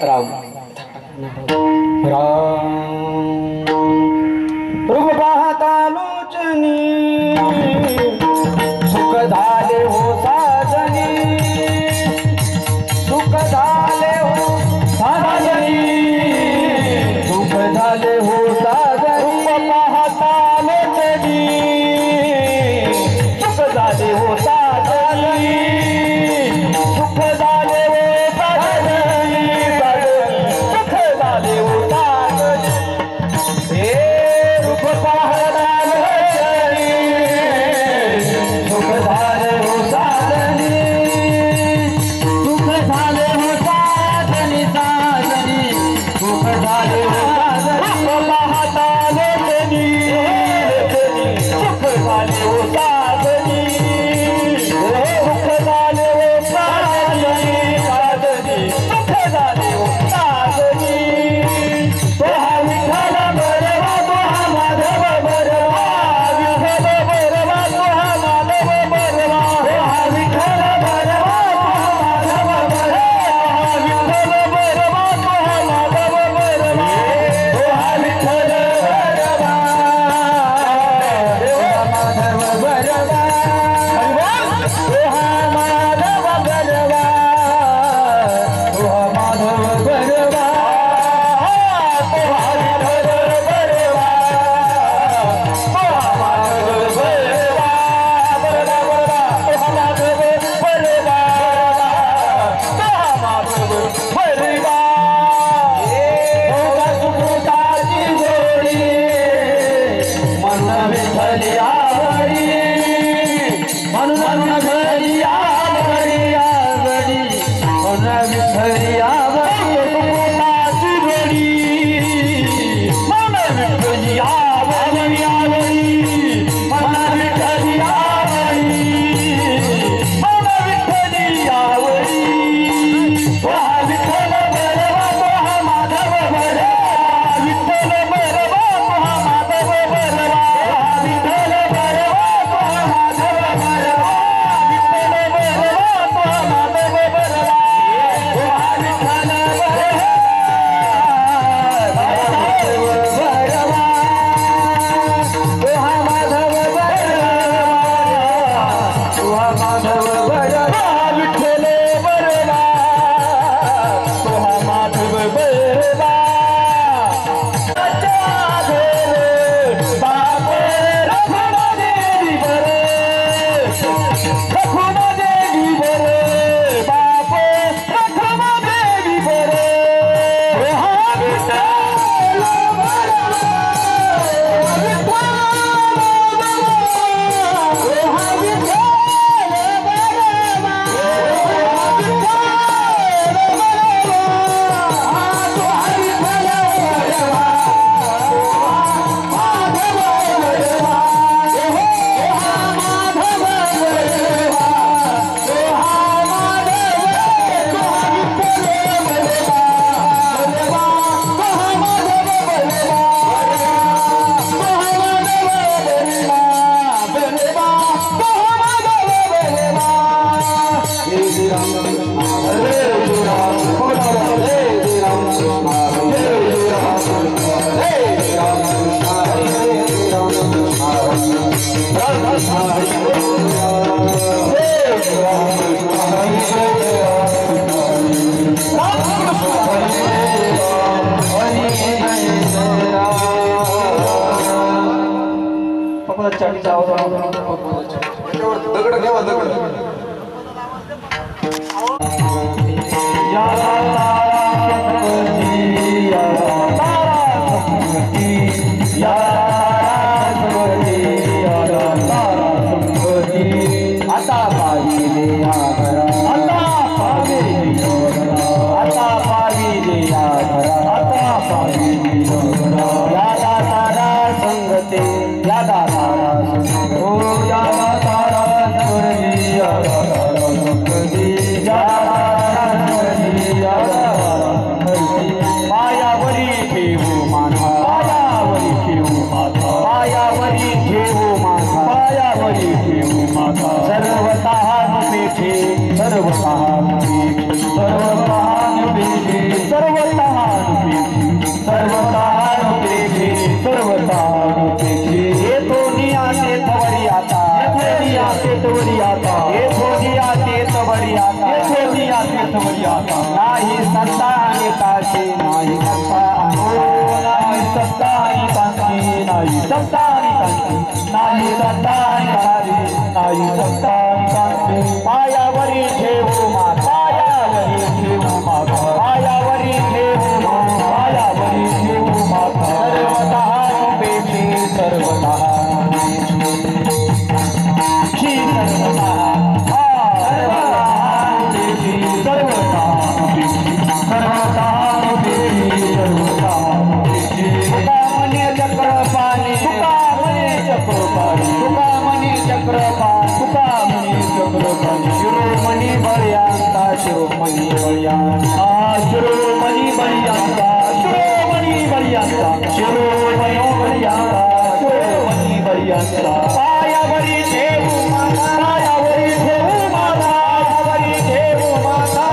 राम राम रुग पाहता लोचनी सुख झाले हो साजनी सुख झाले हो साजनी सुख झाले हो साजनी पाहता लोचनी सुख झाले हो साजनी सुख झाले हो साजनी सुख झाले हो साजनी हे रूप पाहता लोचनी सुख झाले हो साजनी सुख झाले हो साजनी साजनी सुख झाले हो साजनी पाहता लोचनी सुख झाले हो साजनी सुख झाले हो साजनी साजनी सुख झाले हो साजनी तो हा विठ्ठल बरवा तो हा माधव बरवा विठ्ठल बरवा तो हा माधव बरवा तो हा विठ्ठल बरवा तो हा माधव बरवा विठ्ठल बरवा तो हा माधव बरवा तो हा विठ्ठल बरवा तो हा माधव बरवा तो हा माधव बरवा तो हा माधव बरवा तो हा विठ्ठल बरवा तो हा माधव बरवा बरवा बरवा तो हा माधव बरवा तो हा माधव बरवा भोगा सुकृताची जोडी मन विठ्ठली आवडी म्हणून घरी आवडी आवडी मन विठ्ठली आवडी सुकृताची जोडी मन विठ्ठली आवडी आवडी मन विठ्ठली आवडी मन विठ्ठली आवडी तो हा विठ्ठल बरवा तो हा माधव बरवा विठ्ठल बरवा तो हा माधव बरवा विठ्ठल बरवा तो हा माधव बरवा विठ्ठल बरवा तो हा माधव बरवा तो हा विठ्ठल बरवा तो हा माधव बरवा तो हा माधव बरवा विठ्ठल बरवा तो हा माधव बरवा बापे रखुमादेवी बरे रखुमादेवी बरे बापे रखुमादेवी बरे हा विठ्ठल बरवा हा विठ्ठल बरवा दगड घ्यावा दगड आता पाविले आता पाविले आता पाविले यादा तारा संगते यादा तारा ओ यादा तारा सुरली यादा तारा संगती यादा तारा सुरली यादा तारा संगती पायावरी ठेवू माथा पायावरी ठेवू माथा पायावरी ठेवू माथा पायावरी ठेवू माथा सर्व तारुपेक्षी येतो नियाते तवरी आता नियाते तवरी आता येतो नियाते तवरी आता येतो नियाते तवरी आता नाही सत्ता आणि ताशी नाही सत्ता नाही सत्ता आणि ताशी नाही सत्ता आणि ताशी नाही सत्ता आणि ताशी नाही सत्ता आणि ताशी पायावरी ठेवू माता पायावरी ठेवू माता पायावरी ठेवू पायावरी ठेवू माता सर्वतः बेटी सर्वतः श्री सर्वतः शिरोमणी बळियांता शिरोमणी बळियांता शिरोमणी बळियांता शिरोमणी बळियांता शिरोमणी बळियांता शिरोमणी बळियांता पायावरी ठेवू माता पायावरी ठेवू माता पायावरी ठेवू माता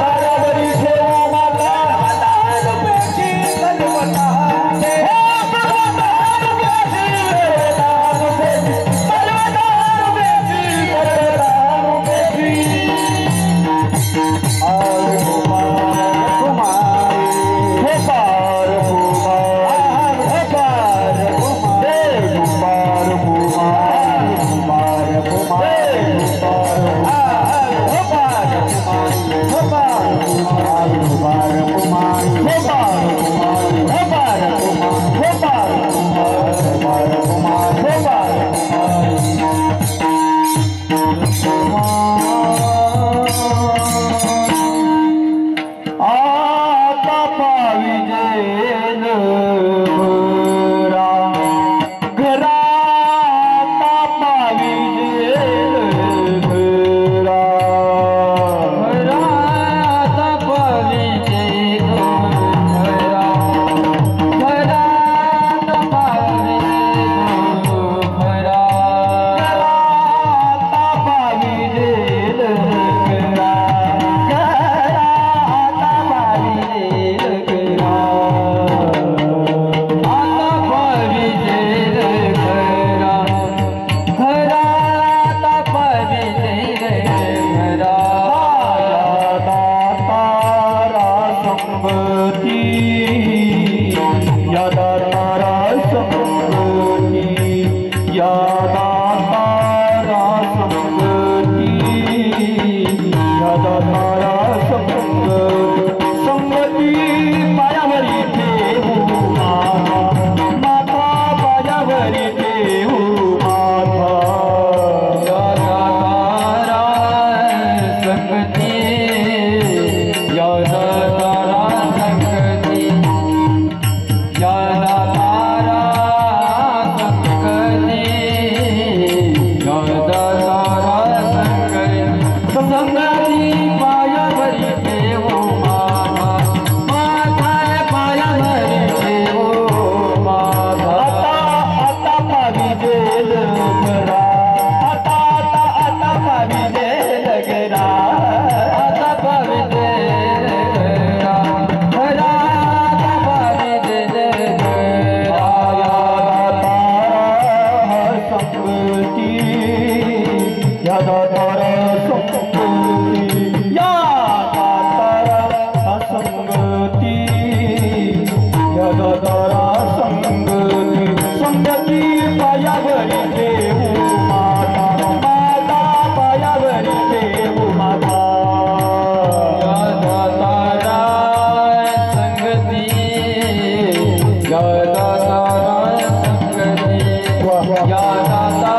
पायावरी ठेवू माता या दाता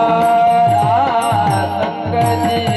संगती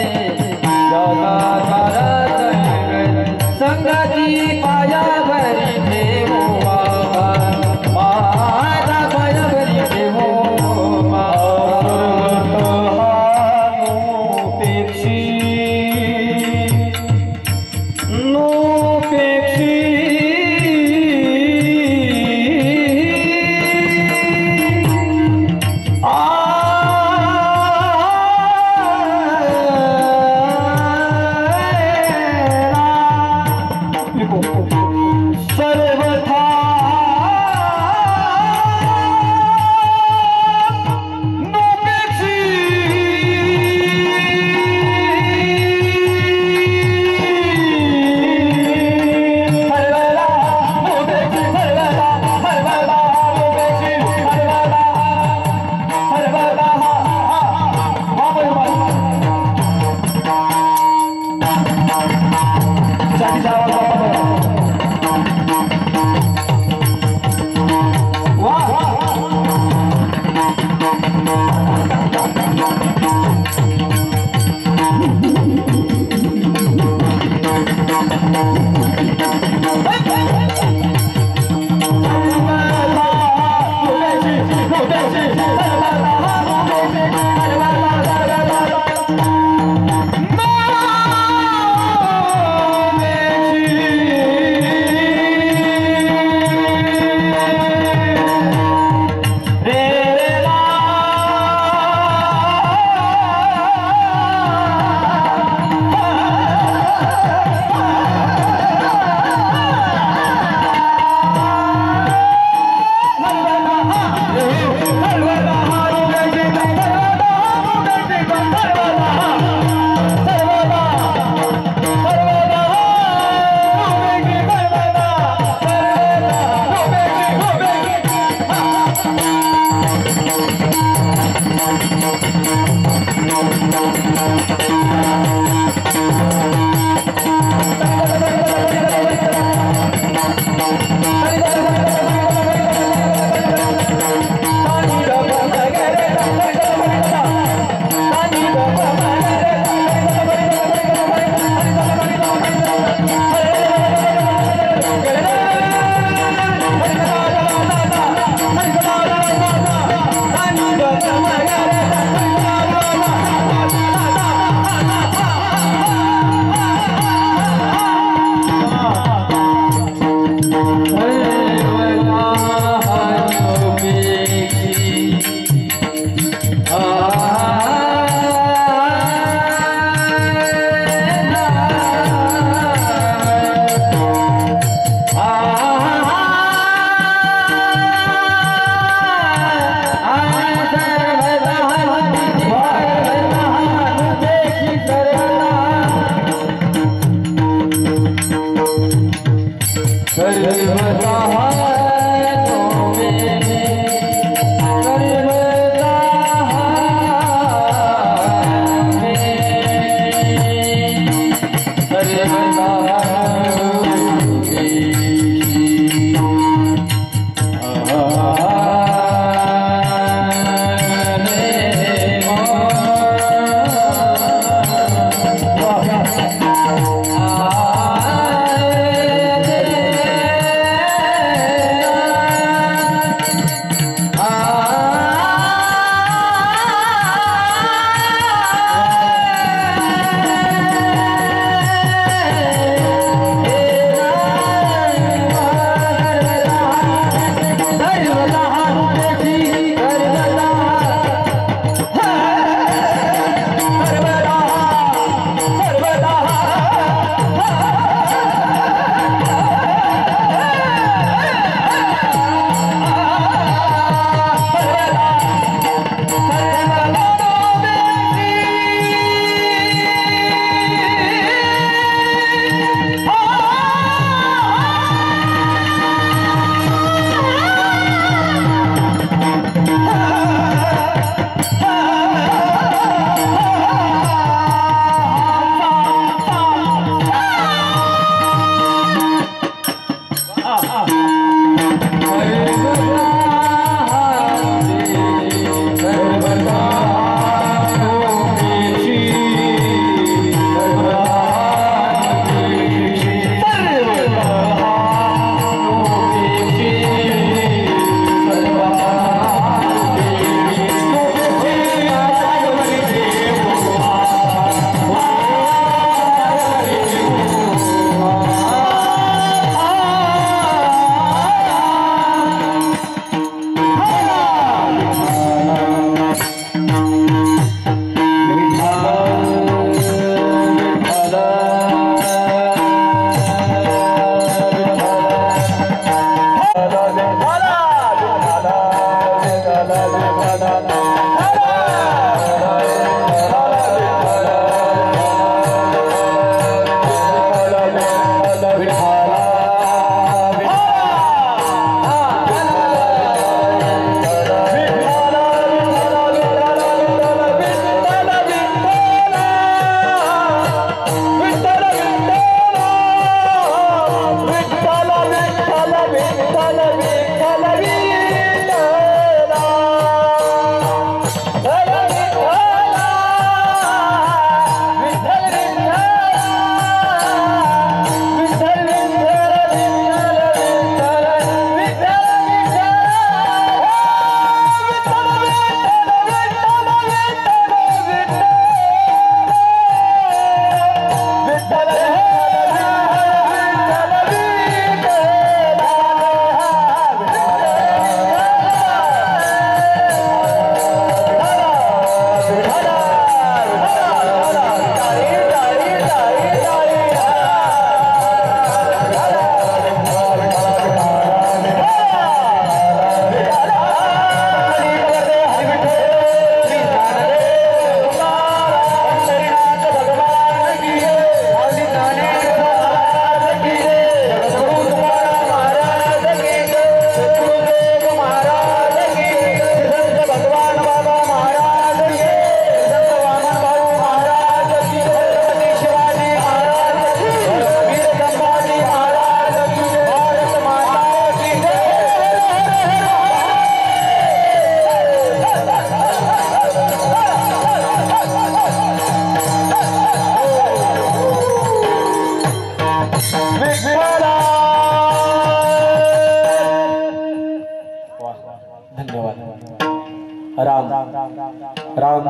राम राम राम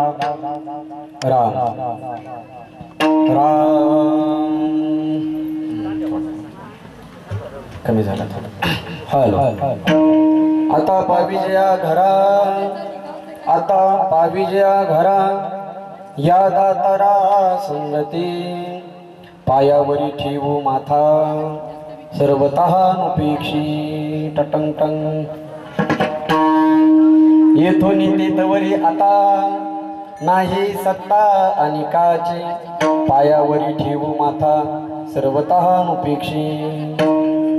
राम कमी झाला थोडं. हॅलो. आता पाविजया घरा, आता पाविजया घरा, या दातारा संगती, पायावरी ठेवू माथा, सर्वतः नुपेक्षी. टटंग टंग. येथून तेथवरी आता, नाही सत्ता अनिकाची, पायावरी ठेवू माथा, सर्वतः नुपेक्षी.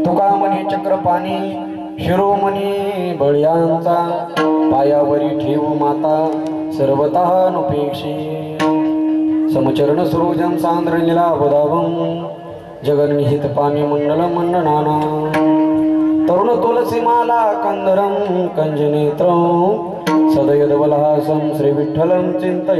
तुका म्हणे चक्रपाणी, शिरोमणी बळयांचा, पायावरी ठेवू माता, सर्वतः नुपेक्षी. समचरण सरोजम सांद्र नीलाभदाभं, जगन्निहित पाणी मंडल मंडनाना, तरुण तुलसी माला कंदरं कंजनेत्रं, सदयदवलहासं श्री विठ्ठलं चिंतय.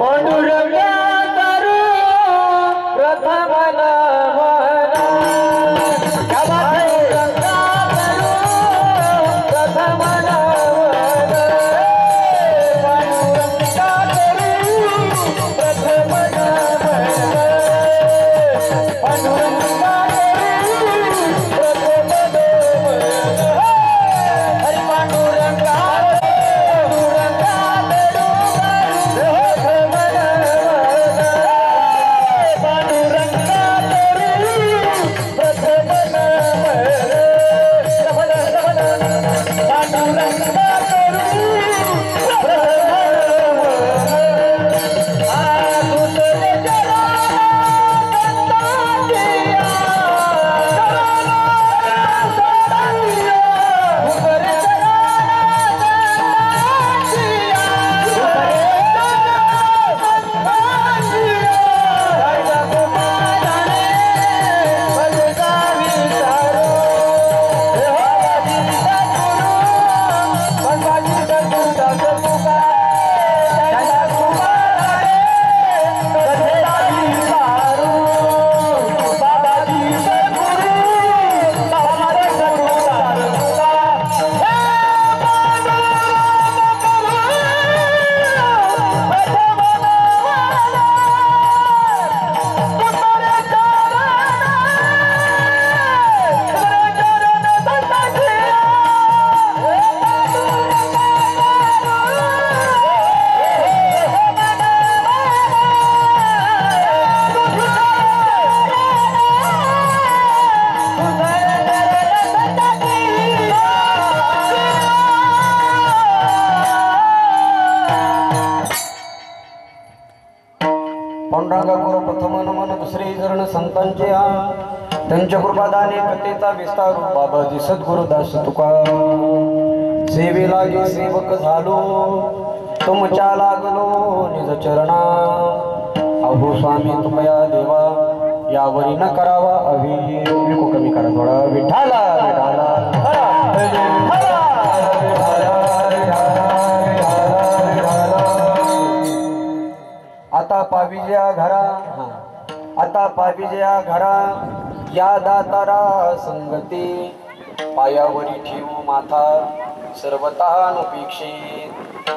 प्रथम नमन दुसरे चरण संतांचे, त्यांच्या कृपादाने कथेचा विस्तार, बाबाजी सद्गुरुदास तुका. सेवे लागे सेवक झालो, तुमच्या लागलो निज चरणा. अहो स्वामी तुमया देवा, यावरी न करावा अभि. विको कमी करा थोडा. विठाला विठाला आता पाविजया घरा, आता पाविजया घरा, या दातारा संगती, पायावरी ठेवू माथा, सर्वतः नुपेक्षित.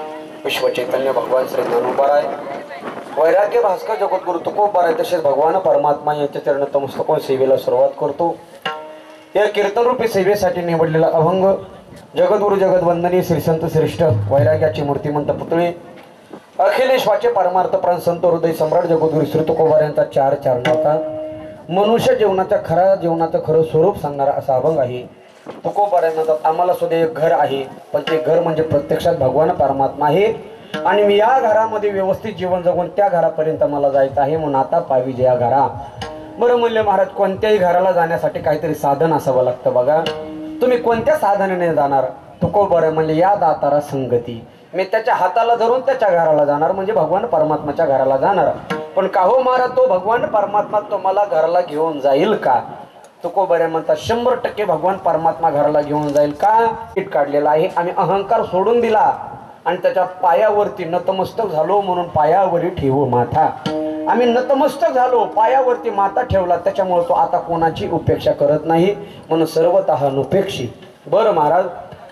विश्व चैतन्य भगवान श्री ज्ञानोबाराय, वैराग्य भास्कर जगद्गुरु तुकोबाराय, तसेच भगवान परमात्मा यांच्या चरण तमस्तकोन सेवेला सुरुवात करतो. या कीर्तनरूपी सेवेसाठी निवडलेला अभंग जगद्गुरु जगदवंदनी श्री संत श्रेष्ठ वैराग्याची मूर्तिमंत पुतळे, अखिलेश्वाचे परमार्थ प्राण संत हृदय सम्राट जगद्गुरु श्री तुकोबार यांचा 4 चरणाचा मनुष्य जीवनाच्या खरा जीवनाचं खरं स्वरूप सांगणारा असा अभंग आहे. तुकोबार म्हणतात, आम्हाला सुद्धा एक घर आहे, पण ते घर म्हणजे प्रत्यक्षात भगवान परमात्मा आहे, आणि मी या घरामध्ये व्यवस्थित जीवन जगून त्या घरापर्यंत मला जायचं आहे, म्हणून आता पाविजया घरा. बरं म्हणले महाराज, कोणत्याही घराला जाण्यासाठी काहीतरी साधन असावं लागतं. बघा तुम्ही कोणत्या साधनाने जाणार? तुकोबार म्हणले, या दातारा संगती. मी त्याच्या हाताला धरून त्याच्या घराला जाणार, म्हणजे भगवान परमात्माच्या घराला जाणार. पण का हो महाराज, तो भगवान परमात्मा तुम्हाला घराला घेऊन जाईल का? तुकोबार म्हणतात, 100% भगवान परमात्मा घराला घेऊन जाईल. का? इट काढलेला आहे. आम्ही अहंकार सोडून दिला आणि त्याच्या पायावरती नतमस्तक झालो, म्हणून पायावरी ठेवू माथा. आम्ही नतमस्तक झालो, पायावरती माथा ठेवला, त्याच्यामुळे तो आता कोणाची उपेक्षा करत नाही, म्हणून सर्वतः नुपेक्षी. बरं महाराज,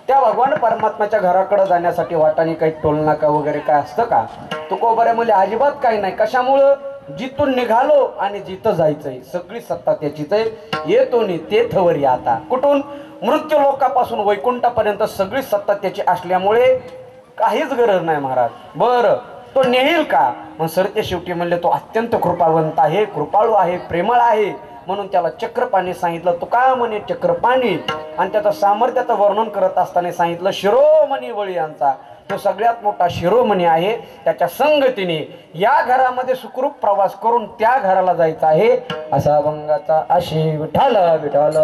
त्या भगवान परमात्म्याच्या घराकडे जाण्यासाठी वाटाने काही टोलनाका वगैरे काय असतं का? तुकोबऱ्यामध्ये अजिबात काही नाही. कशामुळं? जिथून निघालो आणि जिथं जायचंय सगळी सत्ता त्याचीच आहे. येतो नि तेथवरी आता. कुठून? मृत्यू लोकापासून वैकुंठापर्यंत सगळी सत्ता त्याची असल्यामुळे काहीच गरज नाही महाराज. बरं तो नेईल का? मग सरते शेवटी म्हणले तो अत्यंत कृपावंत आहे, कृपाळू आहे, प्रेमळ आहे, म्हणून त्याला चक्रपाणी सांगितलं. तो का म्हणे चक्रपाणी? आणि त्याचं सामर्थ्याचं वर्णन करत असताना सांगितलं शिरोमणी बळी यांचा. तो सगळ्यात मोठा शिरोमणी आहे. त्याच्या संगतीने या घरामध्ये सुखरूप प्रवास करून त्या घराला जायचं आहे. असा अभंगाचा आशी विठाल विठाल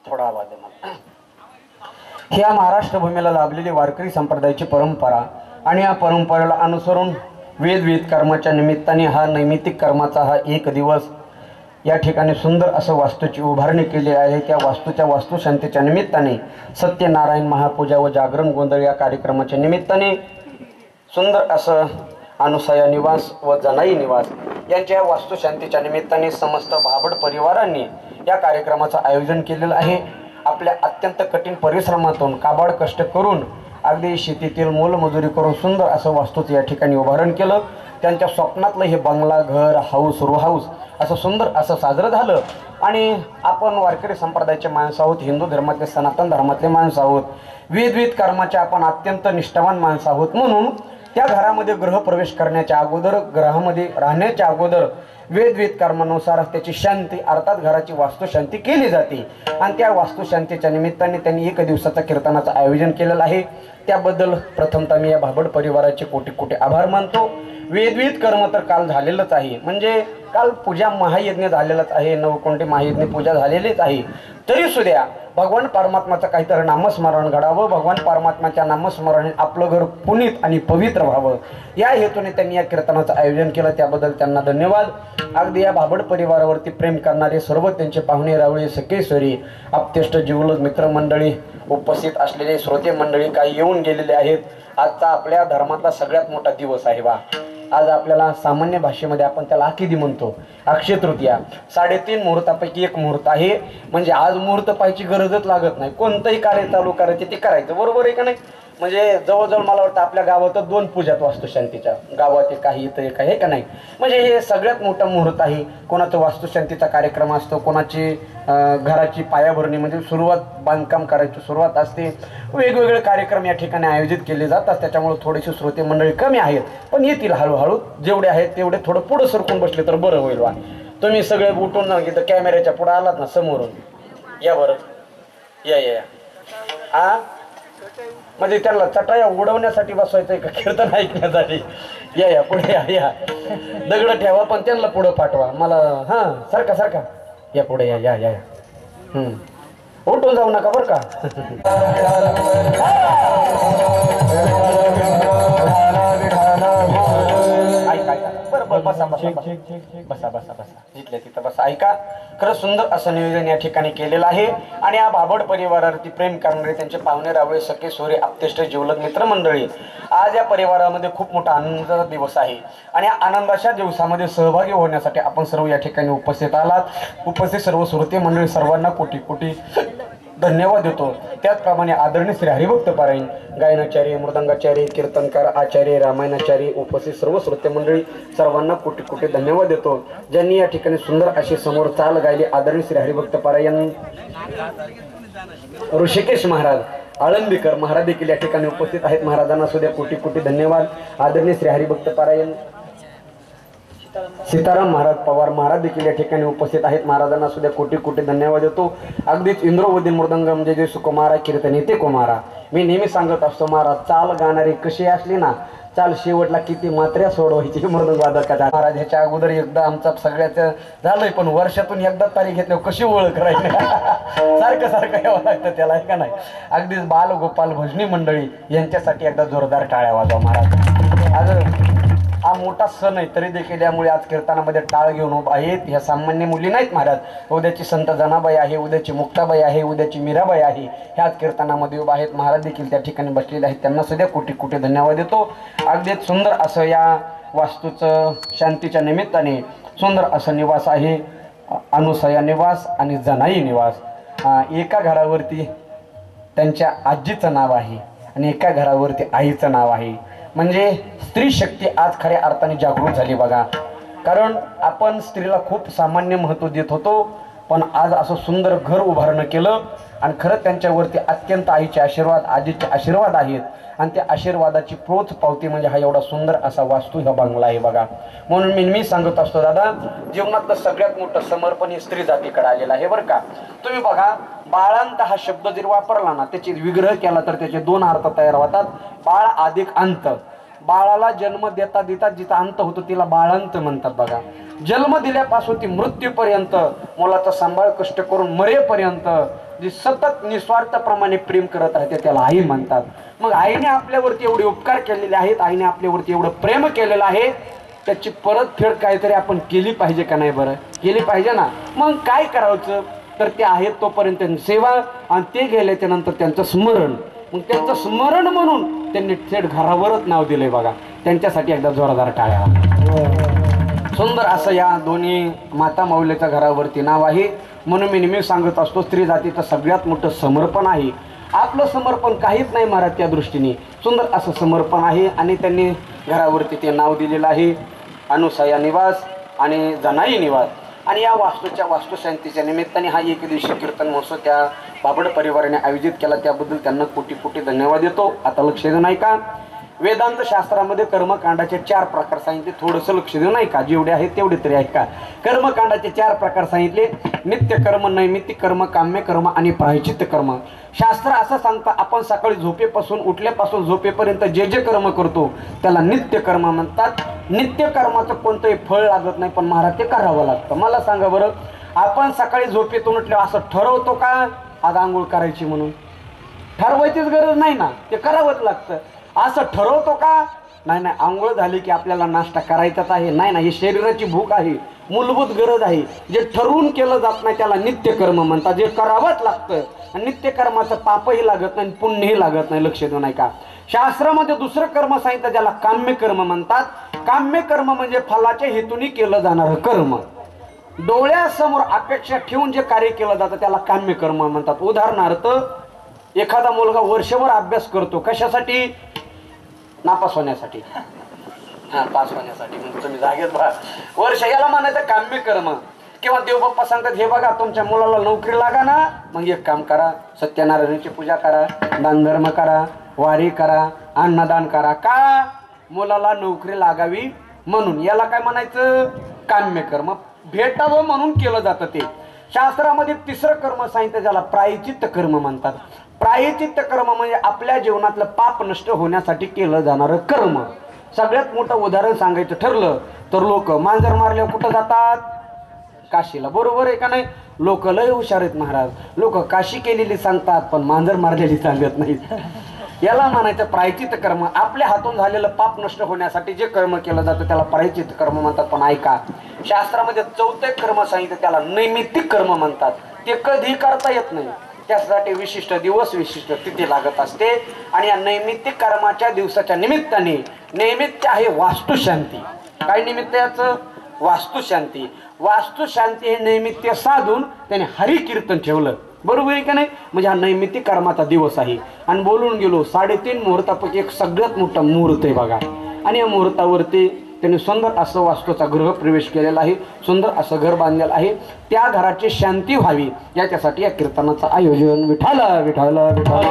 थोडा आवाज आहे मला. ह्या महाराष्ट्र भूमीला लाभलेली वारकरी संप्रदायाची परंपरा आणि या परंपरेला अनुसरून वेदवेद कर्माच्या निमित्ताने हा नैमित्तिक कर्माचा हा एक दिवस या ठिकाणी सुंदर असं वास्तूची उभारणी केली आहे. त्या वास्तूच्या वास्तुशांतीच्या निमित्ताने सत्यनारायण महापूजा व जागरण गोंधळ या कार्यक्रमाच्या निमित्ताने सुंदर असं अनुसया निवास व जनाई निवास यांच्या वास्तुशांतीच्या निमित्ताने समस्त भाबड परिवारांनी या कार्यक्रमाचं आयोजन केलेलं आहे. आपल्या अत्यंत कठीण परिश्रमातून काबाड कष्ट करून अगदी शेतीतील मोलमजुरी करून सुंदर असं वास्तूचं या ठिकाणी उभारण केलं. त्यांच्या स्वप्नातलं हे बंगला, घर, हाऊस, रो हाऊस असं सुंदर असं साजरं झालं. आणि आपण वारकरी संप्रदायाचे माणसं आहोत, हिंदू धर्मातले, सनातन धर्मातले माणसं आहोत, वेदवेद कर्माचे आपण अत्यंत निष्ठावान माणसं आहोत. म्हणून त्या घरामध्ये गृहप्रवेश करण्याच्या अगोदर, घरामध्ये राहण्याच्या अगोदर वेदवेद कर्मानुसार त्याची शांती अर्थात घराची वास्तुशांती केली जाते. आणि त्या वास्तुशांतीच्या निमित्ताने त्यांनी एक दिवसाचा कीर्तनाचं आयोजन केलेलं आहे. त्याबद्दल प्रथमतः मी या भाबड परिवाराचे कोटी कोटी आभार मानतो. वेदवेद कर्म तर काल झालेलंच आहे, म्हणजे काल पूजा महायज्ञ झालेलाच आहे, नवकोंडी महायज्ञ पूजा झालेलीच आहे. तरी सुद्धा भगवान परमात्माचं काहीतरी नामस्मरण घडावं, भगवान परमात्माच्या नामस्मरणाने आपलं घर पुनीत आणि पवित्र व्हावं या हेतूने त्यांनी या कीर्तनाचं आयोजन केलं. त्याबद्दल त्यांना धन्यवाद. अगदी या भाबड परिवारावरती प्रेम करणारे सर्व त्यांचे पाहुणे रावळे, सखेश्वरी, आप्तेष्ट, जिवलग, मित्रमंडळी, उपस्थित असलेले श्रोते मंडळी काही येऊन गेलेले आहेत. आजचा आपल्या धर्मातला सगळ्यात मोठा दिवस आहे बा. आज आपल्याला सामान्य भाषेमध्ये आपण त्याला आखिदी म्हणतो. अक्षय तृतीया 3.5 मुहूर्तापैकी एक मुहूर्त आहे. म्हणजे आज मुहूर्त पाहायची गरजच लागत नाही. कोणतंही कार्य चालू करायचे ते करायचं, बरोबर आहे का नाही? म्हणजे जवळजवळ मला वाटतं आपल्या गावात 2 पूजात वास्तुशांतीच्या गावात एक आहे, इथं एक आहे का नाही? म्हणजे हे सगळ्यात मोठं मुहूर्त आहे. कोणाचं वास्तुशांतीचा कार्यक्रम असतो, कोणाची घराची पायाभरणी म्हणजे सुरुवात, बांधकाम करायची सुरुवात असते. वेगवेगळे कार्यक्रम या ठिकाणी आयोजित केले जातात. त्याच्यामुळे थोडीशी श्रोते मंडळी कमी आहेत, पण येतील हळूहळू. जेवढे आहेत तेवढे थोडं पुढं सरकून बसले तर बरं होईल. वा तुम्ही सगळे उठून ना इथं कॅमेऱ्याच्या पुढे आलात ना समोरून या बरं. या या आ म्हणजे त्याला चटाया उडवण्यासाठी बसवायचंय का कीर्तन ऐकण्यासाठी? या या पुढे या या. दगड ठेवा पण त्यांना पुढं पाठवा मला. हां सारखा सारखा या पुढे या या या. उठून जाऊ नका बरं का. बसा बसा बसा बसा बसा जिथल्या तिथं बसा. ऐका, खरंच सुंदर असं नियोजन या ठिकाणी केलेलं आहे. आणि या भाबड परिवारावरती प्रेम करणारे त्यांचे पाहुणे रावळे, सखे सोरे, आप्तेष्ट, जिवलग, मित्रमंडळी, आज या परिवारामध्ये खूप मोठा आनंदाचा दिवस आहे. आणि या आनंदाच्या दिवसामध्ये सहभागी होण्यासाठी आपण सर्व या ठिकाणी उपस्थित आलात. उपस्थित सर्व श्रोते मंडळी सर्वांना कोटी कोटी धन्यवाद देतो. त्याचप्रमाणे आदरणीय श्री हरिभक्त पारायण, गायनाचार्य, मृदंगाचार्य, कीर्तनकार, आचार्य, रामायणाचार्य, उपस्थित सर्व श्रोते मंडळी सर्वांना कोटी कोटी धन्यवाद देतो, ज्यांनी या ठिकाणी सुंदर अशी समोर चाल गायली. आदरणीय श्री हरिभक्त पारायण ऋषिकेश महाराज आळंबीकर महाराज देखील या ठिकाणी उपस्थित आहेत. महाराजांना सुद्धा कोटी कोटी धन्यवाद. आदरणीय श्री हरिभक्त पारायण सीताराम महाराज पवार महाराज देखील या ठिकाणी उपस्थित आहेत. महाराजांना सुद्धा कोटी कोटी धन्यवाद देतो. अगदीच इंद्रोवदी मृदंगम जय जय सुकुमारा कीर्तन येते कुमारा. मी नेहमी सांगत असतो महाराज, चाल गाणारी कशी असली ना, चाल शेवटला किती मात्र्या सोडवायची मृदंग वादकाचा. महाराज ह्याच्या अगोदर एकदा आमचा सगळ्याचं झालंय, पण वर्षातून एकदा तारीख घेतल्यावर कशी ओळख करायची सारखं सारखं यावं लागतं त्याला, आहे का नाही? अगदीच बाल गोपाल भजनी मंडळी यांच्यासाठी एकदा जोरदार टाळ्या वाजवा महाराज. आज मोठा सण आहे तरी देखील यामुळे आज कीर्तनामध्ये टाळ घेऊन उभा आहेत. ह्या सामान्य मुली नाहीत महाराज. उद्याची संत जनाबाई आहे, उद्याची मुक्ताबाई आहे, उद्याची मीराबाई आहे, ह्याच कीर्तनामध्ये उभा आहेत. महाराज देखील त्या ठिकाणी बसलेले आहेत. त्यांना सध्या कोटी कोटी धन्यवाद देतो. अगदी सुंदर असं या वास्तूचं शांतीच्या निमित्ताने सुंदर असं निवास आहे. अनुसया निवास आणि जनाई निवास. एका घरावरती त्यांच्या आजीचं नाव आहे आणि एका घरावरती आईचं नाव आहे. म्हणजे स्त्री शक्ती आज खऱ्या अर्थाने जागृत झाली बघा. कारण आपण स्त्रीला खूप सामान्य महत्त्व देत होतो, पण आज असं सुंदर घर उभारणं केलं आणि खरं त्यांच्यावरती अत्यंत आईचे आशीर्वाद, आजीचे आशीर्वाद आहेत. आणि त्या आशीर्वादाची प्रोच पावती म्हणजे हा एवढा सुंदर असा वास्तू हा बंगला आहे बघा. म्हणून मी सांगत असतो दादा, जीवनातलं सगळ्यात मोठं समर्पण हे स्त्री जातीकडे आलेलं आहे बरं का. तुम्ही बघा, बाळांत हा शब्द जर वापरला ना, त्याची विग्रह केला तर त्याचे दोन अर्थ तयार होतात. बाळ अधिक अंत. बाळाला जन्म देता देता जिचा अंत होतो तिला बाळांत म्हणतात बघा. जन्म दिल्यापासून ती मृत्यूपर्यंत मुलाचा सांभाळ कष्ट करून मरेपर्यंत जी सतत निस्वार्थप्रमाणे प्रेम करत राहते त्याला आई म्हणतात. मग आईने आपल्यावरती एवढे उपकार केलेले आहेत, आईने आपल्यावरती एवढं प्रेम केलेलं आहे, त्याची परतफेड काहीतरी आपण केली पाहिजे का नाही? बरं केली पाहिजे ना. मग काय करायचं तर ते आहेत तोपर्यंत सेवा आणि ते गेल्याच्या नंतर त्यांचं स्मरण. मग त्यांचं स्मरण म्हणून त्यांनी थेट घरावरच नाव दिलंय बघा. त्यांच्यासाठी एकदा जोरदार टाळ्या. सुंदर असं या दोन्ही माता माऊलीच्या घरावरती नाव आहे. म्हणून मी नेहमी सांगत असतो, स्त्री जातीचं सगळ्यात मोठं समर्पण आहे. आपलं समर्पण काहीच नाही महाराज. त्या दृष्टीने सुंदर असं समर्पण आहे आणि त्यांनी घरावरती ते नाव दिलेलं आहे, अनुसया निवास आणि जनाई निवास. आणि या वास्तूच्या वास्तुशांतीच्या निमित्ताने हा एक दिवशी कीर्तन महोत्सव त्या बाबड परिवाराने आयोजित केला, त्याबद्दल त्यांना कोटी कोटी धन्यवाद देतो. आता लक्ष देऊ नाही का, वेदांत शास्त्रामध्ये कर्मकांडाचे 4 प्रकार सांगितले. थोडंसं लक्ष देऊ नाही का, जेवढे आहेत तेवढे तरी आहेत का. कर्मकांडाचे 4 प्रकार सांगितले: नित्य कर्म, नैमित्तिक कर्म, काम्य कर्म आणि प्रायश्चित्त कर्म. शास्त्र असं सांगतं, आपण सकाळी झोपेपासून उठल्यापासून झोपेपर्यंत जे जे कर्म करतो त्याला नित्य कर्म म्हणतात. नित्य कर्माचं कोणतंही फळ लागत नाही, पण महाराज ते करावं लागतं. मला सांगा बरं, आपण सकाळी झोपेतून उठले असं ठरवतो का आज आंघोळ करायची म्हणून? ठरवायचीच गरज नाही ना, ते करावंच लागतं. असं ठरवतो का? नाही नाही, आंघोळ झाली की आपल्याला नाश्ता करायचाच आहे. नाही ना, ही शरीराची भूक आहे, मूलभूत गरज आहे. जे ठरवून केलं जात नाही त्याला नित्यकर्म म्हणतात, जे करावंच लागतं. आणि नित्यकर्माचं पापही लागत नाही, पुण्यही लागत नाही. लक्ष देऊ नाही का. शास्त्रामध्ये दुसरं कर्म सांगितलं, ज्याला काम्य कर्म म्हणतात. काम्य कर्म म्हणजे फलाच्या हेतूने केलं जाणारं कर्म. डोळ्यासमोर अपेक्षा ठेवून जे कार्य केलं जातं त्याला काम्य कर्म म्हणतात. उदाहरणार्थ, एखादा मुलगा वर्षभर अभ्यास करतो, कशासाठी? नापास होण्यासाठी, पास होण्यासाठी. म्हणजे तुम्ही जागेत बघा, वर्ष याला म्हणायचं काम्य कर्म. किंवा देवबाप्पा सांगतात, हे बघा तुमच्या मुलाला नोकरी लागा ना, मग एक काम करा, सत्यनारायणाची पूजा करा, दानधर्म करा, वारी करा, अन्नदान करा. का? मुलाला नोकरी लागावी म्हणून. याला काय म्हणायचं? काम्य कर्म. भेटावं म्हणून केलं जातं ते. शास्त्रामध्ये तिसरं कर्म सांगितलं, ज्याला प्रायश्चित्त कर्म म्हणतात. प्रायश्चित्त कर्म म्हणजे आपल्या जीवनातलं पाप नष्ट होण्यासाठी केलं जाणारं कर्म. सगळ्यात मोठं उदाहरण सांगायचं ठरलं तर लोक मांजर मारल्यावर कुठं जातात? काशीला. बरोबर आहे का नाही? लोक लय हुशार आहेत महाराज. लोक काशी केलेली सांगतात पण मांजर मारलेली सांगत नाहीत. याला म्हणायचं प्रायश्चित्त कर्म. आपल्या हातून झालेलं पाप नष्ट होण्यासाठी जे कर्म केलं जातं त्याला प्रायश्चित्त कर्म म्हणतात. पण ऐका, शास्त्रामध्ये 4थं कर्म सांगितलं, त्याला नैमित्तिक कर्म म्हणतात. ते कधी करता येत नाही, त्यासाठी विशिष्ट दिवस विशिष्ट तिथी लागत असते. आणि या नैमित्तिक कर्माच्या दिवसाच्या निमित्ताने नैमित्त आहे वास्तुशांती. काय निमित्त याचं? वास्तुशांती. वास्तुशांती हे नैमित्य साधून त्याने हरिकीर्तन ठेवलं. बरोबर आहे का नाही? म्हणजे हा नैमित्तिक कर्माचा दिवस आहे. आणि बोलून गेलो, 3.5 मुहूर्तापैकी एक सगळ्यात मोठा मुहूर्त आहे बघा. आणि या मुहूर्तावरती त्यांनी सुंदर असं वास्तूचा गृह प्रवेश केलेला आहे, सुंदर असं घर बांधलेलं आहे. त्या घराची शांती व्हावी याच्यासाठी या कीर्तनाचं आयोजन. विठ्ठल विठ्ठल विठ्ठल.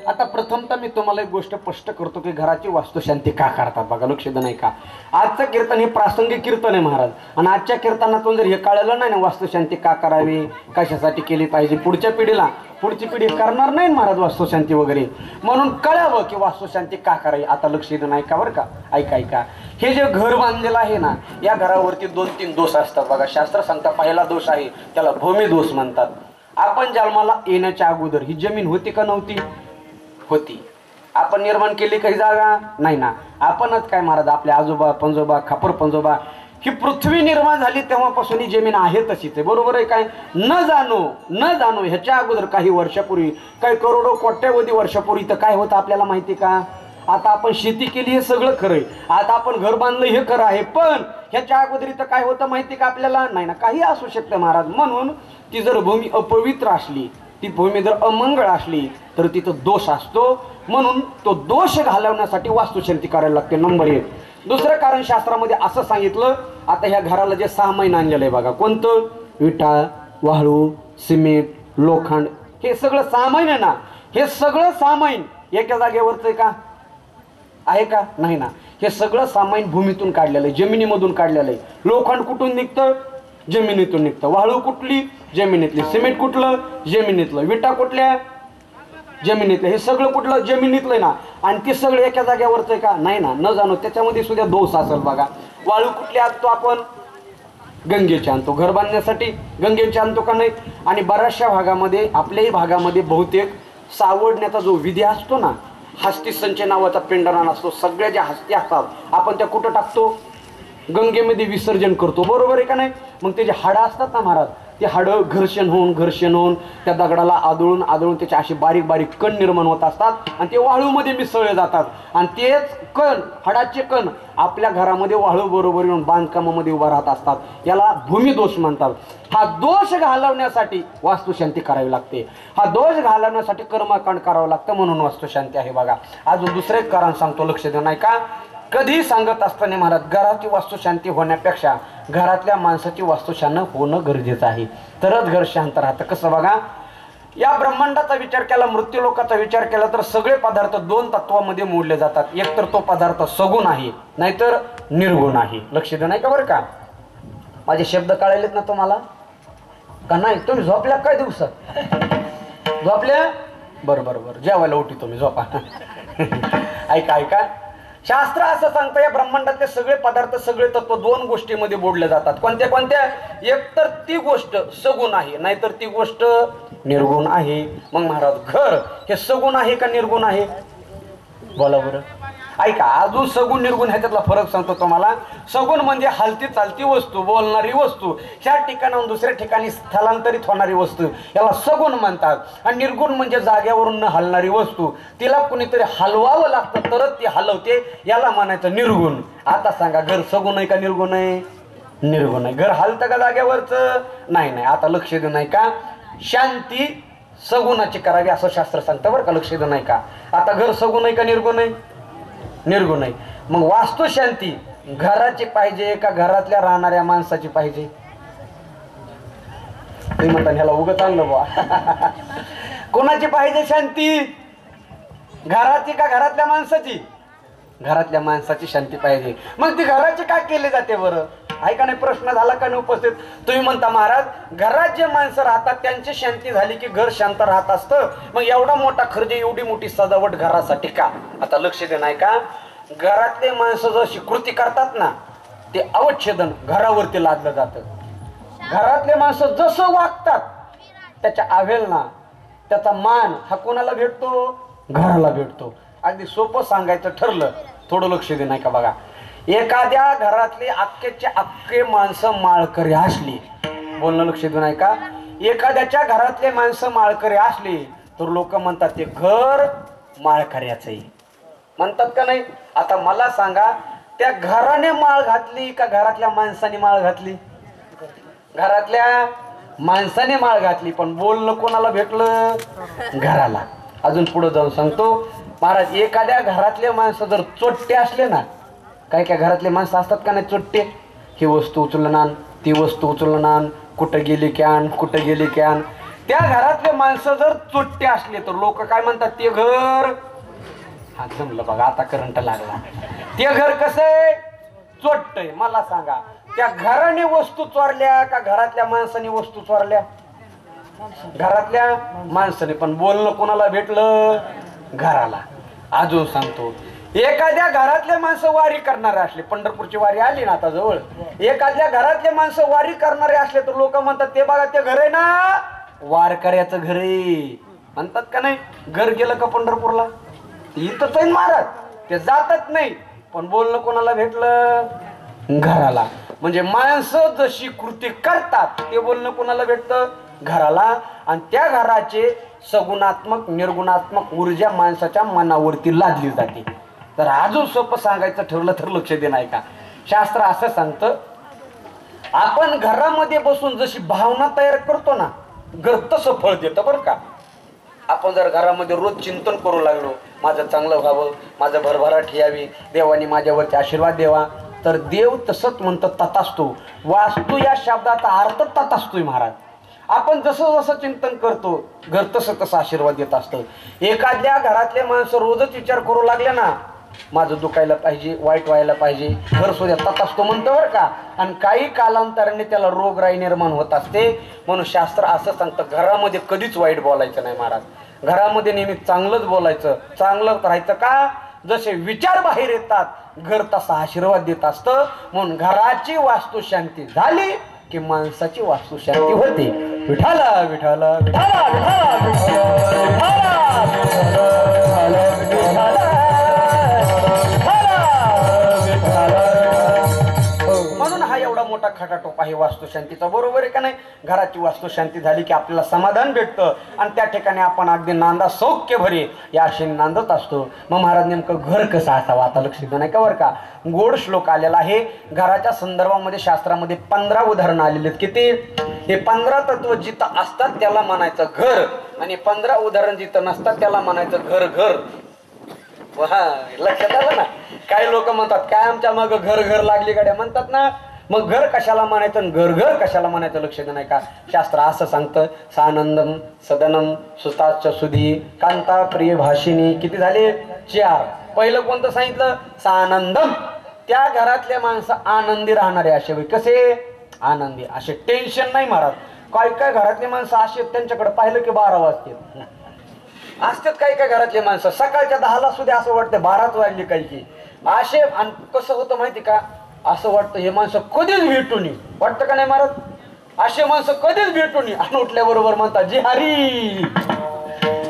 आता प्रथमतः मी तुम्हाला एक गोष्ट स्पष्ट करतो की घराची वास्तुशांती का करतात बघा. लक्ष देऊ नाही का. आजचं कीर्तन हे प्रासंगिक कीर्तन आहे महाराज. आणि आजच्या कीर्तनातून जर हे कळलं नाही ना वास्तुशांती का करावी, कशासाठी केली पाहिजे, पुढच्या पिढीला पुढची पिढी करणार नाही महाराज वास्तुशांती वगैरे. म्हणून कळावं की वास्तुशांती का करावी. आता लक्ष देऊन ऐका बरं का. ऐका, हे जे घर बांधलेलं आहे ना, या घरावरती 2-3 दोष असतात बघा. शास्त्र सांगता पहिला दोष आहे त्याला भूमी दोष म्हणतात. आपण जन्माला येण्याच्या अगोदर ही जमीन होती का नव्हती? होती. आपण निर्माण केली काही जागा नाही ना. आपणच काय महाराज, आपले आजोबा पंजोबा खापर पंजोबा, ही पृथ्वी निर्माण झाली तेव्हापासून ही जमीन आहे तशीच आहे. बरोबर आहे काय? न जाणो ह्याच्या अगोदर काही वर्षापूर्वी, काही करोडो कोट्यावधी वर्षापूर्वी तर काय होतं आपल्याला माहिती का? आता आपण शेती केली हे सगळं खरं आहे, आता आपण घर बांधलं हे खरं आहे, पण ह्याच्या अगोदर तर काय होतं माहिती का आपल्याला? नाही ना. काही असू शकतं महाराज. म्हणून ती जर भूमी अपवित्र असली, ती भूमी जर अमंगळ असली तर तिथं दोष असतो. म्हणून तो दोष घालवण्यासाठी वास्तुशांती करायला लागते. नंबर 1. दुसरं कारण शास्त्रामध्ये असं सांगितलं, आता ह्या घराला जे सामान आणलेलं आहे बघा, कोणतं? विटा, वाळू, सिमेंट, लोखंड, हे सगळं सामान आहे ना. हे सगळं सामान एका जागेवरच आहे का? आहे का? नाही ना. हे सगळं सामान भूमीतून काढलेलं आहे, जमिनीमधून काढलेलं आहे. लोखंड कुठून निघतं? जमिनीतून निघतं. वाळू कुठली? जमिनीतली. सिमेंट कुठलं? जमिनीतलं. विटा कुठल्या? जमिनीतलं. हे सगळं कुठलं? जमिनीतलं ना. आणि ते सगळं एका जागेवरच आहे का? नाही ना. न जाणो त्याच्यामध्ये सुद्धा दोष असेल बघा. वाळू कुठली आणतो आपण? गंगेची आणतो. घर बांधण्यासाठी गंगेची आणतो का नाही? आणि बऱ्याचशा भागामध्ये, आपल्याही भागामध्ये बहुतेक सावडण्याचा जो विधी असतो ना, हस्ती संचय नावाचा पिंडदान असतो. सगळ्या ज्या हस्ती असतात आपण त्या कुठं टाकतो? गंगेमध्ये विसर्जन करतो. बरोबर आहे का नाही? मग ते जे हाडं असतात ना महाराज, ते हाडं घर्षण होऊन त्या दगडाला आदळून त्याचे असे बारीक बारीक कण निर्माण होत असतात आणि ते वाळूमध्ये मिसळले जातात. आणि तेच कण, हाडाचे कण आपल्या घरामध्ये वाळू बरोबर येऊन बांधकामामध्ये उभा राहत असतात. याला भूमिदोष म्हणतात. हा दोष घालवण्यासाठी वास्तुशांती करावी लागते. हा दोष घालवण्यासाठी कर्मकांड करावं लागतं. म्हणून वास्तुशांती आहे बघा. अजून दुसरं एक कारण सांगतो, लक्ष देऊ नाही का? कधी सांगत असताना महाराज, घराची वास्तुशांती होण्यापेक्षा घरातल्या माणसाची वास्तुशांती होणं गरजेचं आहे, तरच घर शांत राहतं. कसं बघा, या ब्रह्मांडाचा विचार केला, मृत्यूलोकाचा विचार केला तर सगळे पदार्थ 2 तत्वामध्ये मोडले जातात. एक तर तो पदार्थ सगुण आहे, नाहीतर निर्गुण आहे. लक्ष देऊ नाही का बरं का? माझे शब्द कळालेत ना तुम्हाला का नाही? तुम्ही झोपल्या काय दिवसात? झोपल्या? बरं जेवायला उठी तुम्ही, झोपा. ऐका, शास्त्र असं सांगतं, या ब्रह्मांडातले सगळे पदार्थ, सगळे तत्व 2 गोष्टीमध्ये बोलले जातात. कोणत्या? एक तर ती गोष्ट सगुण आहे, नाहीतर ती गोष्ट निर्गुण आहे. मग महाराज, घर हे सगुण आहे का निर्गुण आहे? बोला बरं. ऐका, अजून सगुण निर्गुण ह्याच्यातला फरक सांगतो तुम्हाला. सगुण म्हणजे हालती चालती वस्तू, बोलणारी वस्तू, ह्या ठिकाणाहून दुसऱ्या ठिकाणी स्थलांतरित होणारी वस्तू, याला सगुण म्हणतात. आणि निर्गुण म्हणजे जाग्यावरून न हलणारी वस्तू, तिला कुणीतरी हलवावं लागतं तरच ती हलवते, याला म्हणायचं निर्गुण. आता सांगा, घर सगुण आहे का निर्गुण आहे? निर्गुण आहे. घर हलतं का जाग्यावरच? नाही. आता लक्ष देऊ नाही का? शांती सगुणाची करावी असं शास्त्र सांगतं बरं का. लक्ष देऊ नाही का? आता घर सगुण आहे का निर्गुण आहे? निर्गुण आहे. मग वास्तुशांती घराची पाहिजे का घरातल्या राहणाऱ्या माणसाची पाहिजे? तुम्ही म्हणता ह्याला उगत आणलं बुवा. कोणाची पाहिजे शांती? घराची का घरातल्या माणसाची? घरातल्या माणसाची शांती पाहिजे. मग ती घराची का केली जाते बरं? ऐका नाही, प्रश्न झाला का नाही उपस्थित? तुम्ही म्हणता महाराज, घरात जे माणसं राहतात त्यांची शांती झाली की घर शांत राहत असतं. मग एवढा मोठा खर्च, एवढी मोठी सजावट घरासाठी का? आता लक्ष दे नाही का? घरातले माणसं जशी कृती करतात ना, ते अवच्छेदन घरावरती लादलं जातं. घरातले माणसं जसं वागतात त्याच्या आवेलना, त्याचा मान हा कोणाला भेटतो? घराला भेटतो. अगदी सोपं सांगायचं ठरलं, थोडं लक्ष दे नाही का बघा. एखाद्या घरातली अख्खेचे अख्खे माणसं माळकरी असली, बोलणं लक्ष देऊ नाही का? एखाद्याच्या घरातले माणसं माळकरी असली तर लोक म्हणतात ते घर माळकऱ्याचंही, म्हणतात का नाही? आता मला सांगा, त्या घराने माळ घातली का घरातल्या माणसाने माळ घातली? घरातल्या माणसाने माळ घातली, पण बोलणं कोणाला भेटलं? घराला. अजून पुढे जाऊन सांगतो महाराज, एखाद्या घरातले माणसं जर चोट्टे असले ना, काय घरातले माणसं असतात का नाही चोट्टे, ही वस्तू उचलून आण, ती वस्तू उचलून आण, कुठं गेली कॅन, कुठं गेली कॅन. त्या घरातले माणसं जर चोट्टे असले तर लोक काय म्हणतात? ते घर, हा जमलं बघा, आता करंट लागला. ते घर कसं आहे? चोट्ट आहे. मला सांगा, त्या घराने वस्तू चोरल्या का घरातल्या माणसाने वस्तू चोरल्या? घरातल्या माणसाने. पण बोलणं कोणाला भेटलं? घराला. अजून सांगतो, एखाद्या घरातले माणसं वारी करणारे असले, पंढरपूरची वारी आली ना आता जवळ, एखाद्या घरातले माणसं वारी करणारे असले तर लोक म्हणतात ते बघा ते घर आहे ना, वारकऱ्याचं घर आहे, म्हणतात का नाही? घर गेलं का पंढरपूरला? इथंच आहे महाराज, ते जातच नाही. पण बोलणं कोणाला भेटलं? घराला. म्हणजे माणसं जशी कृती करतात ते बोलणं कोणाला भेटतं? घराला. आणि त्या घराचे सगुणात्मक निर्गुणात्मक ऊर्जा माणसाच्या मनावरती लादली जाते. तर अजून सोपं सांगायचं ठरलं तर लक्ष दे नाही का, शास्त्र असं सांगतं, आपण घरामध्ये बसून जशी भावना तयार करतो ना, घर तसं फळ देतं बरं का. आपण जर घरामध्ये रोज चिंतन करू लागलो, माझं चांगलं व्हावं, माझं भरभराट यावी, देवाने माझ्यावरती आशीर्वाद द्यावा, तर देव तसंच म्हणतं तथास्तु. वास्तू या शब्दाचा अर्थ तथास्तुय महाराज. आपण जसं जसं चिंतन करतो घर तसं तसं आशीर्वाद देत असतं. एखाद्या घरातले माणसं रोजच विचार करू लागले ना, माझं दुखायला पाहिजे, वाईट व्हायला पाहिजे, घर सुद्धा तथास्तु म्हणतं बरं का. आणि काही कालांतराने त्याला रोगराई निर्माण होत असते. म्हणून शास्त्र असं सांगतं, घरामध्ये कधीच वाईट बोलायचं नाही महाराज. घरामध्ये नेहमी चांगलंच बोलायचं, चांगलं राहायचं का. जसे विचार बाहेर येतात घर तसा आशीर्वाद देत असतं. म्हणून घराची वास्तू शांती झाली की माणसाची वास्तू शांती होते. विठाला विठाला विठाला विठाला. म्हणून हा एवढा मोठा खटाटोप आहे वास्तुशांतीचा. बरोबर आहे का नाही. घराची वास्तुशांती झाली की आपल्याला समाधान भेटतं आणि त्या ठिकाणी आपण अगदी नांदा सौख्य भरे या आशेने नांदत असतो. मग महाराज नेमकं घर कसं असावं आता लक्ष देऊ नाही का बरं का. गोड श्लोक आलेला आहे घराच्या संदर्भामध्ये. शास्त्रामध्ये 15 उदाहरणं आलेली आहेत. किती? हे 15 तत्व जिथं असतात त्याला म्हणायचं घर, आणि 15 उदाहरण जिथं नसतात त्याला म्हणायचं घर. घर लक्षात आलं ना. काही लोक म्हणतात काय आमच्या मग घर घर लागली गाड्या म्हणतात ना. मग घर कशाला म्हणायचं, घर घर कशाला म्हणायचं लक्ष दे नाही का. शास्त्र असं सांगतं, सानंदम सदनम सुताच सुधी कांता प्रिय भाषिणी. किती झाले? 4. पहिलं कोणतं सांगितलं? सानंदम. त्या घरातल्या माणसं आनंदी राहणारे असे. कसे आनंदी? असे टेन्शन नाही महाराज. काय काय घरातले माणसं असे त्यांच्याकडे पाहिलं की 12 वाजते असतात. काही काय घरातले माणसं सकाळच्या 10ला सुद्धा असं वाटतं 12च वाजले काही की असे. आणि कसं होतं माहिती का, असं वाटतं हे माणसं कधीच भेटून वाटतं का नाही महाराज. असे माणसं कधीच भेटून आणि उठल्याबरोबर म्हणतात जी हरी.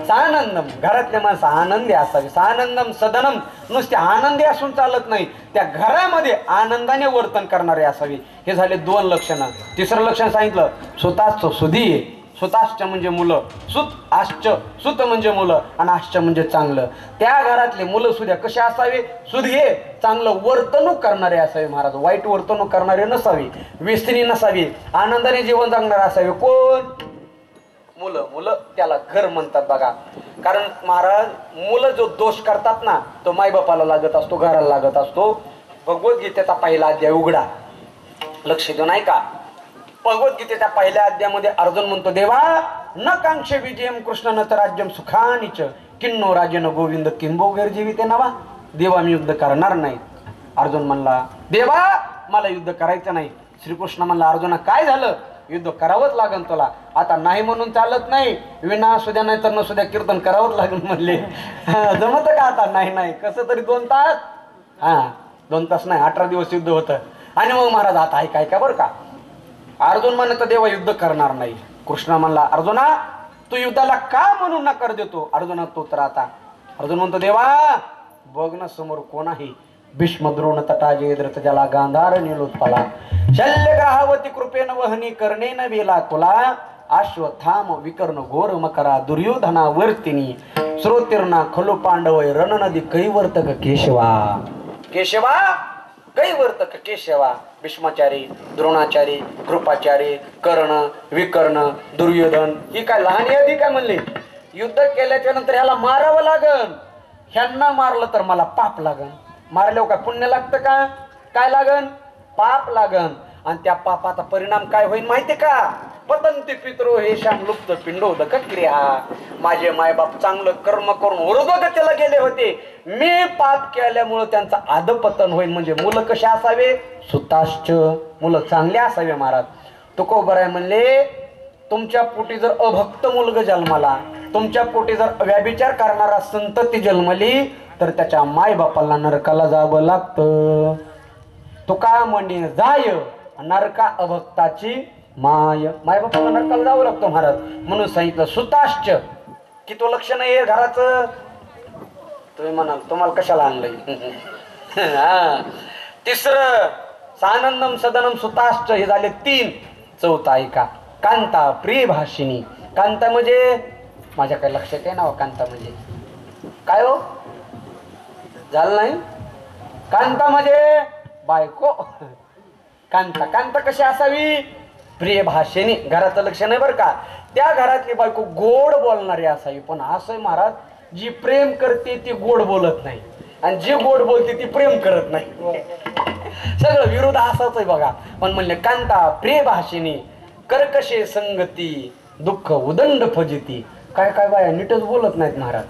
सानंदम. घरातले माणसं आनंदी असावी. सानंदम सदनम. नुसते आनंदी असून चालत नाही, त्या घरामध्ये आनंदाने वर्तन करणारे असावे. हे झाले 2 लक्षणं. तिसरं लक्षण सांगितलं सुताच सुधी. सुताश्च म्हणजे मुलं, सुत आश्च. सुत म्हणजे मुलं आणि आश्च म्हणजे चांगलं. त्या घरातले मुलं सुद्धा कसे असावे? सुधे चांगलं वर्तणूक करणारे असावे महाराज. वाईट वर्तणूक करणारे नसावे, व्यसनी नसावी, आनंदाने जीवन जगणारे असावे. कोण? मुलं. मुलं त्याला घर म्हणतात बघा. कारण महाराज मुलं जो दोष करतात ना तो मायबापाला लागत असतो, घराला लागत असतो. भगवद्गीतेचा पहिला अध्याय उघडा, लक्ष देऊ नाही का. भगवद्गीतेच्या पहिल्या अध्यायामध्ये अर्जुन म्हणतो, देवा न कांक्षे विजयम कृष्ण न तर राज्यम सुखानीच किन्नो राजेन गोविंद किंबोगैर जीविते नवा. देवा मी युद्ध करणार नाही. अर्जुन म्हणला देवा मला युद्ध करायचं नाही. श्रीकृष्ण म्हणला अर्जुना काय झालं? युद्ध करावंच लागन तुला. आता नाही म्हणून चालत नाही. विना सुद्या नाही तर न सुद्या कीर्तन करावंच लागेल म्हणले. जमत का आता? नाही नाही. कसं तरी 2 तास. 2 तास नाही 18 दिवस युद्ध होतं. आणि मग महाराज आता ऐकाय का बरं का. अर्जुन म्हणत देवा युद्ध करणार नाही. कृष्ण म्हणला अर्जुना तू युद्धाला का म्हणून नकार देतो? अर्जुना तो तर आता. अर्जुन म्हणतो देवा बघ ना समोर कोण आहे. भीष्म द्रोण तटा जयद्रथ जला गांधार निलोत्पला शल्य ग्राहावती कृपेन वहनी कर्णेन वेला कुला अश्वत्थाम विकर्ण घोर मकरा दुर्योधना वर्तिनी श्रोतीर्णा खलु पांडवय रणनदी कैवर्तक केशवा. केशवा कैवर्तक केशवा. भीष्माचारी, द्रोणाचारी, कृपाचारी, कर्ण, विकर्ण, दुर्योधन ही काय लहान यादी काय म्हणले? युद्ध केल्याच्या नंतर ह्याला मारावं लागन. ह्यांना मारलं तर मला पाप लागन. मारल्यावर काय पुण्य लागतं का? काय लागन? पाप लागन. आणि त्या पापाचा परिणाम काय होईल माहिती का? पतंती पितरो हे श्याम लुप्त पिंडोदक क्रिया. माझे मायबाप चांगलं कर्म करून ऊर्ध्वगतीला गेले होते. मी पाप केल्यामुळे त्यांचं अधपतन होईल. म्हणजे मुलं कशी असावे? सुताश्च. मुलं चांगले असावे महाराज. तुकोबराय म्हणले तुमच्या पोटी जर अभक्त मुलगा जन्माला, तुमच्या पोटी जर व्याभिचार करणारा संतती जन्मली तर त्याच्या मायबापाला नरकाला जावं लागतं. तुका म्हणे जाय नरका अभक्ताची माय. मायबापाला नरकाला जावं लागतं महाराज. म्हणून सांगितलं सुताश्च. की तो लक्षण आहे घराचं. तुम्ही म्हणाल तुम्हाला कशाला आणलंय हा. तिसरं सानंदम सदनम सुताश्च हे झाले 3. चौथा ऐका कांता प्रिय भाषिणी. कांता म्हणजे माझ्या काही लक्षात आहे ना कांता म्हणजे काय हो झालं नाही. कांता म्हणजे बायको. कांता कांता कशी असावी प्रिय भाषेनी. घराचं लक्ष नाही बरं का. त्या घरातली बायको गोड बोलणारी असावी. पण असं महाराज जी प्रेम करते ती गोड बोलत नाही आणि जी गोड बोलते ती प्रेम करत नाही. सगळं विरोध असाच आहे बघा. पण म्हणले कांता प्रिय भाषेनी कर्कशे संगती दुःख उदंड फजिती. काय काय बाया नीटच बोलत नाहीत महाराज.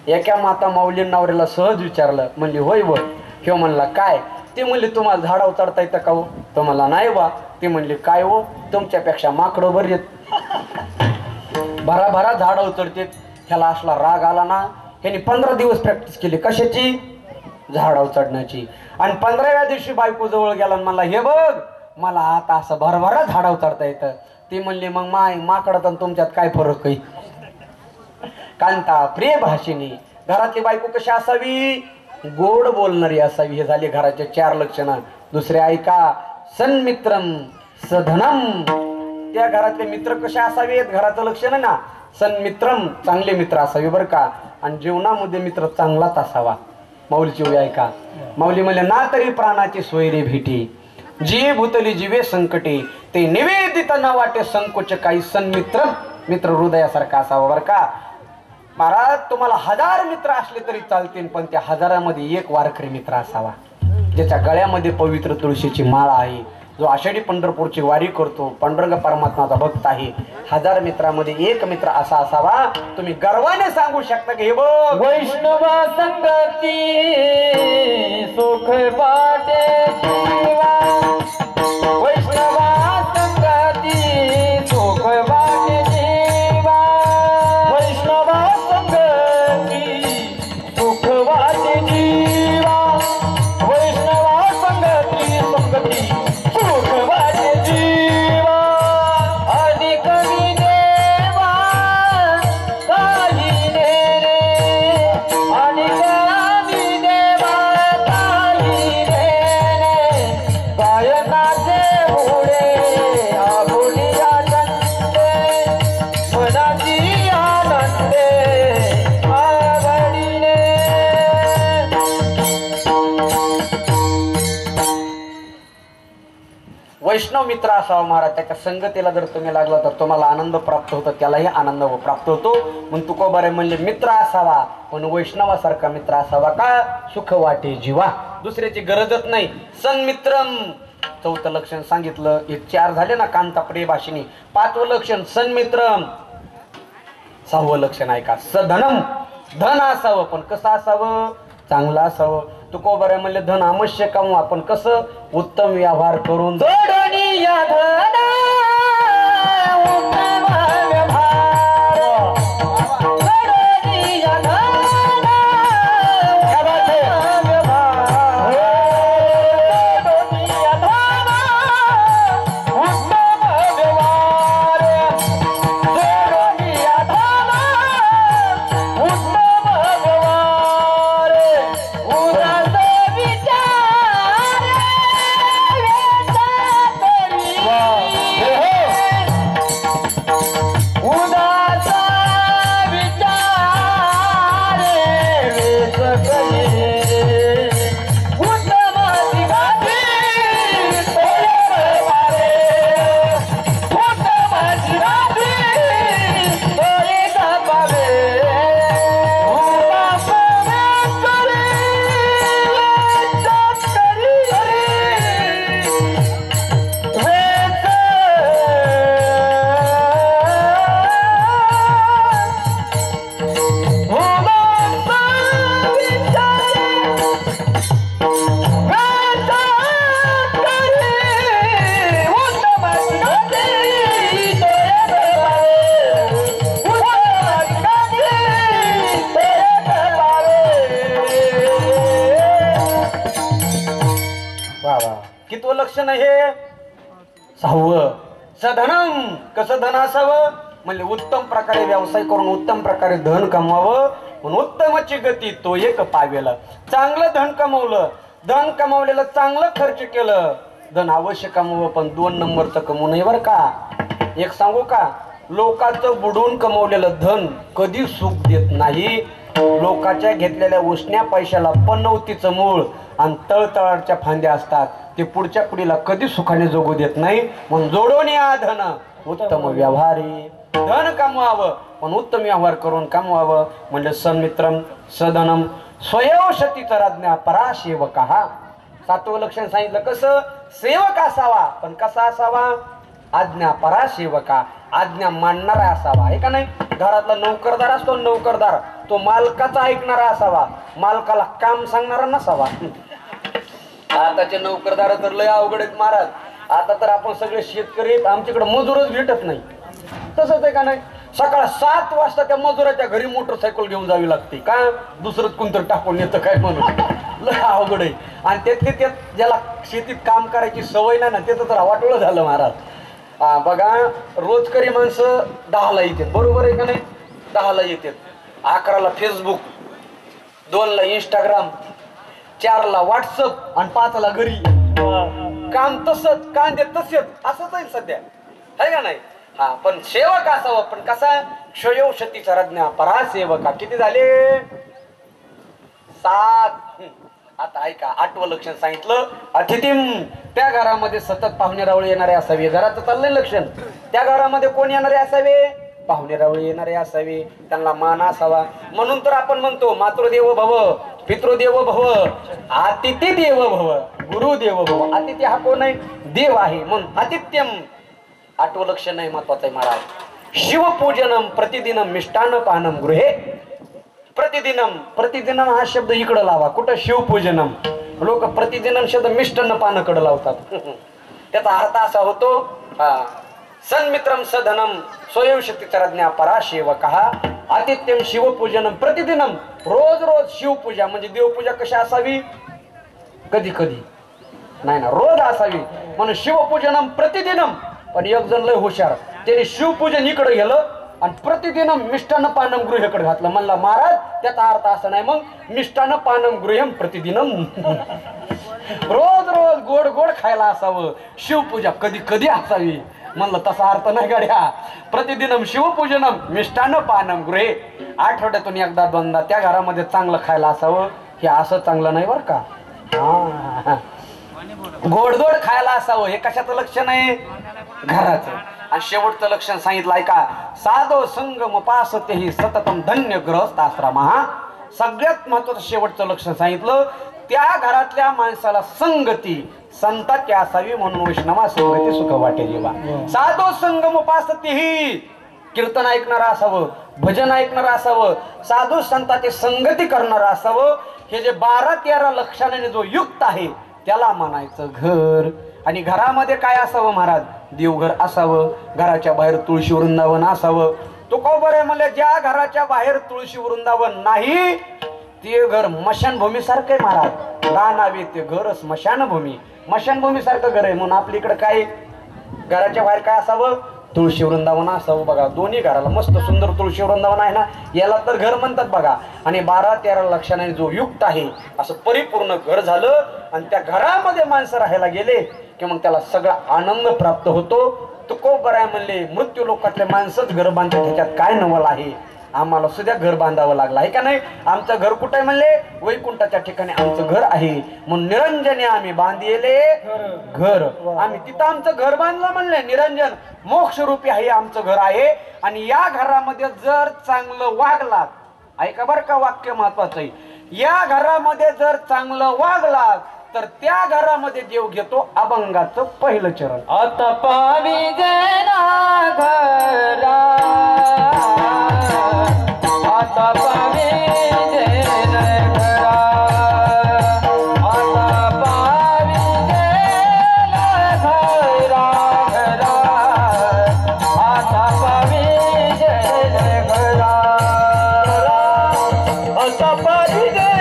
एका माता माऊली नवऱ्याला सहज विचारलं. म्हणली होय व. ह्यो म्हणला काय. ते म्हणले तुम्हाला झाडावर चढता येतं का हो. तो म्हणला नाही बा. ते म्हणले काय हो तुमच्यापेक्षा माकडं बरी आहेत भराभरा झाडावर चढते. ह्याला असला राग आला ना. ह्याने 15 दिवस प्रॅक्टिस केली कशाची झाडावर चढण्याची. आणि 15व्या दिवशी बायको जवळ गेला आणि म्हणला हे बघ मला आता असं भरभरा झाडावर चढता येतं. ती म्हणली मग माकडात आणि तुमच्यात काय फरक आहे. कांता प्रिय भाषिणी. घरातली बायको कशी असावी गोड बोलणारी असावी. हे झाले घराचे 4 लक्षणं. दुसरे ऐका सन्मित्रम सधनम. त्या घरातले मित्र कसे असावेत घराचं लक्षण ना. सन्मित्रम चांगले मित्र असावे बरं का. आणि जीवनामध्ये मित्र चांगलाच असावा. माऊलीची ओळी ऐका. माऊली म्हणले ना तरी प्राणाची सोयरे भेटी जी भूतली जीवे संकटे ते निवेदित न वाटे संकोच काही. सन्मित्रम मित्र हृदयासारखा असावा बरं का. महाराज तुम्हाला 1000 मित्र असले तरी चालतील पण त्या 1000मध्ये एक वारकरी मित्र असावा ज्याच्या गळ्यामध्ये पवित्र तुळशीची माळ आहे. जो आषाढी पंढरपूरची वारी करतो पांडुरंग परमात्माचा भक्त आहे. 1000 मित्रामध्ये एक मित्र असा असावा तुम्ही गर्वाने सांगू शकता की हे बघ वैष्णवा संगती सुख वाटे जीवा. वैष्णवा संगती सुख वाटे जीवा. वैष्णवा संगती सुख वाटे जीवा. वैष्णवा संगती संगती सुख वाटे जीवा. आणि कवी देवा काही नेरे. आणि कवी देवा काही नेरे. गायनाचे मुळे आपुलिया चंदे मनाची आनंदे आवडीने. वैष्णव मित्र असावा महाराज. त्याच्या संगतीला जर तुम्ही लागला तर तुम्हाला आनंद प्राप्त होतो त्यालाही आनंद प्राप्त होतो. म्हणून तुकोबारे म्हणले मित्र असावा पण वैष्णवासारखा मित्र असावा का सुख वाटे जीवा. दुसऱ्याची गरजच नाही. सन्मित्रम 4थं लक्षण सांगितलं. हे 4 झाले ना कांता प्रिय भाषिणी. 5वं लक्षण सन्मित्रम. 6वं लक्षण ऐका सधनम. धन असावं पण कसं असावं चांगलं असावं. तुकोबारे म्हणले धन अवश्य कमवा आपण कसं उत्तम व्यवहार करून. जोडणी या धना उत्तम व्यवहार. जोडणी या धना उत्तम व्यवहार. जोडणी या धना उत्तम व्यवहार. जोडणी या धना उत्तम व्यवहार. उदास विचार उदास विचार वेच करी. उत्तम दिगाती तोय मारे. उत्तम दिगाती तोय पावे. कितवं लक्षण आहे 6वं सधनम. कसं धन असावं म्हणजे उत्तम प्रकारे व्यवसाय करून उत्तम प्रकारे धन कमवावं म्हणून उत्तमची गती तो एक पावेल. चांगलं धन कमवलं, धन कमावलेलं चांगलं खर्च केलं. धन अवश्य कमव, पण 2 नंबरचं कमवू नये बरं का. एक सांगू का, लोकांचं बुडून कमवलेलं धन कधी सुख देत नाही. लोकांच्या घेतलेल्या उसण्या पैशाला पनवतीचं मूळ आणि तळतळाच्या फांद्या असतात, ते पुढच्या पिढीला कधी सुखाने जगू देत नाही. म्हणून जोडून या धन उत्तम व्यवहारी. धन कमवावं पण उत्तम व्यवहार करून कमवावं. म्हणजे सन्मित्रम सधनम स्वयं शतीचराज्ञा परासेवक. 7वं लक्षण सांगितलं कसं सेवक असावा, पण कसा असावा, आज्ञा परासेवका, आज्ञा मानणारा असावा. आहे का नाही. घरातला नोकरदार असतो, नोकरदार तो मालकाचा ऐकणारा असावा, मालकाला काम सांगणारा नसावा. आताचे नोकरदार तर लय अवघड आहेत महाराज. आता तर आपण सगळे शेतकरी, आमच्याकडे मजूरच भेटत नाही. तसंच आहे का नाही. सकाळ 7 वाजता त्या मजुराच्या घरी मोटरसायकल घेऊन जावी लागते. काय दुसरंच कोणतं टाकून येतं काय म्हणून, लय अवघड आहे. आणि त्यात ज्याला शेतीत काम करायची सवय नाही ना, त्याचं तर वाटोळं झालं महाराज. बघा, रोजकरी माणसं 10ला येतात, बरोबर आहे का नाही. 10ला येतात, 11ला फेसबुक, 2ला इंस्टाग्राम, 4ला व्हॉट्सअप आणि 5ला घरी. काम तसंच, कांदे तसेच, असंच आहे सध्या, आहे का नाही. पण सेवक असावं, पण कसा क्षयो शतीचा रज्ञा परासेवका. किती झाले 7. आता ऐका, 8वं लक्षण सांगितलं अतिथीम. त्या घरामध्ये सतत पाहुणे रावळे येणारे असावे. घराचं चाललंय लक्षण, त्या घरामध्ये कोण येणारे असावे, पाहुणे रावळे येणारे असावे, त्यांना मान असावा. म्हणून तर आपण म्हणतो मातृदेव भव, पितृदेव भव, अतिथी देव भव, गुरुदेव भव. अतिथी हा कोण आहे, देव आहे. म्हणून आतिथ्यम. 8वं लक्षण आहे, महत्वाचं आहे महाराज. शिवपूजनम प्रतिदिनम मिष्टान्न पानम गृहे. प्रतिदिनम, प्रतिदिनम हा शब्द इकडं लावा. कुठं शिवपूजनम. लोक प्रतिदिनम शब्द मिष्टान्न पानाकडे लावतात. त्याचा अर्थ असा होतो, सन्मित्रम सधनम स्वयं शतीचराज्ञा परासेवक. आतिथ्यम शिवपूजनम प्रतिदिनम. रोज रोज शिवपूजा म्हणजे देवपूजा कशी असावी, कधी कधी नाही ना, रोज असावी. म्हणून शिवपूजनम प्रतिदिनम. पण एक जण लय हुशार, त्याने शिवपूजन इकडे गेलं आणि प्रतिदिनम मिष्टान्न पानम गृहेकडे घातलं. म्हणला महाराज त्याचा अर्थ असा नाही, मग मिष्टान्न पानम गृहम प्रतिदिनम. रोज रोज गोड गोड खायला असावं, शिवपूजा कधी कधी असावी. म्हणलं तसा अर्थ नाही गाड्या. प्रतिदिनम शिवपूजनम मिष्टान्न पानम गृहे. आठवड्यातून एकदा दोनदा त्या घरामध्ये चांगलं खायला असावं. हे असं चांगलं नाही बरं का. गोडधोड खायला असावं, हे कशाचं लक्षण आहे, घराचं. आणि शेवटचं लक्षण सांगितलं ऐका, साधो संगम उपासते सततम धन्य गृहस्थाश्रम. सगळ्यात महत्वाचं शेवटचं लक्षण सांगितलं, त्या घरातल्या माणसाला संगती संताची असावी. म्हणून वैष्णवा संगती सुख वाटेल. साधो संगम उपासते ही, कीर्तन ऐकणारा असावं, भजन ऐकणारा असावं, साधू संतांची संगती करणारा असावं. हे जे 12-13 लक्षणाने जो युक्त आहे त्याला म्हणायचं घर. आणि घरामध्ये काय असावं महाराज, देवघर असावं. घराच्या बाहेर तुळशी वृंदावन असावं. तो का बरं म्हणले, ज्या घराच्या बाहेर तुळशी वृंदावन नाही ते घर मशानभूमी सारखं आहे महाराज. रानावे ते घर स्मशानभूमी, मशानभूमी सारखं घर आहे. म्हणून आपल्या इकडे काय, घराच्या बाहेर काय असावं, तुळशी वृंदावन असावं. बघा दोन्ही घराला मस्त सुंदर तुळशी वृंदावन आहे ना, याला तर घर म्हणतात बघा. आणि 12-13 लक्षणाने जो युक्त आहे असं परिपूर्ण घर झालं. आणि त्या घरामध्ये माणसं राहायला गेले की मग त्याला सगळा आनंद प्राप्त होतो. तो को बराय म्हणले, मृत्यू लोकातले माणसंच घर बांधतात, त्याच्यात काय नवल आहे. आम्हाला सुद्धा घर बांधावं लागलं आहे का नाही. आमचं घर कुठं आहे म्हणले, वैकुंठाच्या ठिकाणी आमचं घर आहे. म्हणून निरंजने आम्ही बांधिले घर. आम्ही तिथं आमचं घर बांधलं म्हणले. निरंजन मोक्षरूपी आहे आमचं घर आहे. आणि या घरामध्ये जर चांगलं वागलात, ऐका बरं का, वाक्य महत्वाचं आहे. या घरामध्ये जर चांगलं वागलात तर त्या घरामध्ये देव घेतो अभंगाचं पहिलं चरण. आता पावी जना घरा, आता पावी जना घरा, आता पावी जना घरा घरा, आता पावी जना घरा, आता पावी घरा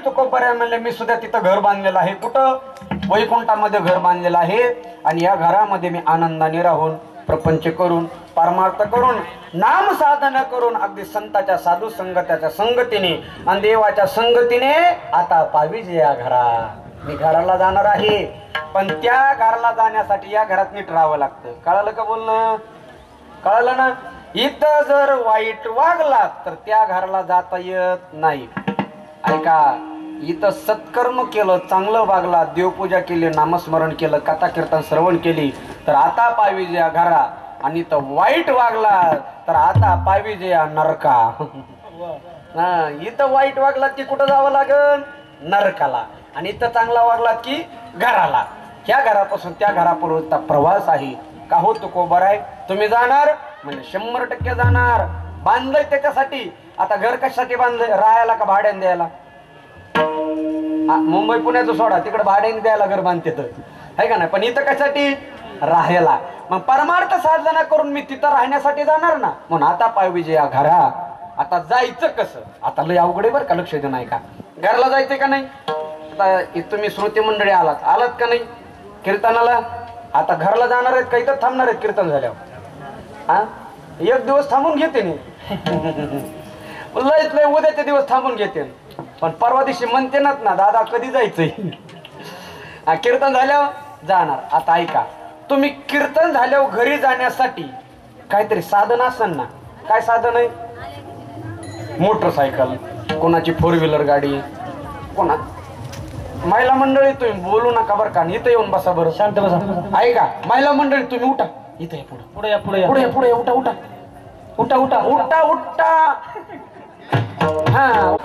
तुकोबऱ्या म्हणले मी सुद्धा तिथं घर बांधलेलं आहे. कुठं? वैकुंठामध्ये घर बांधलेलं आहे. आणि या घरामध्ये मी आनंदाने राहून प्रपंच करून परमार्थ करून नाम साधना करून अगदी संताच्या साधू संगताच्या संगतीने आणि देवाच्या संगतीने आता पावीज या घरा. मी घराला जाणार आहे, पण त्या घराला जाण्यासाठी या घरात नीट राहावं लागतं. कळालं का बोलणं? कळालं ना? इथं जर वाईट वागला तर त्या घराला जाता येत नाही. ऐका, इथं सत्कर्म केलं, चांगलं वागला, देवपूजा केली, नामस्मरण केलं, कथा कीर्तन श्रवण केली तर आता पावीज या घरा. आणि इथं वाईट वागला तर आता पावीज या नरका. इथं वाईट वागला की कुठं जावं लागल? नरकाला. आणि इथं चांगला वागला की घराला. ह्या घरापासून त्या घरापर्यंत प्रवास आहे. का हो तुकोबर आहे? तुम्ही जाणार म्हणजे 100% जाणार. बांधलंय त्याच्यासाठी. आता घर कशासाठी बांधलंय? राहायला का भाड्याने द्यायला? मुंबई पुण्याचं सोडा, तिकडे भाड्याने द्यायला घर बांधते तर आहे का नाही. पण इथं कशासाठी? राहायला. मग परमार्थ साधना करून मी तिथं राहण्यासाठी जाणार ना. म्हणून आता पायविजय या घरा. आता जायचं कसं? आता लय अवघड आहे बरं का. लक्ष देऊ नाही का? घरला जायचंय का नाही? आता तुम्ही श्रोते मंडळी आलात का नाही कीर्तनाला? आता घरला जाणार आहेत का इथं थांबणार आहेत कीर्तन झाल्यावर? हा, एक दिवस थांबून घेते लयच लय उद्याचे दिवस थांबून घेते. पण परवा दिवशी म्हणते ना दादा कधी जायचंय? कीर्तन झाल्यावर जाणार. आता ऐका, तुम्ही कीर्तन झाल्यावर घरी जाण्यासाठी काहीतरी साधन असेल ना. काय साधन आहे? मोटरसायकल, कोणाची 4 व्हीलर गाडी, कोणा महिला मंडळी तुम्ही बोलू नका बरं का. इथं येऊन बसा बरं, शांत बसा. ऐका महिला मंडळी तुम्ही उठा. इथं या पुढे पुढे या पुढे पुढे पुढे उठा उठा उठा उठा उठा उठा. हा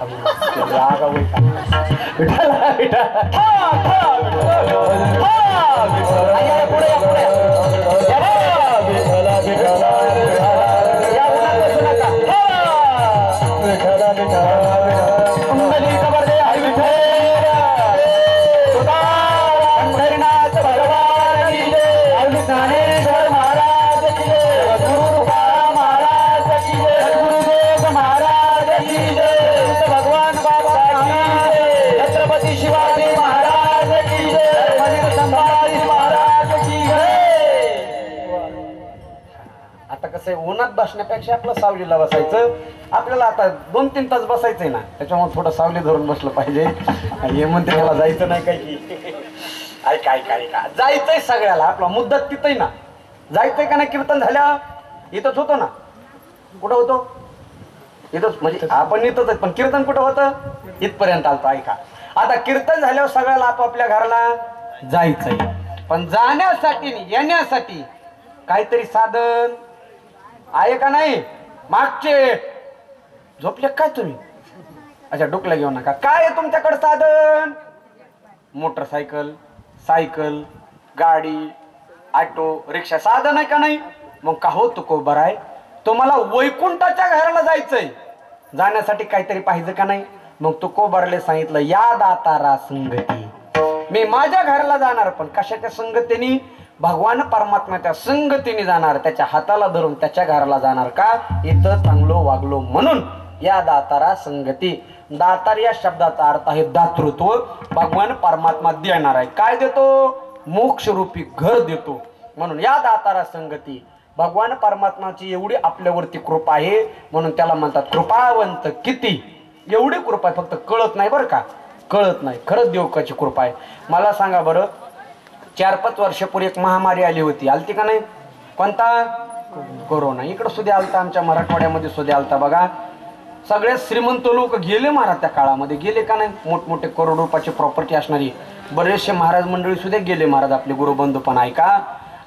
उन्हात बसण्यापेक्षा आपलं सावलीला बसायचं. आपल्याला आता 2-3 तास बसायचंय ना, त्याच्यामुळे थोडं सावली धरून बसलं पाहिजे. हे म्हणते मला जायचं नाही काही. ऐका ऐका ऐका, जायचंय सगळ्याला. आपला मुद्दा तिथंय ना. जायचंय का नाही? कीर्तन झाल्या इथंच होतो ना. कुठं होतो? इथंच. म्हणजे आपण इथंच आहे, पण कीर्तन कुठं होतं? इथपर्यंत आलतो. ऐका, आता कीर्तन झाल्यावर सगळ्याला आपापल्या घराला जायचंय. पण जाण्यासाठी येण्यासाठी काहीतरी साधन आहे का नाही? मागचे झोपले काय तुम्ही? अच्छा, डोकला घेऊ नका. काय आहे तुमच्याकडे साधन? मोटरसायकल, सायकल, गाडी, ऑटो, रिक्षा साधन आहे का नाही? मग का हो तुकोबर आहे? तुम्हाला वैकुंठाच्या घराला जायचंय, जाण्यासाठी काहीतरी पाहिजे का नाही? मग तुकोबरले सांगितलं, या दातारा संगती. मी माझ्या घराला जाणार, पण कशाच्या संगतीने? भगवान परमात्म्याच्या संगतीने जाणार. त्याच्या हाताला धरून त्याच्या घराला जाणार. का? इथं चांगलो वागलो म्हणून. या दातारा संगती. दातार या शब्दाचा अर्थ आहे दातृत्व. भगवान परमात्मा देणार आहे. काय देतो? मोक्ष रूपी घर देतो. म्हणून या दातारा संगती. भगवान परमात्माची एवढी आपल्यावरती कृपा आहे म्हणून त्याला म्हणतात कृपावंत. किती एवढी कृपा आहे, फक्त कळत नाही बरं का. कळत नाही. खरंच देवकाची कृपा आहे. मला सांगा बरं, 4-5 वर्षापूर्वी एक महामारी आली होती. आलती का नाही? कोणता? कोरोना. इकडं सुद्धा आलता, आमच्या मराठवाड्यामध्ये सुद्धा आलता बघा. सगळे श्रीमंत लोक गेले महाराज त्या काळामध्ये. गेले का नाही? मोठमोठे करोड रुपयाची प्रॉपर्टी असणारी बरेचसे महाराज मंडळी सुद्धा गेले महाराज, आपले गुरुबंधू. पण ऐका,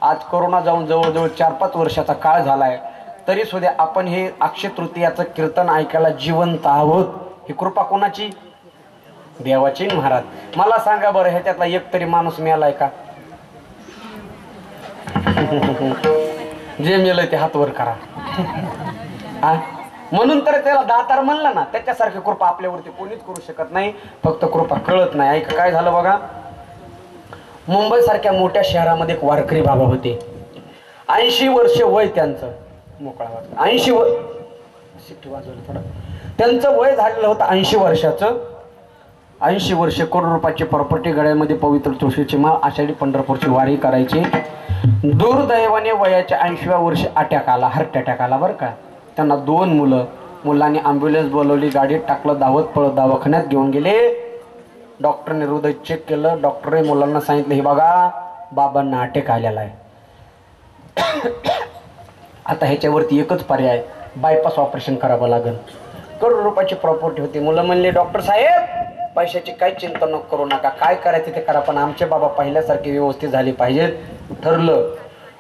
आज कोरोना जाऊन जवळजवळ 4-5 वर्षाचा काळ झालाय, तरी सुद्धा आपण हे अक्षय तृतीयाचं कीर्तन ऐकायला जिवंत आहोत. ही कृपा कोणाची? देवाची महाराज. मला सांगा बरं, ह्याच्यातला एक तरी माणूस मिळालाय का? जे मेलंय ते हात वर करा. म्हणून तर त्याला दातार म्हणलं ना. त्याच्यासारखी कृपा आपल्यावरती कोणीच करू शकत नाही. फक्त कृपा कळत नाही. ऐका काय झालं बघा. मुंबई सारख्या मोठ्या शहरामध्ये एक वारकरी बाबा होते. 80 वर्ष वय त्यांचं. मोकळा वाजवा. 80 शिट्टी वाजवलं थोडं. त्यांचं वय झालेलं होतं 80 वर्षाचं. 80 वर्षे करोड रुपयाची प्रॉपर्टी गळ्यामध्ये पवित्र तुळशीची माळ आषाढी पंढरपूरची वारी करायची. दुर्दैवाने वयाच्या 80व्या वर्षी अटॅक आला, हार्ट अटॅक आला बरं का. त्यांना 2 मुलं. मुलांनी ॲम्ब्युलन्स बोलवली, गाडीत टाकलं, धावत पळत दवाखान्यात घेऊन गेले. डॉक्टरने हृदय चेक केलं. डॉक्टरने मुलांना सांगितलं, हे बघा बाबांना अटॅक आलेला आहे. आता ह्याच्यावरती एकच पर्याय, बायपास ऑपरेशन करावं लागेल. करोड रुपयाची प्रॉपर्टी होती. मुलं म्हणले, डॉक्टर साहेब पैशाची काही चिंता नको करू नका, काय करायचं ते करा, पण आमचे बाबा पहिल्यासारखे व्यवस्थित झाले पाहिजेत. ठरलं.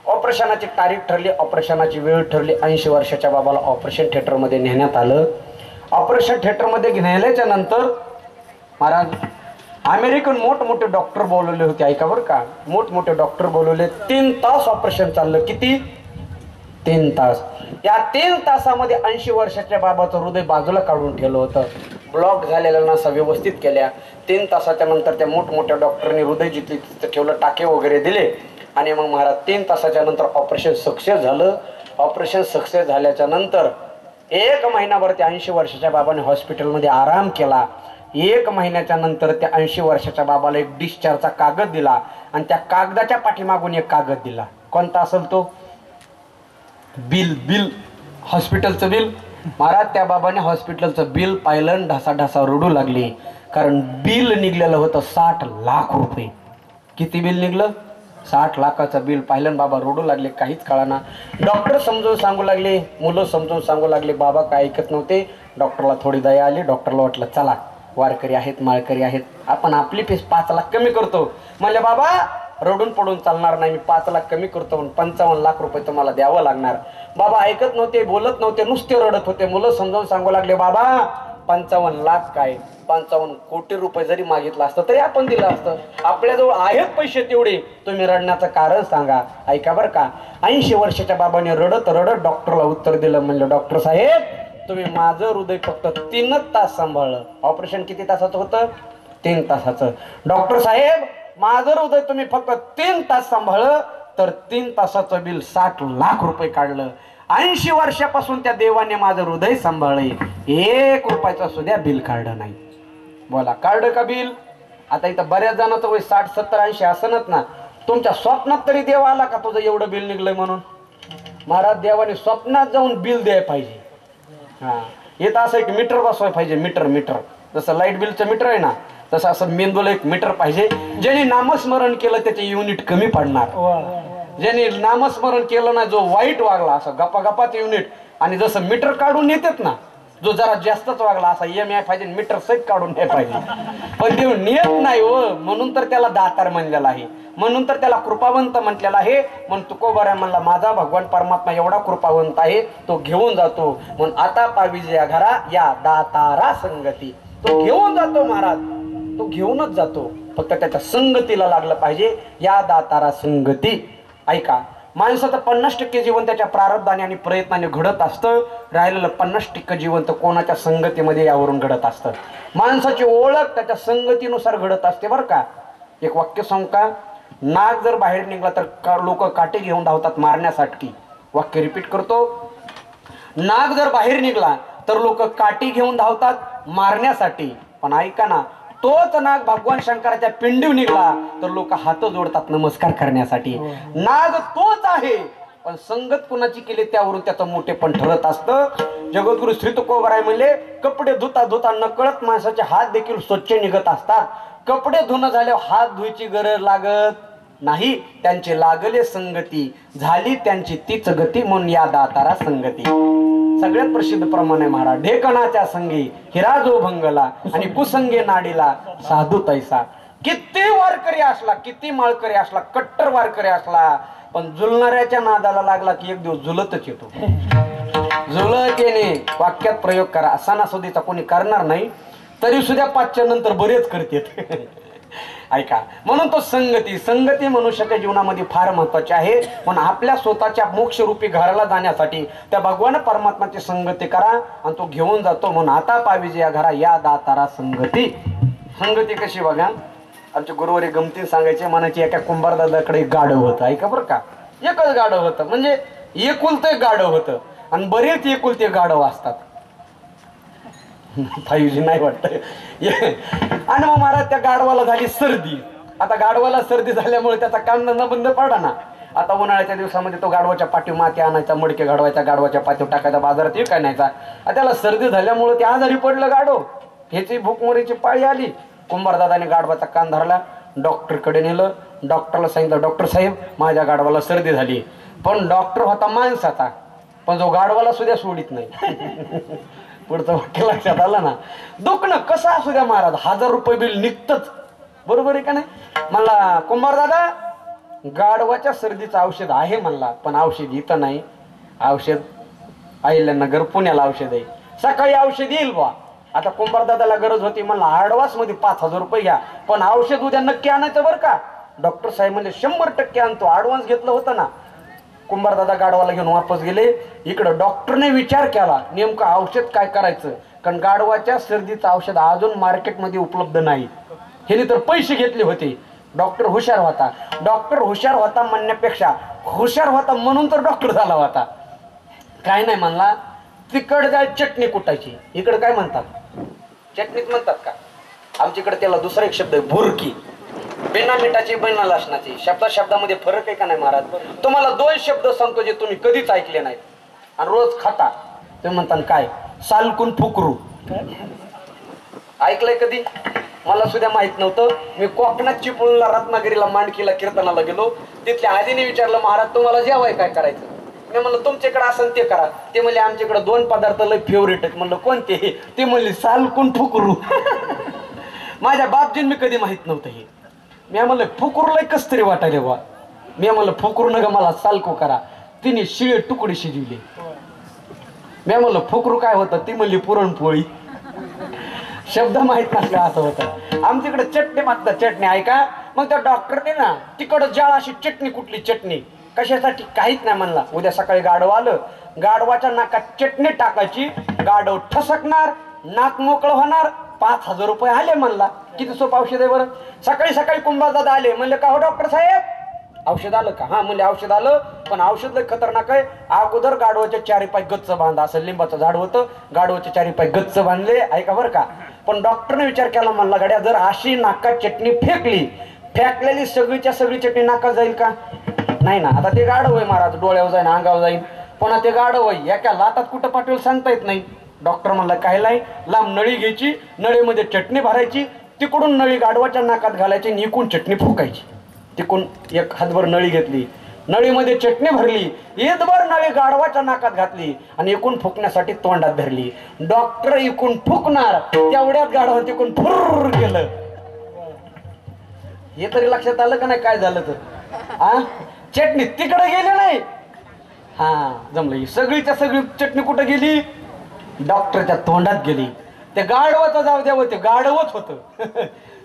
ऑपरेशनाची तारीख ठरली, ऑपरेशनाची वेळ ठरली. 80 वर्षाच्या बाबाला ऑपरेशन थिएटरमध्ये नेण्यात आलं. ऑपरेशन थिएटरमध्ये नेल्याच्या नंतर महाराज अमेरिकन मोठमोठे डॉक्टर बोलवले होते, ऐका बरं का. मोठमोठे डॉक्टर बोलवले. 3 तास ऑपरेशन चाललं. किती? 3 तास. या 3 तासामध्ये 80 वर्षाच्या बाबाचं हृदय बाजूला काढून ठेवलं होतं. ब्लॉक झालेल्या नसा व्यवस्थित केल्या. 3 तासाच्या नंतर त्या मोठमोठ्या डॉक्टरने हृदय जिथे तिथं ठेवलं, टाके वगैरे दिले आणि मग महाराज 3 तासाच्या नंतर ऑपरेशन सक्सेस झालं. ऑपरेशन सक्सेस झाल्याच्या नंतर 1 महिनाभर त्या 80 वर्षाच्या बाबाने हॉस्पिटलमध्ये आराम केला. 1 महिन्याच्या नंतर त्या 80 वर्षाच्या बाबाला एक डिस्चार्जचा कागद दिला आणि त्या कागदाच्या पाठीमागून एक कागद दिला. कोणता असेल तो? बिल, हॉस्पिटलचं बिल. महाराज त्या बाबाने हॉस्पिटलचं बिल पाहिलं, ढासा रडू लागले. कारण बिल निघलेलं होतं 60 लाख रुपये. किती बिल निघलं? 60 लाखाचं बिल पाहिलं. बाबा रडू लागले, काहीच कळाना. डॉक्टर समजून सांगू लागले, मुलं समजून सांगू लागले. बाबा काय ऐकत नव्हते. डॉक्टरला थोडी दया आली. डॉक्टरला वाटलं चला वारकरी आहेत, माळकरी आहेत, आपण आपली फीस 5 लाख कमी करतो. म्हणले बाबा रडून पडून चालणार नाही, मी 5 लाख कमी करतो, 55 लाख रुपये तुम्हाला द्यावं लागणार. बाबा ऐकत नव्हते, बोलत नव्हते, नुसते रडत होते. मुलं समजावून सांगू लागले, बाबा 55 लाख काय, 55 कोटी रुपये जरी मागितलं असतं तरी आपण दिलं असतं. आपल्याजवळ आहेत पैसे तेवढे, तुम्ही रडण्याचं कारण सांगा. ऐका बरं का. 80 वर्षाच्या बाबाने रडत रडत डॉक्टरला उत्तर दिलं. म्हणलं, डॉक्टर साहेब तुम्ही माझं हृदय फक्त 3 तास सांभाळलं. ऑपरेशन किती तासाचं होतं? 3 तासाचं. डॉक्टर साहेब माझं हृदय तुम्ही फक्त 3 तास सांभाळलं तर 3 तासाचं बिल 60 लाख रुपये काढलं. 80 वर्षापासून त्या देवाने माझं हृदय सांभाळले, 1 रुपयाचं सुद्धा बिल काढलं नाही. बोला काढलं का बिल? आता इथं बऱ्याच जणांचं वय 60, 70, 80 असनच ना. तुमच्या स्वप्नात तरी देव आला का तुझं एवढं बिल निघलंय म्हणून? महाराज देवाने स्वप्नात जाऊन बिल द्याय पाहिजे. हा येतं असं एक मीटर बसवाय पाहिजे. मीटर जसं लाईट बिलचं मीटर आहे ना, तसं असं मेंदूला एक मीटर पाहिजे. ज्याने नामस्मरण केलं त्याचे युनिट कमी पडणार. ज्याने नामस्मरण केलं ना, जो वाईट वागला असं गपागपात युनिट, आणि जसं मीटर काढून येतात ना, जो जरा जास्तच वागला असा EMI पाहिजे, मीटर सहित काढून नाही पाहिजे. पण देव नियत नाही हो, म्हणून तर त्याला दातार म्हणलेला आहे, म्हणून तर त्याला कृपावंत म्हटलेला आहे. म्हणून तुकोबारा म्हणला, माझा भगवान परमात्मा एवढा कृपावंत आहे, तो घेऊन जातो. म्हणून आता पाविजे घरा या दातारा संगती. तो घेऊन जातो महाराज, तो घेऊनच जातो, फक्त त्याच्या संगतीला लागलं पाहिजे. या दातारा संगती. ऐका, माणसाचं 50% जीवन त्याच्या प्रारब्धाने आणि प्रयत्नाने घडत असतं. राहिलेलं 50% जीवन तर कोणाच्या संगतीमध्ये यावरून घडत असतं. माणसाची ओळख त्याच्या संगतीनुसार घडत असते बरं का. एक वाक्य सांगू का? नाग जर बाहेर निघला तर लोक काटे घेऊन धावतात मारण्यासाठी. वाक्य रिपीट करतो, नाग जर बाहेर निघला तर लोक काठी घेऊन धावतात मारण्यासाठी. पण ऐका ना, तोच नाग भगवान शंकराच्या पिंडीव निघला तर लोक हात जोडतात नमस्कार करण्यासाठी. नाग तोच आहे, पण संगत कुणाची केली त्यावरून त्याचं मोठेपण ठरत असतं. जगद्गुरु श्री तुकोबाराय म्हणले, कपडे धुता धुता नकळत माणसाचे हात देखील स्वच्छ निघत असतात. कपडे धुणं झाल्यावर हात धुयची गरज लागत नाही, त्यांची लागले संगती, झाली त्यांची तीच गती. म्हणून या दातारा संगती. सगळ्यात प्रसिद्ध प्रमाण आहे महाराज, ढेकणाच्या संगी हिरा जो भंगला आणि कुसंगे नाडीला साधू तैसा. किती वारकरी असला, किती माळकरी असला, कट्टर वारकरी असला, पण जुलणाऱ्याच्या नादाला लागला की एक दिवस जुलतच येतो. जुलत येणे वाक्यात प्रयोग करा. सणासुदीचा कोणी करणार नाही, तरी सुद्धा 5च्या नंतर बरेच करतात. ऐका, म्हणून तो संगती मनुष्याच्या जीवनामध्ये फार महत्वाची आहे. पण आपल्या स्वतःच्या मोक्षरूपी घराला जाण्यासाठी त्या भगवान परमात्माची संगती करा आणि तो घेऊन जातो. म्हणून आता पाविजे या घरा या दातारा संगती. संगती कशी बघा, आमचे गुरुवारी गमतीने सांगायचे, म्हणायचे एका कुंभारदादाकडे गाढव होतं. ऐका बरं का, एकच गाढव होतं, म्हणजे एकुलते गाढव होतं. आणि बरेच एकुलते गाढव असतात. 5G नाही वाटत. आणि मग महाराज त्या गाढवाला झाली सर्दी. आता गाढवाला सर्दी झाल्यामुळे त्याचा कामधंदा बंद पडला ना. आता उन्हाळ्याच्या दिवसामध्ये तो गाढवाच्या पाठीव माती आणायचा, मडके गाढवायचा, गाढवाच्या पाठीव टाकायचा, बाजारात विकाय न्यायचा. त्याला सर्दी झाल्यामुळे ते आजारी पडलं गाढव. ह्याची भूकमरीची पाळी आली. कुंभारदादाने गाढवाचा कान धरला, डॉक्टरकडे नेलं. डॉक्टरला सांगितलं, डॉक्टर साहेब माझ्या गाढवाला सर्दी झाली. पण डॉक्टर होता माणसाचा, पण जो गाढवाला सुद्धा सोडित नाही. पुढचं वाक्य लक्षात आलं ना. दुखणं कसं असू द्या महाराज, 1000 रुपये बिल निघतच. बरोबर आहे का नाही? म्हणला कुंभारदादा गाढवाच्या सर्दीचं औषध आहे म्हणला, पण औषध इथं नाही. औषध अहिल्यानगर पुण्याला औषध आहे. सकाळी औषध येईल बा. आता कुंभारदादाला गरज होती. म्हणला ॲडव्हान्स मध्ये 5000 रुपये घ्या, पण औषध उद्या नक्की आणायचं बरं का. डॉक्टर साहेब म्हणजे 100% आणतो, ॲडव्हान्स घेतलं होतं ना. कुंभारदादा गाढवाला घेऊन वापस गेले. इकडं डॉक्टरने विचार केला नेमकं औषध काय करायचं, कारण गाढवाच्या सर्दीचं औषध अजून मार्केटमध्ये उपलब्ध नाही. ह्याने तर पैसे घेतले होते. डॉक्टर हुशार होता. डॉक्टर हुशार होता म्हणण्यापेक्षा हुशार होता म्हणून तर डॉक्टर झाला होता. काय नाही म्हणला, तिकड जाय चटणी कुटायची. इकडे काय म्हणतात, चटणीत म्हणतात का? आमच्याकडे त्याला दुसरा एक शब्द आहे, भुरकी. बिना मिठाची बिना लसणाची. शब्दामध्ये फरक आहे का नाही महाराज? तुम्हाला 2 शब्द सांगतो जे तुम्ही कधीच ऐकले नाहीत आणि रोज खाता. तुम्ही म्हणता काय, सालकून फुकरू. ऐकलंय कधी? मला सुद्धा माहित नव्हतं. मी कोकणात चिपळूणला रत्नागिरीला मांडकीला कीर्तनाला गेलो. तिथल्या आधीने विचारलं, महाराज तुम्हाला जेवाय काय करायचं? मी म्हणलं तुमच्याकडे असं ते करा. ते म्हणले आमच्याकडे 2 पदार्थ लय फेवरेट आहेत. म्हणलं कोणते? ते म्हणले सालकून फुकरू. माझ्या बापजीन मी कधी माहित नव्हतं हे. मी म्हणलं फुकरू लय कस तरी वाटायले बा. मी म्हणलं फुकरू नका मला सालकू करा. तिने शिळे तुकडे शिजवले. मी म्हणलं फुकरू काय होतं? ती म्हणली पुरणपोळी. शब्द माहित नसला असं होतं. आमच्याकडे चटणी म्हणतात, चटणी ऐका. मग त्या डॉक्टरने ना तिकडं जाळ अशी चटणी कुठली चटणी कशासाठी काहीच नाही म्हणला. उद्या सकाळी गाढव आलं, गाढवाच्या नाकात चटणी टाकायची, गाढव ठसकणार, नाक मोकळं होणार, 5000 रुपये आले म्हणला. किती सोपं औषध आहे बरं. सकाळी सकाळी कुंभारदादा आले. म्हणले का हो डॉक्टर साहेब औषध आलं का? हा म्हणले औषध आलं, पण औषध लय खतरनाक आहे. अगोदर गाढवाच्या 4 पाय गच्च बांधा. असं लिंबाचं झाड होतं, गाढवाच्या 4 पाय गच्च बांधले. ऐका बरं का. पण डॉक्टरने विचार केला, म्हणला गाड्या जर अशी नाकात चटणी फेकली, फेकलेली सगळीच्या सगळी चटणी नाकात जाईल का? नाही ना. आता ते गाढव आहे महाराज, डोळ्यावर जाईन, अंगावर जाईन. पण ते गाढव आहे, एका लातात कुठं पाठवेल सांगता येत नाही. डॉक्टर म्हणला काय नाही, लांब नळी घ्यायची, नळीमध्ये चटणी भरायची, तिकडून नळी गाढवाच्या नाकात घालायची, निकून चटणी फुकायची. तिकून एक हातभर नळी घेतली, नळीमध्ये चटणी भरली, ईदभर नळी गाढवाच्या नाकात घातली आणि एकूण फुकण्यासाठी तोंडात धरली. डॉक्टर इकून फुकणार, तेवढ्यात गाढव तिकून फुर्र गेलं. हे तरी लक्षात आलं का नाही काय झालं तर? हा, चटणी तिकडे गेली नाही. हा जमलं. सगळीच्या सगळी चटणी कुठं गेली? डॉक्टरच्या तोंडात गेली. ते गाढवाचं जाऊ द्या, ते गाढवच होतं.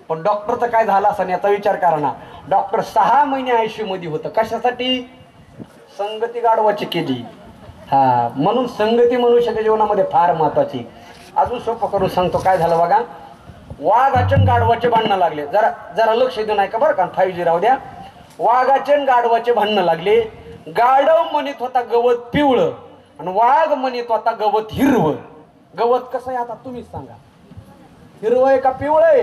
पण डॉक्टरचं काय झालं असं याचा विचार करा ना. डॉक्टर 6 महिने आयसीयू मध्ये होतं. कशासाठी? संगती गाढवाची केली. हा, म्हणून संगती मनुष्याच्या जीवनामध्ये फार महत्वाची. अजून सोपं करून सांगतो काय झालं बघा. वाघाचे गाढवाचे भांडणं लागले. जरा जरा लक्ष देऊन ऐका बरं का. 5G राहू द्या. वाघाचे गाढवाचे भांडणं लागले. गाढव म्हणत होता गवत पिवळं आणि वाघ म्हणत होता गवत हिरवं. गवत कसं आहे आता तुम्हीच सांगा, हिरवं आहे का पिवळं आहे?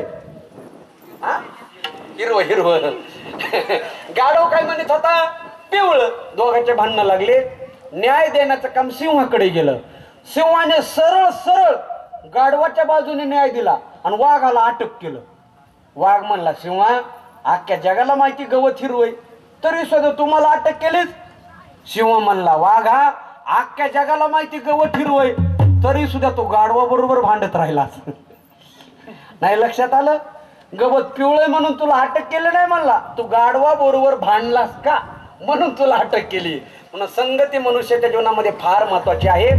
हिरवं हिरवं. गाढव काय म्हणत होता? पिवळं. दोघांचे भांडणं लागले. न्याय देण्याचं काम सिंहाकडे गेलं. सिंहाने सरळ सरळ गाढवाच्या बाजूने न्याय दिला आणि वाघाला अटक केलं. वाघ म्हणला, सिंहा अख्ख्या जगाला माहिती गवत हिरवं तरी सुद्धा तुम्हाला अटक केलीच. सिंह म्हणला, वाघा अख्ख्या जगाला माहिती गवत हिरवं तरी सुद्धा तो गाढवा बरोबर भांडत राहिला. नाही लक्षात आलं? गवत पिवळे म्हणून तुला अटक केली नाही म्हणला, तू गाढवा बरोबर भांडलास का म्हणून तुला अटक केली. म्हणून संगती मनुष्याच्या जीवनामध्ये फार महत्वाची आहे.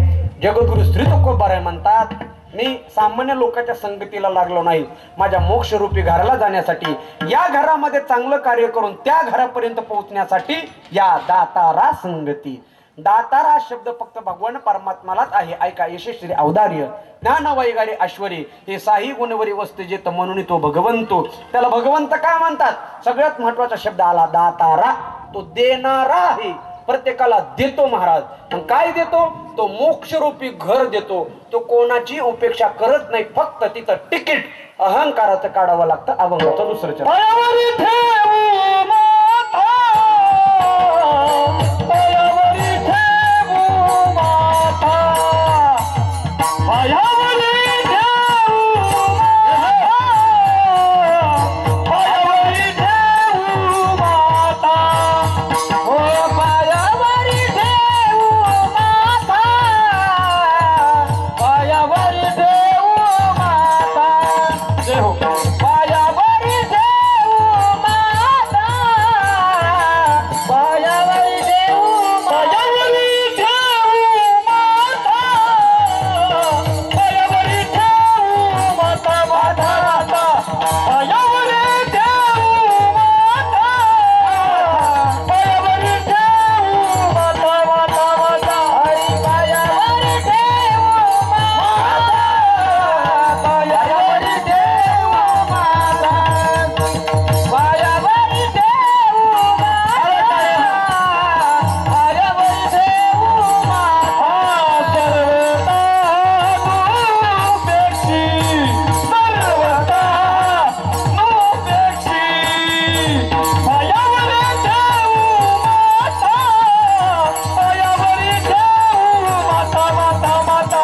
जगद्गुरु श्री तुकोबाराय म्हणतात, मी सामान्य लोकांच्या संगतीला लागलो नाही, माझ्या मोक्षरूपी घराला जाण्यासाठी, या घरामध्ये चांगलं कार्य करून त्या घरापर्यंत पोहोचण्यासाठी या दातारा संगती. दातारा शब्द फक्त भगवान परमात्मालाच आहे. ऐका, यशस्वी औदार्य ज्ञान वैगारी ऐश्वरी हे साही गुणवरी वस्तू जेत म्हणून तो भगवंतो. त्याला भगवंत का म्हणतात? सगळ्यात महत्वाचा शब्द आला दातारा. तो देणारा आहे. प्रत्येकाला देतो महाराज. पण काय देतो? तो मोक्षरूपी घर देतो. तो कोणाची उपेक्षा करत नाही. फक्त तिथं तिकीट अहंकाराचं काढावं लागतं. अभंगाचं दुसरं चरण. पायावरी ठेवू माता, पायावरी ठेवू माता, पायावरी ठेवू माता, पायावरी ठेवू माता, हो पायावरी ठेवू माता, पायावरी ठेवू माता, जय हो. पायावरी ठेवू माता, पायावरी ठेवू, पायावरी ठेवू माता, पायावरी ठेवू माता, माता माता, पायावरी ठेवू माता, पायावरी ठेवू माता, माता माता, हरी पायावरी ठेवू माता, पायावरी ठेवू माता, पायावरी ठेवू माता, पायावरी ठेवू माता, सर्वता नुपेक्षी, पायावरी ठेवू माता, पायावरी ठेवू माता, माता माता,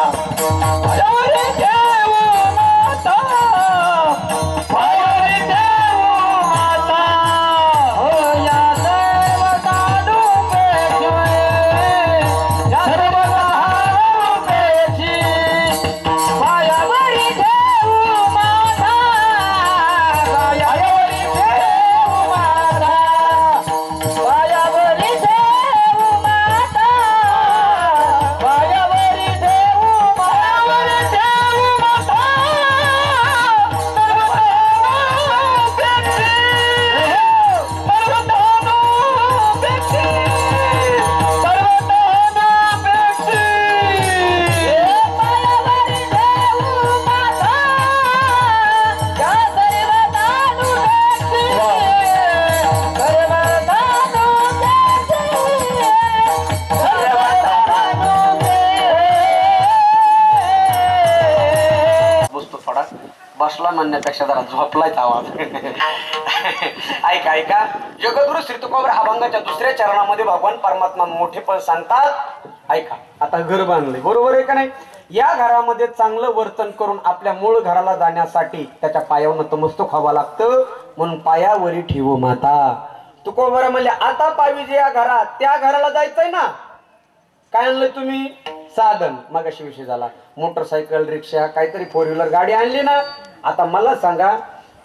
पायावरी ठेवू माता, पायावरी ठेवू माता, हो या सर्वता नुपेक्षी, या सर्वता नुपेक्षी, पायावरी ठेवू माता, पायावरी ठेवू माता, पायावरी ठेवू माता, पायावरी ठेवू, पायावरी ठेवू माता, सर्वतोनुपेक्षी, सर्वतोनुपेक्षी, पायावरी ठेवू माता, या सर्वतोनुपेक्षी, बसतो थोडा. बसला म्हणण्यापेक्षा जरा झोपलाच आवाज. ऐका ऐका. जगद्गुरु श्री तुकोबर अभंगाच्या दुसऱ्या चरणामध्ये भगवान परमात्मा मोठेपण सांगतात. ऐका. आता घर बांधले, बरोबर आहे का नाही? या घरामध्ये चांगलं वर्तन करून आपल्या मूळ घराला जाण्यासाठी त्याच्या पायावर नतमस्तक व्हावं लागतं. म्हणून पायावरी ठेवू माता. तुकोबर म्हणले आता पावी जे या घरात, त्या घराला जायचंय ना. काय आणलं तुम्ही? साधन. मगाशी विषय झाला. मोटरसायकल, रिक्षा, काहीतरी फोर व्हीलर गाडी आणली ना. आता मला सांगा,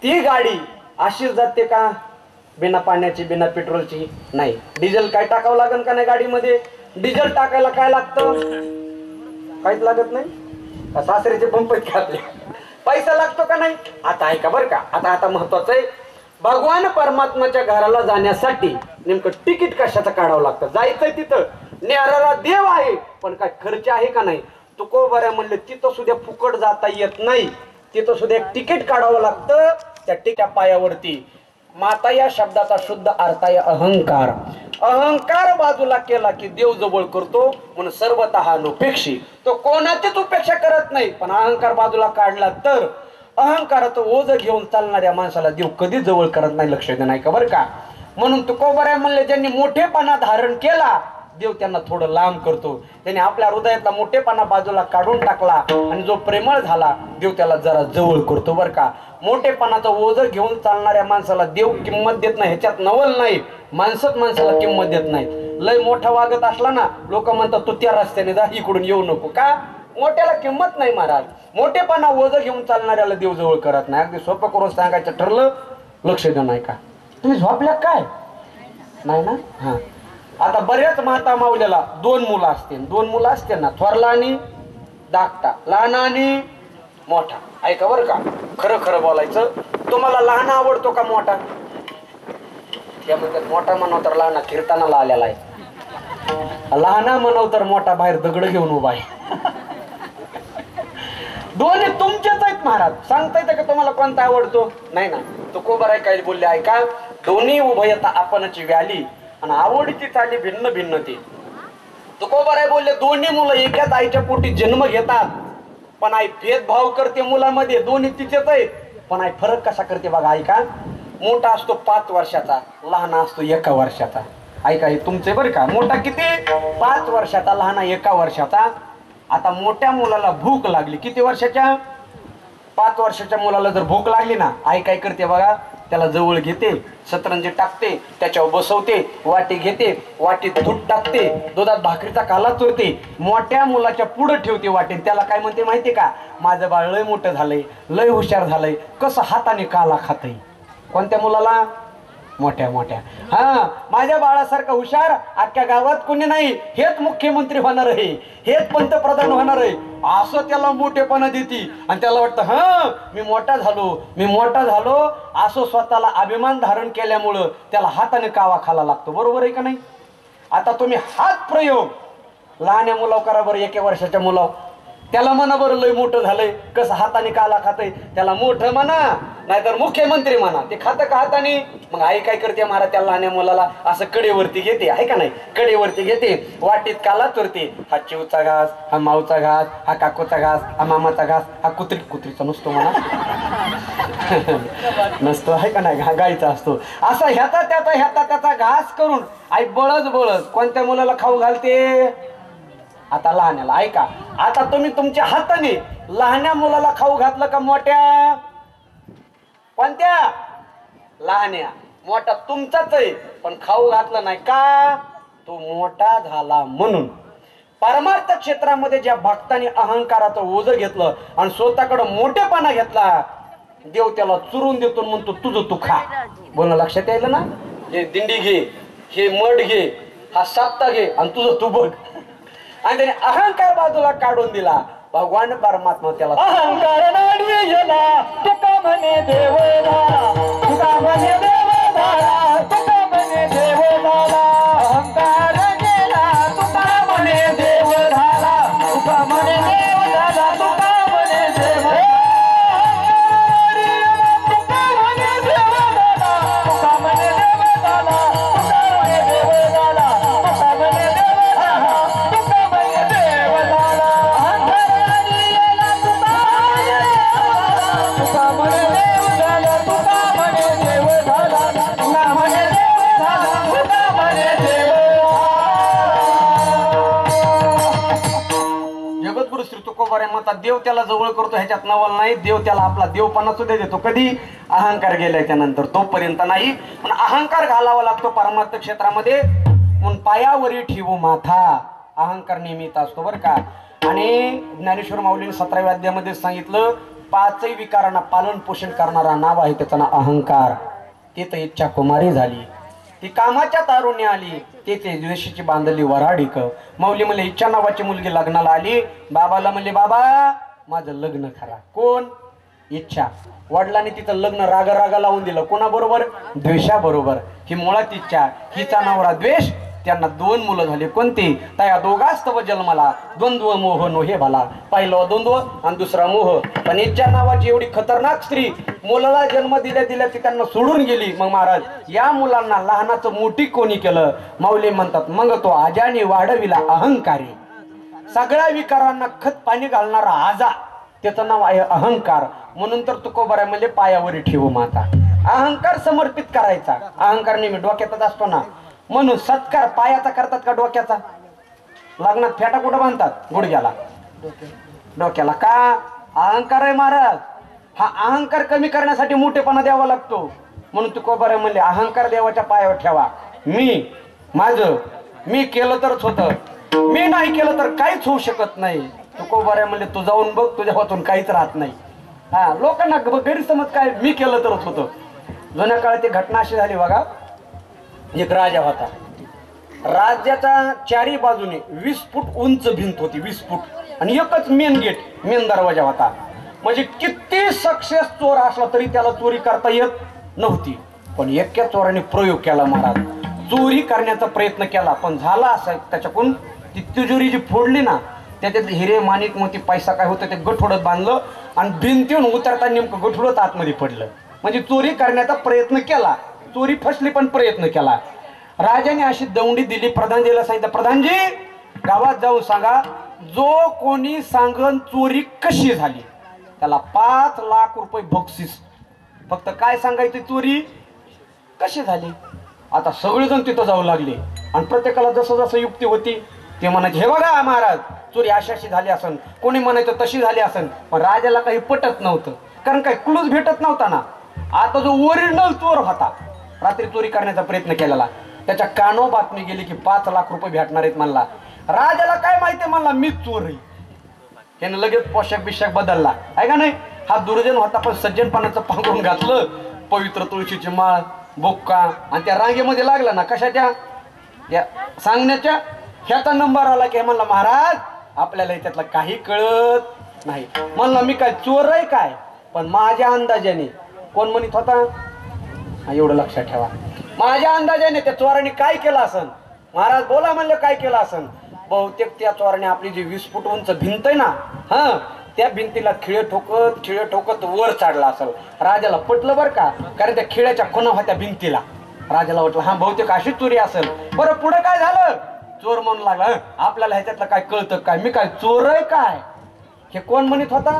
ती गाडी अशीच जाते का? बिना पाण्याची, बिना पेट्रोलची? नाही. डिझेल काय टाकावं लागेल का नाही गाडीमध्ये? डिझेल टाकायला काय लागतं? काहीच लागत नाही. का सासऱ्याचे पंप घातले? पैसा लागतो का नाही? आता ऐका बरं का. आता महत्वाचं आहे. भगवान परमात्माच्या घराला जाण्यासाठी नेमकं तिकीट कशाचं काढावं लागतं? जायचंय तिथं, न्याराला देव आहे, पण काय खर्च आहे का नाही? तुकोबऱ्या म्हणले तिथं सुद्धा फुकट जाता येत नाही. तिथं सुद्धा एक तिकीट काढावं लागतं. त्या टिक्या पायावरती माता या शब्दाचा शुद्ध अर्थ आहे अहंकार. अहंकार बाजूला केला की देव जवळ करतो. म्हणून सर्वतः नुपेक्षी. तो कोणाचीच उपेक्षा करत नाही. पण अहंकार बाजूला काढला तर अहंकाराचं ओझ घेऊन चालणाऱ्या माणसाला देव कधी जवळ करत नाही. लक्ष दे नाही का बरं का. म्हणून तुकोबऱ्या म्हणले ज्यांनी मोठेपणा धारण केला देव त्यांना थोडं लांब करतो. त्याने आपल्या हृदयातला मोठेपणा बाजूला काढून टाकला आणि जो प्रेमळ झाला देव त्याला जरा जवळ करतो बरं का. मोठेपणाचं ओझ घेऊन चालणाऱ्या माणसाला देव किंमत देत नाही. ह्याच्यात नवल नाही. माणसंच माणसाला किंमत देत नाही. लय मोठा वागत असला ना लोक म्हणतात तू त्या रस्त्याने जा, इकडून येऊ नको. का? मोठ्याला किंमत नाही महाराज. मोठेपणा ओझ घेऊन चालणाऱ्याला देव जवळ करत नाही. अगदी सोपं करून सांगायचं ठरलं. लक्ष द्या नाही का. तुम्ही झोपल्या काय? नाही ना. हा. आता बऱ्याच माता माऊल्याला दोन मुलं असतील. दोन मुलं असतील ना, थोरला आणि धाकटा, लहान आणि मोठा. ऐका बरं का, खरं खरं बोलायचं. तुम्हाला लहान आवडतो का मोठा? त्यामध्ये मोठा म्हणव तर लहान कीर्तनाला आलेला आहे. लहान म्हणव तर मोठा बाहेर दगड घेऊन उभा आहे. दोन्ही तुमचेच आहेत महाराज. सांगता येतं का तुम्हाला कोणता आवडतो? नाही ना. तो कोबर आहे काय बोलले ऐका. दोन्ही उभयता आपणची व्याली. आणि आवडीची चाली भिन्न भिन्न ती. तुकोबाराय बोलले दोन्ही मुलं एकाच आईच्या पोटी जन्म घेतात, पण आई भेदभाव करते मुलांमध्ये. दोन्ही तिचेच आहेत, पण आई फरक कसा करते बघा. ऐका, मोठा असतो 5 वर्षाचा, लहान असतो 1 वर्षाचा. ऐका, हे तुमचे बरं का. मोठा किती? 5 वर्षाचा, लहान 1 वर्षाचा. आता मोठ्या मुलाला भूक लागली, किती वर्षाच्या? 5 वर्षाच्या मुलाला जर भूक लागली ना, आई काय करते बघा, त्याला जवळ घेते, सतरंजी टाकते, त्याच्यावर बसवते, वाटी घेते, वाटीत दूध टाकते, दुधात भाकरीचा काला चोरते, मोठ्या मुलाच्या पुढे ठेवते वाटीत. त्याला काय म्हणते माहिती का? माझं बाळ लय मोठं झालंय, लय हुशार झालंय, कसं हाताने काला खातय. कोणत्या मुलाला? मोठ्या मोठ्या. हा, माझ्या बाळासारखं हुशार अख्ख्या गावात कोणी नाही, हेच मुख्यमंत्री होणार आहे, हेच पंतप्रधान होणार आहे, असं त्याला मोठेपणा देते. आणि त्याला वाटतं हा मी मोठा झालो असं स्वतःला अभिमान धारण केल्यामुळं त्याला हाताने कावा खाला लागतो. बरोबर आहे का नाही? आता तुम्ही हात प्रयोग लहान्या मुलाव करा बरं, 1 वर्षाच्या मुलाव. त्याला म्हणा बरं लय मोठं झालंय, कसं हाताने काला खातय. त्याला मोठं म्हणा नाहीतर मुख्यमंत्री म्हणा, ते खातं का हाताने? मग आई काय करते महाराज, त्या लहान्या मुलाला असं कडेवरती घेते, आहे का नाही, कडेवरती घेते, वाटीत काला चोरते. हा चिवचा घास, हा माऊचा घास, हा काकूचा घास, हा मामाचा घास, हा कुत्रीचा नसतो म्हणा नसतो, आहे का नाही, गाईचा असतो. असा ह्याचा त्याचा घास करून आई बळच कोणत्या मुलाला खाऊ घालते? आता लहान्याला. ऐका, आता तुम्ही तुमच्या हाताने लहान्या मुलाला खाऊ घातलं का मोठ्या? कोणत्या? लहान्या. मोठा तुमचाच आहे, पण खाऊ घातलं नाही का? तो मोठा झाला म्हणून. परमार्थ क्षेत्रामध्ये ज्या भक्तांनी अहंकाराचं ओझं घेतलं आणि स्वतःकडे मोठेपणा घेतला, देव त्याला चुरून देतो, म्हणतो तुझं तू खा. बोलणं लक्षात यायला ना? हे दिंडी घे, हे मठ घे, हा सप्ता घे, आणि तुझं तू बघ. आणि त्याने अहंकार बाजूला काढून दिला. भगवान परमात्मा त्याला अहंकार नाडी गेला, तुका म्हणे देव झाला, तुका म्हणे देव झाला, तुका म्हणे देव झाला. अहंकार गेला, तुका म्हणे देव झाला, तुका म्हणे देव झाला, तुका म्हणे देव झाला. तुका म्हणे देव झाला, तुका म्हणे देव झाला, तुका म्हणे देव झाला, तुका म्हणे देव झाला, तुका म्हणे देव झाला. जगद्गुरु श्री तुकोबाराय म्हणतात, देव त्याला जवळ करतो ह्याच्यात नवल नाही. देव त्याला आपला देवपणा सुद्धा देतो. कधी? अहंकार गेल्याच्या नंतर, तोपर्यंत नाही. पण अहंकार घालावा लागतो परमार्थ क्षेत्रामध्ये. म्हणून पायावरी ठेवू माथा, अहंकार नियमित असतो बरं का. आणि ज्ञानेश्वर माऊलीने 17व्या अध्यायामध्ये सांगितलं, 5 विकारांना पालन पोषण करणारा नाव आहे त्याचं नाव अहंकार. ती तर इच्छा कुमारी झाली, ती कामाच्या तारुण्य आली, ते द्वेषाची बांधली वराडिक. माऊली म्हणले, इच्छा नावाची मुलगी लग्नाला आली. बाबाला म्हणले, बाबा माझं लग्न करा. कोण? इच्छा. वडिलांनी तिचं लग्न रागा लावून दिलं. कोणाबरोबर? द्वेषाबरोबर. ही मुळात इच्छा, हिचा नवरा द्वेष. त्यांना 2 मुलं झाली. कोणती? त्या दोघास्तव जन्माला द्वंद्व मोह नोहे भला. पहिला द्वंद्व आणि दुसरा मोह. पण इच्छा नावाची एवढी खतरनाक स्त्री मुलाला जन्म दिल्या ती त्यांना सोडून गेली. मग महाराज, या मुलांना लहानाचं मोठी कोणी केलं? माऊली म्हणतात, मग तो आजाने वाढविला अहंकारी. सगळ्या विकारांना खत पाणी घालणारा आजा, त्याचं नाव आहे अहंकार. म्हणून तर तुकोबाराय म्हणजे पायावरी ठेवू माता. अहंकार समर्पित करायचा. अहंकार नेहमी डोक्यातच असतो ना. म्हणून सत्कार पायाचा करतात का डोक्याचा? लग्नात फेटा कुठं बांधतात? गुडघ्याला, डोक्याला. का? अहंकार आहे महाराज. हा अहंकार कमी करण्यासाठी मोठेपणा द्यावा लागतो. म्हणून तुकोबाराय म्हणले, अहंकार देवाच्या पायावर ठेवा. मी केलं तरच होतं, मी नाही केलं तर काहीच होऊ शकत नाही. तुकोबाराय म्हणले, तू जाऊन बघ, तुझ्या हातून काहीच राहत नाही. हा, लोकांना गैरसमज काय, मी केलं तरच होतं. जुन्या काळात ती घटना अशी झाली बघा. एक राजा होता. राज्याच्या 4ही बाजूने 20 फूट उंच भिंत होती, 20 फूट. आणि एकच मेन गेट, मेन दरवाजा होता. म्हणजे किती सक्सेस चोर असला तरी त्याला चोरी करता येत नव्हती. पण एका चोराने प्रयोग केला महाराज. चोरी करण्याचा प्रयत्न केला, पण झाला असं, त्याच्याकडून ती तिजोरी जी फोडली ना, त्याच्यात हिरे माणिक मोती पैसा काय होतं ते गठोडत बांधलं आणि भिंतीहून उतरता नेमकं गठोडत आतमध्ये पडलं. म्हणजे चोरी करण्याचा प्रयत्न केला, चोरी फसली पण प्रयत्न केला. राजाने अशी दौंडी दिली, प्रधानजीला सांगितलं, प्रधानजी गावात जाऊन सांगा जो कोणी सांगन चोरी कशी झाली त्याला 5 लाख रुपये बक्षीस. फक्त काय सांगायची चोरी कशी झाली. आता सगळेजण तिथं जाऊ लागले आणि प्रत्येकाला जसं जसं युक्ती होती ते म्हणायचे, हे बघा महाराज चोरी अशी झाली असन, कोणी म्हणायचं तशी झाली असन. पण राजाला काही पटत नव्हतं, कारण काही क्लूज भेटत नव्हता ना. आता जो ओरिजिनल चोर होता, रात्री चोरी करण्याचा प्रयत्न केलेला, त्याच्या कानो बातमी गेली की 5 लाख रुपये भेटणार आहेत म्हणला. राजाला काय माहिती म्हणला मीच चोर आहे. त्यानं लगेच पोशाख बिशाख बदलला आहे का नाही. हा दुर्जन होता पण सज्जनपणाचं पांघरून घातलं, पवित्र तुळशीची माळ, बोक्का, आणि त्या रांगेमध्ये लागला ना कशाच्या त्या सांगण्याच्या. ह्याचा नंबर आला की म्हणला महाराज आपल्याला त्यातलं काही कळत नाही. म्हणला मी काय चोर आहे काय, पण माझ्या अंदाजाने कोण म्हणत होता, एवढं लक्षात ठेवा, माझ्या अंदाजाने त्या चोराने काय केलं असन. महाराज बोला म्हणलं काय केलं असन. बहुतेक त्या चोराने आपली जी 20 फूट उंच भिंत आहे ना, हा त्या भिंतीला खिळे ठोकत वर चढला असेल. राजाला पटलं बरं का, कारण त्या खिळ्याच्या खुणा होत्या भिंतीला. राजाला वाटलं हा बहुतेक अशी चोरी असेल. बरं पुढे काय झालं, चोर म्हणू लागला आपल्याला ह्याच्यातलं काय कळतं काय, मी काय चोर आहे काय. हे कोण म्हणत होता,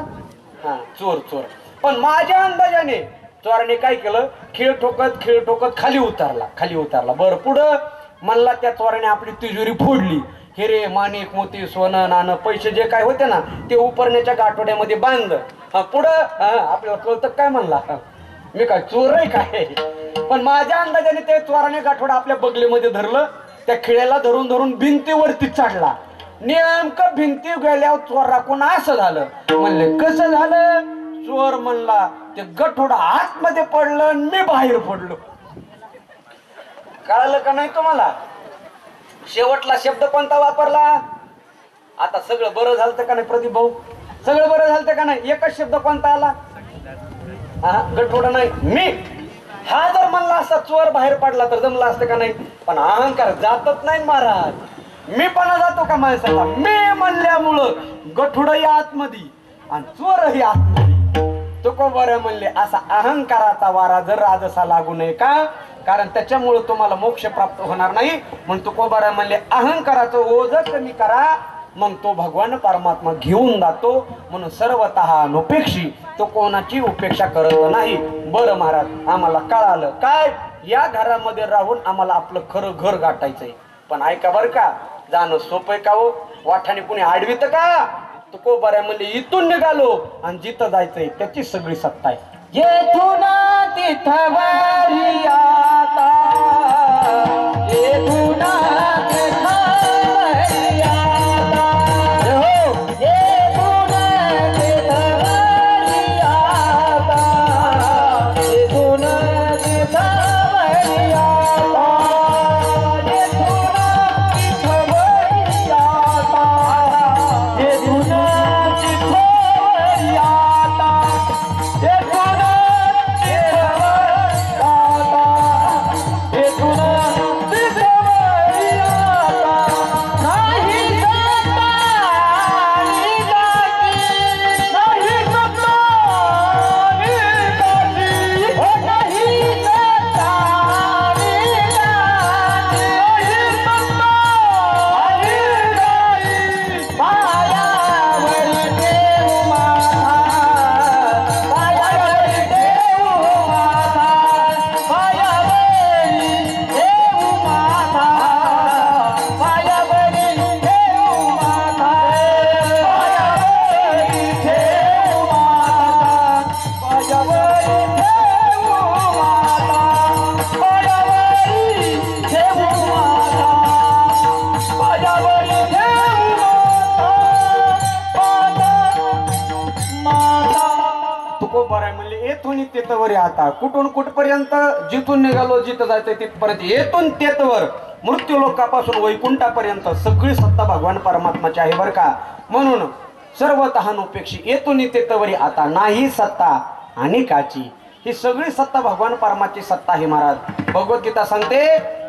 हा चोर चोर. पण माझ्या अंदाजाने चोराने काय केलं, खिळ ठोकत खाली उतरला. बरं पुढं म्हणला त्या चोराने आपली तिजोरी फोडली. हिरे माणिक मोती सोनं नाणं पैसे जे काय होते ना ते उपरण्याच्या गाठोड्यामध्ये बांध. पुढं आपल्याला कळतं काय म्हणला, मी काय चोर आहे काय. पण माझ्या अंदाजाने ते चोराने गाठोडा आपल्या बगलीमध्ये धरलं, त्या खिळ्याला धरून धरून भिंतीवरती चढला. नेमकं भिंती गेल्यावर चोर राखून असं झालं. म्हणले कसं झालं, चोर म्हणला ते गठोडा आतमध्ये पडलं आणि मी बाहेर पडलो. कळालं का नाही तुम्हाला. शेवटला शब्द कोणता वापरला. आता सगळं बरं झालं का नाही प्रदीप भाऊ, सगळं बरं झालं का नाही. एकच शब्द कोणता आला, गठोडा नाही मी. हा जर म्हणला असता चोर बाहेर पडला तर जमला असतं का नाही. पण अहंकार जातच नाही महाराज, मी पण जातो का माणसाला. मी म्हणल्यामुळं गठोडही आतमध्ये आणि चोरही आतमध्ये. तो बरं म्हणले असा अहंकाराचा वारा जर राजसा लागू नये का, कारण त्याच्यामुळे तुम्हाला मोक्ष प्राप्त होणार नाही. म्हणून तुकोबारा म्हणले अहंकाराचं ओझ कमी करा, मग तो भगवान परमात्मा घेऊन जातो. म्हणून सर्वतः अनपेक्षी तो कोणाची उपेक्षा करत नाही. बरं महाराज आम्हाला कळालं काय, या घरामध्ये राहून आम्हाला आपलं खरं घर गाठायचंय. पण ऐका बरं का, जाणं सोपं का हो, वाठाने कुणी आडवित का. तुकोबारा म्हणले इथून निघालो आणि जिथं जायचंय त्याची सगळी सत्ता आहे. येथून तिथं वारी आता, येथून तिथं वारी आता, येथून तिथं वारी आता, येथून तिथं वारी आता, येथून तिथं वारी आता, येथून तिथं वारी आता, तेतवर आता कुठून कुठपर्यंत, जिथून निघालो जिथं जायचं तिथपर्यंत, येथून तेतवर मृत्यू लोकापासून वैकुंठापर्यंत सगळी सत्ता भगवान परमात्माची आहे बरं का. म्हणून सर्वतः अनपेक्षी येथून तेतवरी आता नाही सत्ता अनेकाची. ही सगळी सत्ता भगवान परमाची सत्ता आहे महाराज. भगवद्गीता सांगते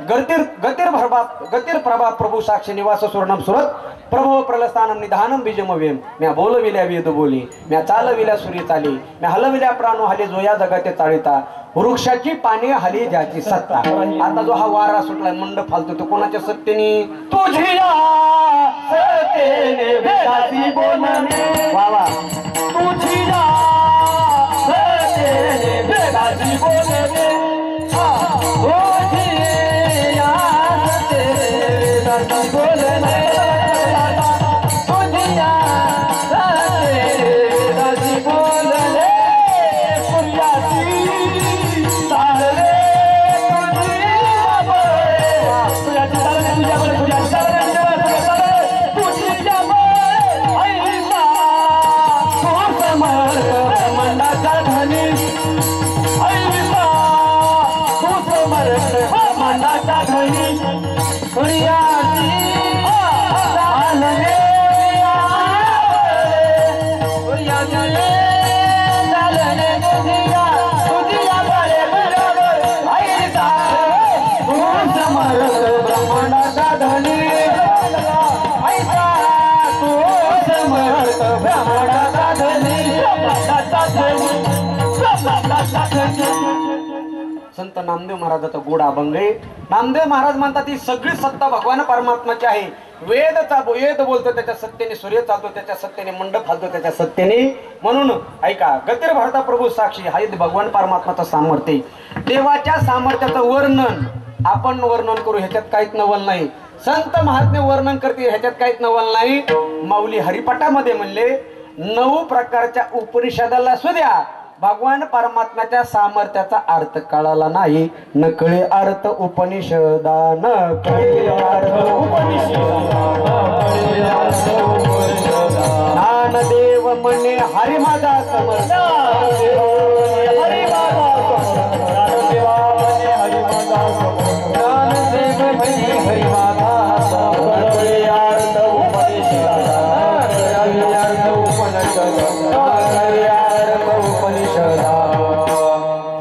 गतीर प्रभा प्रभू साक्षी निवास सुवर्णम सुरत प्रभो प्रलस्थानम निधानम बीजमव्यम. म्या बोलविल्या वेद बोली, म्या चालविल्या सूर्य चाली, म्या हलविल्या प्राणो हले जोया जगते चाळिता. वृक्षाची पाने हली ज्याची सत्ता. आता जो हा वारा सुटलाय मंड फालतो तो कोणाच्या सत्तेने? तुझिया सत्तेने वेदाची बोलणे. वा वा. तुझिया सत्तेने वेदाची बोलणे. तुझिया सत्तेने वेदाची बोलणे. तुझिया सत्तेने वेदाची बोलणे. सूर्याची चालणे तुझिया बळे. सूर्याची चालणे तुझ्या बळे. सूर्याची चालणे तुझ्या बळे. ऐसा तू समर्थ ब्रह्मांडाचा धनी. ऐसा तू समर्थ ब्रह्मांडाचा धनी. सूर्याची चालणे सूर्याची चालणे तुझ्या बळे बरोबर. ऐसा तू समर्थ ब्रह्मांडाचा धनी. ऐसा तू समर्थ ब्रह्मांडाचा धनी. ब्रह्मांडाचा धनी. ब्रह्मांडाचा धनी. संत नामदेव महाराजाचा गोड अभंग आहे. नामदेव महाराज म्हणतात ही सगळी सत्ता भगवान परमात्माची आहे. वेद बोलतो त्याच्या सत्तेने, सूर्य चालतो त्याच्या सत्तेने, मंडप हालतो त्याच्या सत्तेने. म्हणून ऐका, गतिर भारता प्रभू साक्षी हा भगवान परमात्माचं सामर्थ्य. देवाच्या सामर्थ्याचं वर्णन आपण वर्णन करू ह्याच्यात काहीच नवल नाही. संत महात्मे वर्णन करते ह्याच्यात काहीच नवल नाही. माऊली हरिपाठामध्ये म्हणले 9 प्रकारच्या उपनिषदाला सुद्धा भगवान परमात्म्याच्या सामर्थ्याचा अर्थ कळाला नाही. न कळे अर्थ उपनिषदा, न कळे अर्थ उपनिषदा. ज्ञानदेव म्हणे हरी माझा समर्थ. हरी माझा समर्थ. हरी माझा समर्थ. ज्ञानदेव म्हणे हरी माझा समर्थ. अर्थ उपनिषदा.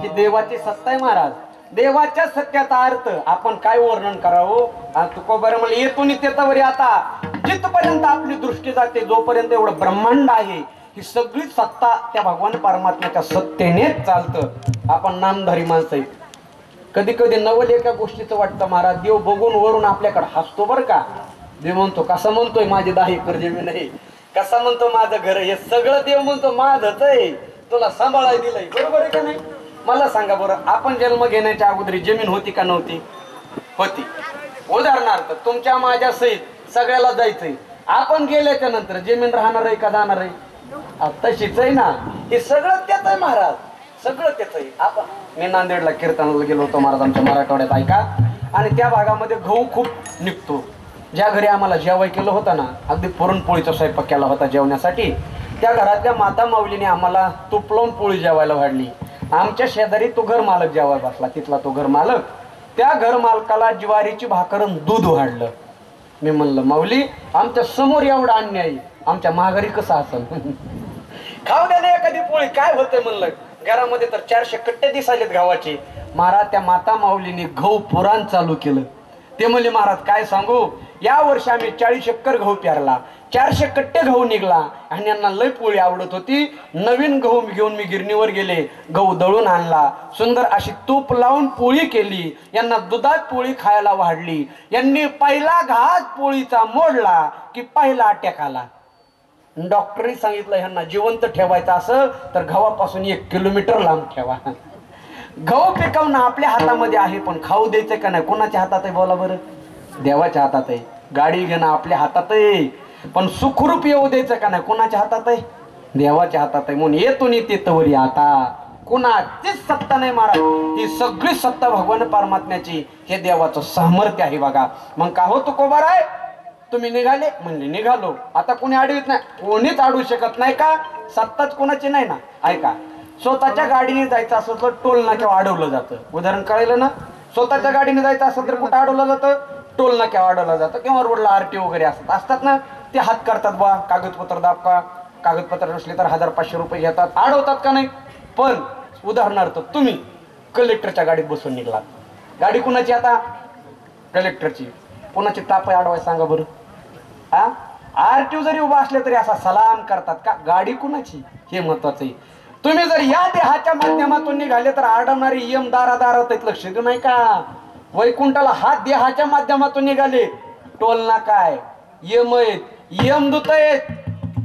ही देवाची सत्ता आहे महाराज. देवाच्या सत्याचा अर्थ आपण काय वर्णन करावं? तुकोबार म्हणले येतो नित्यतावरी आता जिथपर्यंत आपली दृष्टी जाते, जोपर्यंत एवढं ब्रह्मांड आहे, ही सगळी सत्ता त्या भगवान परमात्म्याच्या सत्तेनेच चालतं. आपण नामधारी माणसं आहे. कधी कधी नवल एका गोष्टीचं वाटतं महाराज, देव बघून वरून आपल्याकडे हसतो बरं का. देव म्हणतो कसं म्हणतोय माझी 10 एकर जमीन आहे, कसा म्हणतो माझं घर, हे सगळं देव म्हणतो माझंच आहे, तुला सांभाळायला दिलंय. बरोबर आहे का नाही? मला सांगा बरं, आपण जन्म घेण्याच्या अगोदर जमीन होती का नव्हती? होती. उदाहरणार्थ तुमच्या माझ्या सहित सगळ्याला जायचंय, आपण गेल्याच्या नंतर जमीन राहणार आहे का जाणार आहे? तशीच आहे ना. हे सगळं त्याच आहे महाराज, सगळं त्याच आहे. आपण मी नांदेडला कीर्तनाला गेलो होतो महाराज आमच्या मराठवाड्यात, ऐका. आणि त्या भागामध्ये गहू खूप निघतो. ज्या घरी आम्हाला जेवाय केलं होतं ना, अगदी पुरणपोळीचा स्वयंपाक केला होता जेवण्यासाठी, त्या घरातल्या माता माऊलीने आम्हाला तूप लावून पोळी जेवायला वाढली. आमच्या शेजारी तो घर मालक जेवायला बसला, तिथला तो घर मालक. त्या घर मालकाला ज्वारीची भाकर आणि दूध वाढलं. मी म्हणलं माऊली आमच्या समोर एवढा अन्याय, आमच्या माघारी कसं असेल? खाऊ द्या ना एखादी पोळी, काय होतंय म्हणलं. घरामध्ये तर 400 कट्टे दिसायलेत गावाचे. महाराज त्या माता माऊलीने गहू पुराण चालू केलं. ते म्हणले महाराज काय सांगू, या वर्षी आम्ही 40 एकर गहू पेरला, 400 कट्टे गहू निघला. आणि यांना लय पोळी आवडत होती. नवीन गहू घेऊन मी गिरणीवर गेले, गहू दळून आणला, सुंदर अशी तूप लावून पोळी केली. यांना दुधात पोळी खायला वाढली. यांनी पहिला घास पोळीचा मोडला की पहिला अटॅक आला. डॉक्टरनी सांगितलं ह्यांना जिवंत ठेवायचं असं तर गव्हापासून 1 किलोमीटर लांब ठेवा. गहू पिकवणं आपल्या हातामध्ये आहे, पण खाऊ द्यायचं का नाही कोणाच्या हातात आहे बोला बरं? देवाच्या हातात आहे. गाडी घेणं आपल्या हातात आहे, पण सुखरूप येऊ द्यायचं का नाही कोणाच्या हातात आहे? देवाच्या हातात आहे. म्हणून येतो नेते तवरी आता कोणाचीच सत्ता नाही महाराज, ही सगळी सत्ता भगवान परमात्म्याची. हे देवाचं सामर्थ्य आहे बघा. मग का हो तुकोबार आहे, तुम्ही निघाले म्हणले निघालो. आता कोणी अडवित नाही, कोणीच अडवू शकत नाही का? सत्ताच कोणाची नाही ना. ऐका, स्वतःच्या गाडीने जायचं असं तर टोल नाक्यावर अडवलं जातं. उदाहरण कळलं ना? स्वतःच्या गाडीने जायचं असेल तर कुठं अडवलं जातं? टोल नाक्यावर अडवलं जातं. किंवा रोडला आरटी वगैरे असतात ना, ते हात करतात बा, कागदपत्र दाखवा, कागदपत्र नसले तर 1000-500 रुपये घेतात, अडवतात का नाही? पण उदाहरणार्थ तुम्ही कलेक्टरच्या गाडीत बसून निघलात, गाडी कुणाची आता? कलेक्टरची. कुणाची ताप आहे अडवाय सांगा बरं? आरटीओ जरी उभा असले तरी असा सलाम करतात का? गाडी कुणाची हे महत्वाचं आहे. तुम्ही जर या देहाच्या माध्यमातून निघाले तर आडवणारी यम दारादारात लक्ष देऊ नाही का? वैकुंठाला हा देहाच्या माध्यमातून निघाले, टोलना काय यम आहेत, यमदूत आहेत,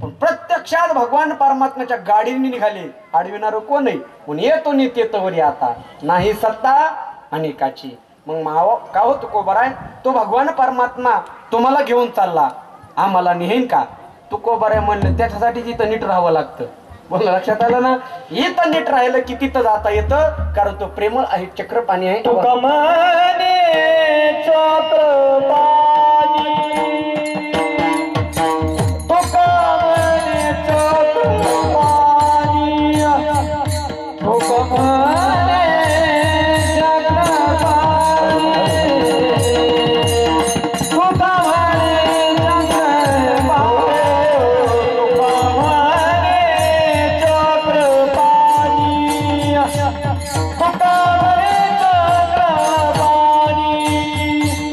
पण प्रत्यक्षात भगवान परमात्म्याच्या गाडीने निघाले. अडविणार कोण आहे? म्हणून येतो नित्य तवरी आता नाही सत्ता अनेकाची. मग माव का हो तुकोबार आहे? तो भगवान परमात्मा तुम्हाला घेऊन चालला, आम्हाला नेहीन का? तुकोबार आहे म्हणलं त्याच्यासाठी तिथं नीट राहावं लागतं. बोल लक्षात आलं ना? इथं नीट राहिलं की तिथं जाता येतं, कारण तो प्रेमळ आहे, चक्रपाणी आहे. तुका म्हणे चक्रपाणी, तुका म्हणे चक्रपाणी, तुका म्हणे चक्रपाणी,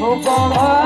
तुका म्हणे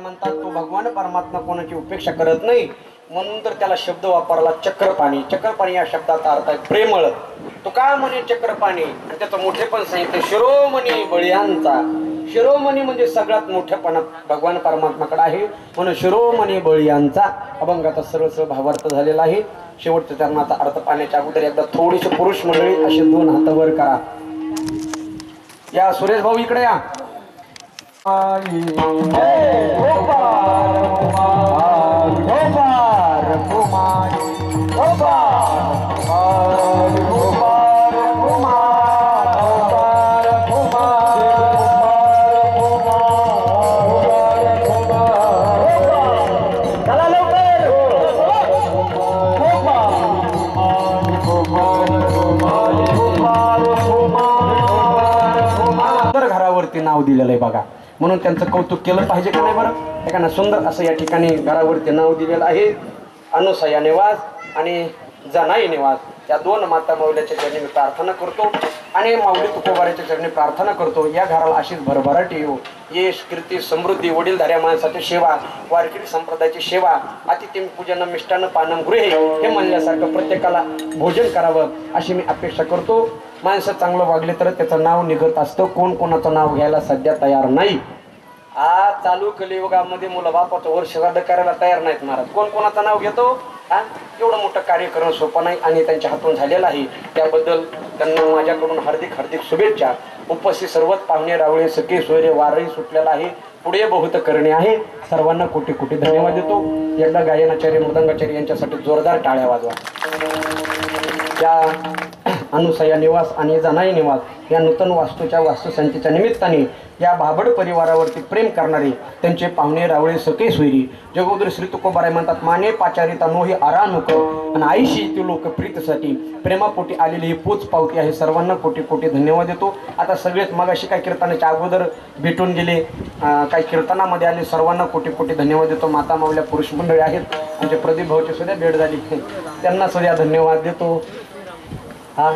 म्हणतात तो भगवान परमात्मा कोणाची उपेक्षा करत नाही, म्हणून तर त्याला शब्द वापरला चक्रपाणी. चक्रपाणी या शब्दाचा अर्थ आहे प्रेमळ. तो काय म्हणे चक्रपाणी, आणि त्याचं मोठेपण सांगितलं शिरोमणी बळीयांचा. शिरोमणी म्हणजे सगळ्यात मोठेपणा भगवान परमात्माकडे आहे, म्हणून शिरोमणी बळी यांचा अभंगाचा सरळ सरळ भावार्थ झालेला आहे. शेवटच्या चरणाचा अर्थ पाहण्याच्या अगोदर एकदा थोडीशी पुरुष मंडळी असे 2 हात वर करा. या सुरेश भाऊ इकडे या. नाव दिलेलं आहे बघा, म्हणून त्यांचं कौतुक केलं पाहिजे का नाही बरं. एखादा सुंदर असं या ठिकाणी घरावरती नाव दिलेलं आहे. अनुसया निवास आणि जनाई निवास या 2 माता माऊलीच्या चरणी मी प्रार्थना करतो आणि माऊली तुकोबाराच्या चरणी प्रार्थना करतो. या घराला अशीच भरभराटी येऊ, यश कीर्ती समृद्धी, वडीलधाऱ्या माणसाची सेवा, वारकरी संप्रदायाची सेवा, अतिथी पूजन मिष्टान्न पानम गृहे हे म्हणल्यासारखं प्रत्येकाला भोजन करावं अशी मी अपेक्षा करतो. माणसं चांगलं वागले तर त्याचं नाव निघत असतं. कोण कोणाचं नाव घ्यायला सध्या तयार नाही. आज चालू कलियुगामध्ये मुलं बापाचं वर्ष श्राद्ध करायला तयार नाहीत महाराज. कोण कोणाचं नाव घेतो? एवढं मोठं कार्य करणं सोपं नाही आणि त्यांच्या हातून झालेलं आहे. त्याबद्दल त्यांना माझ्याकडून हार्दिक हार्दिक शुभेच्छा. उपस्थित सर्वच पाहुणे रावळे सखे सोयरे वारही सुटलेला आहे. पुढे बहुत करणे आहे. सर्वांना कोटी कोटी धन्यवाद देतो. एकदा गायनाचार्य मृदंगाचार्य यांच्यासाठी जोरदार टाळ्या वाजवा. त्या अनुसया निवास आणि जनाई निवास या नूतन वास्तूच्या वास्तुसंचेच्या निमित्ताने या भाबड परिवारावरती प्रेम करणारे त्यांचे पाहुणे रावळे सखे सोयरी जगोदर श्री तुकोबाराय म्हणतात, माने पाचारिता नोही आरा नको आणि आईशी ती लोक प्रीतसाठी प्रेमापोटी आलेली ही पोच पावती आहे. सर्वांना कोटी कोटी धन्यवाद देतो. आता सगळेच मग अशी काही कीर्तनाच्या अगोदर भेटून गेले, काही कीर्तनामध्ये आले. सर्वांना कोटी कोटी धन्यवाद देतो. माता माऊल्या पुरुष मंडळी आहेत, आमचे प्रदीप भाऊची सुद्धा भेट झाली, त्यांना सुद्धा धन्यवाद देतो. हा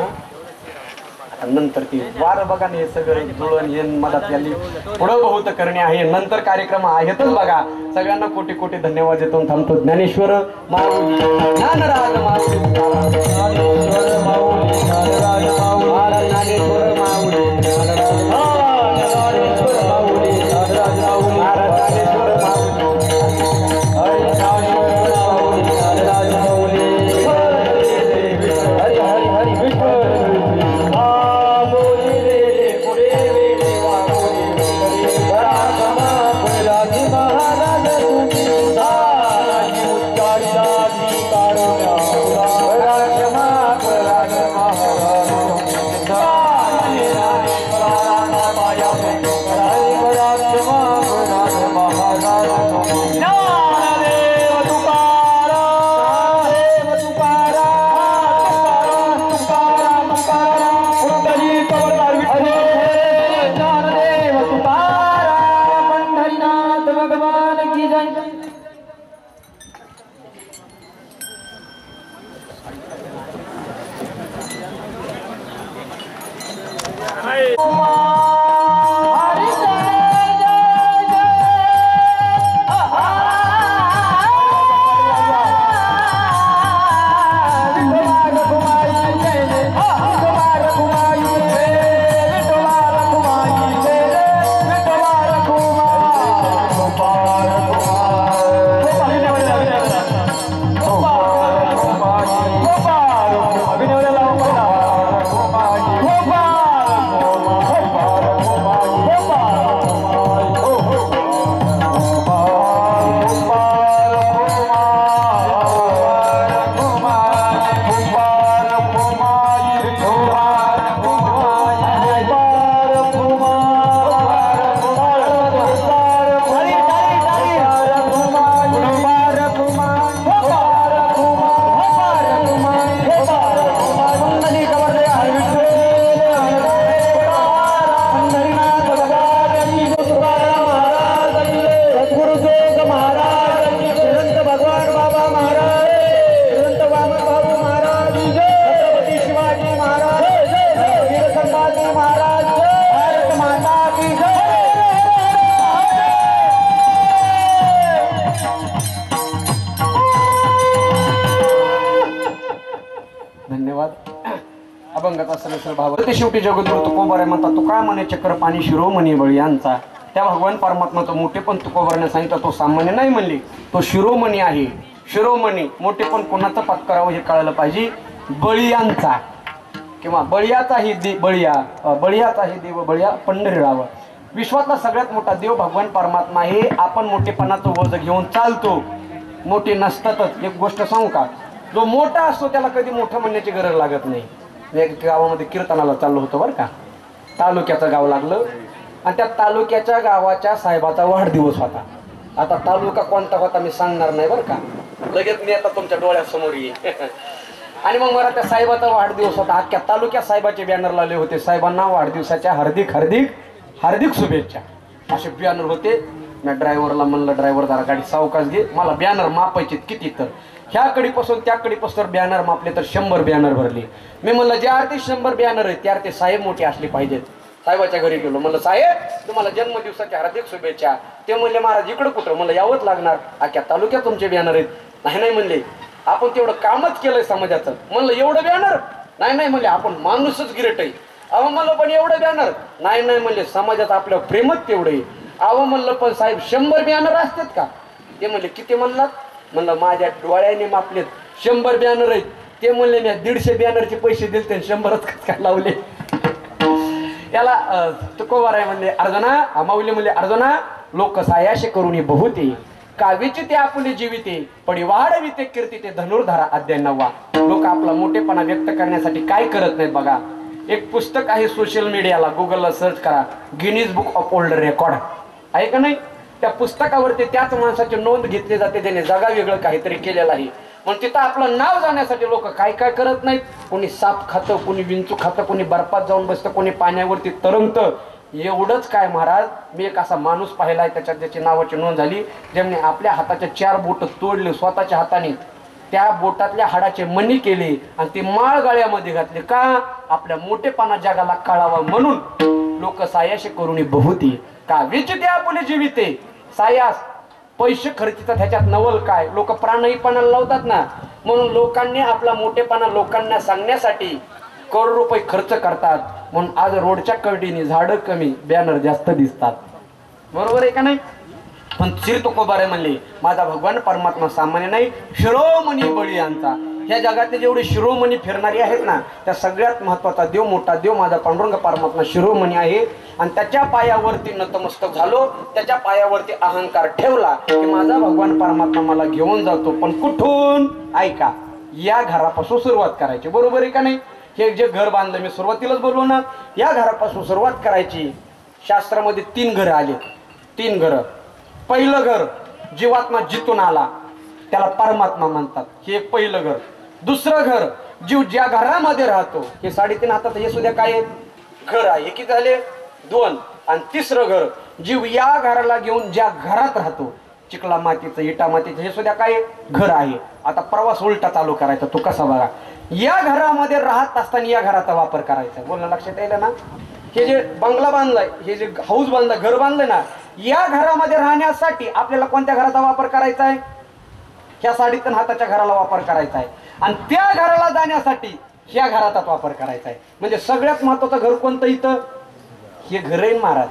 नंतर ती वार बघा हे सगळं जुळण हे मदत झाली. पुढं बहुत करणे आहे. नंतर कार्यक्रम आहेतच बघा. सगळ्यांना कोटी कोटी धन्यवाद देतो. थांबतो. ज्ञानेश्वर माऊली ज्ञानराज माऊली ज्ञानेश्वर माऊली ज्ञानराज माऊली ज्ञानेश्वर माऊली ज्ञानराज ज्ञानेश्वर माऊली ज्ञानराज माऊली ज्ञानेश्वर माऊली हरी ज्ञानेश्वर माऊली ज्ञानराज माऊली हरी हरी हरी विठ्ठल बाबा ते शेवटी जगद्गुरु तुकोबाराय म्हणतात तुका म्हणे चक्र पाणी शिरोमणी बळीयांचा. त्या भगवान परमात्माचं मोठे पण तुकोबाराने सांगितलं तो सामान्य नाही म्हणले, तो शिरोमणी आहे. शिरोमणी मोठे पण कोणाचं पत्करावं हे कळायला पाहिजे. बळीयांचा किंवा बळीयाचाही बळीयाचाही देव बळीया पंढरीराव. विश्वातला सगळ्यात मोठा देव भगवान परमात्मा आहे. आपण मोठेपणाचं वज घेऊन चालतो, मोठे नसतातच. एक गोष्ट सांगू का, जो मोठा असतो त्याला कधी मोठं म्हणण्याची गरज लागत नाही. एक गावामध्ये कीर्तनाला चाललो होतो बरं का, तालुक्याचं गाव लागलं आणि त्या तालुक्याच्या गावाच्या साहेबाचा वाढदिवस होता. आता तालुका कोणता होता मी सांगणार नाही बरं का, लगेच मी आता तुमच्या डोळ्यासमोर येईल. आणि मग मला त्या साहेबाचा वाढदिवस होता. अख्ख्या तालुक्यात साहेबाचे बॅनर लावले होते, साहेबांना वाढदिवसाच्या हार्दिक हार्दिक हार्दिक शुभेच्छा असे बॅनर होते. मी ड्रायव्हरला म्हणलं, ड्रायव्हर जरा गाडी सावकाश घे, मला बॅनर मापायचे किती. तर ह्या कडीपासून त्या कडीपासून बॅनर मापले तर 100 बॅनर भरले. मी म्हणलं जे आरती 100 बॅनर आहेत त्या ते साहेब मोठे असले पाहिजेत. साहेबाच्या घरी गेलो, म्हणलं साहेब तुम्हाला जन्मदिवसाच्या हार्दिक शुभेच्छा. ते म्हणले महाराज इकडं कुठं, मला यावंच लागणार, अख्ख्या तालुक्यात तुमचे बॅनर आहेत. नाही म्हणले आपण तेवढं कामच केलंय समाजाचं. म्हणलं एवढं बॅनर, नाही म्हणले आपण माणूसच गिरेट आहे. अहो म्हणलं पण एवढं बॅनर, नाही म्हणले समाजात आपलं प्रेमच तेवढं आहे. अहो म्हणलं पण साहेब 100 बॅनर असतात का. ते म्हणले किती म्हणलात, म्हणलं माझ्या डोळ्याने मापलेत 100 बॅनर आहेत. ते म्हणले मी 150 बॅनरचे पैसे दिले ते 100च काय लावले. त्याला तुकोबाराय म्हणले अर्जुना, माऊली म्हणले अर्जुना लोक सायाशे करून बहुते काव्याचे ते आपुले जीविते पडिवाड विते कीर्ती ते धनुर्धारा अध्याय 9. लोक आपला मोठेपणा व्यक्त करण्यासाठी काय करत नाहीत बघा. एक पुस्तक आहे सोशल मीडियाला, गुगलला सर्च करा, Guinness book of world record आहे का नाही. त्या पुस्तकावरती त्याच माणसाची नोंद घेतली जाते, त्याने जगा वेगळं काहीतरी केलेलं आहे. पण तिथं आपलं नाव जाण्यासाठी लोक काय काय करत नाहीत. कोणी साप खातं, कोणी विंचू खातं, कोणी बर्फात जाऊन बसतं, कोणी पाण्यावरती तरंगतं. एवढंच काय महाराज, मी एक असा माणूस पाहिलाय त्याच्यात ज्याची नावाची नोंद झाली, ज्याने आपल्या हाताच्या 4 बोट तोडले स्वतःच्या हाताने, त्या बोटातल्या हाडाचे मणी केले आणि ते माळ गाळ्यामध्ये घातले. का, आपल्या मोठेपणा जगाला कळावा म्हणून. लोक सायाशे करून बहुती का विचिते आपुले जीविते. सायास पैसे खर्चितात, ह्याच्यात नवल काय. लोक प्राणहीपणाला लावतात ना, म्हणून लोकांनी आपला मोठेपणा लोकांना सांगण्यासाठी करोड रुपये खर्च करतात. म्हणून आज रोडच्या कवडीने झाडं कमी, बॅनर जास्त दिसतात. बरोबर आहे का नाही. पण श्री तुकोबाराय म्हणले माझा भगवान परमात्मा सामान्य नाही, शिरोमणी बळीयांचा. ह्या जगातले जेवढे शिरोमणी फिरणारी आहेत ना, त्या सगळ्यात महत्वाचा देव, मोठा देव माझा पांडुरंग परमात्मा शिरोमणी आहे. आणि त्याच्या पायावरती नतमस्तक झालो, त्याच्या पायावरती अहंकार ठेवला की माझा भगवान परमात्मा मला घेऊन जातो. पण कुठून, ऐका, या घरापासून सुरुवात करायची. बरोबर आहे का नाही. हे जे घर बांधलं मी सुरुवातीलाच बोललो ना, या घरापासून सुरुवात करायची. शास्त्रामध्ये 3 घरं आले, 3 घरं. पहिलं घर जीवात्मा जिथून आला त्याला परमात्मा म्हणतात, हे एक पहिलं घर. दुसरं घर जीव ज्या घरामध्ये राहतो, हे 3.5 हातात हे सुद्धा काय घर आहे, हे किती झाले 2. आणि तिसरं घर जीव या घराला घेऊन ज्या घरात राहतो, चिखला मातीचं इटा मातीचं, हे सुद्धा काय घर आहे. आता प्रवास उलटा चालू करायचा, तो कसा बघा. या घरामध्ये राहत असताना या घराचा वापर करायचा. बोलणं लक्षात येईल ना. हे जे बंगला बांधलाय, हे जे हाऊस बांधलाय, घर बांधलंय ना, या घरामध्ये राहण्यासाठी आपल्याला कोणत्या घराचा वापर करायचा आहे, ह्या 3.5 हाताच्या घराला वापर करायचा आहे. आणि त्या घराला जाण्यासाठी ह्या घराचाच वापर करायचा आहे. म्हणजे सगळ्यात महत्वाचं घर कोणतं इथं, हे घर आहे महाराज.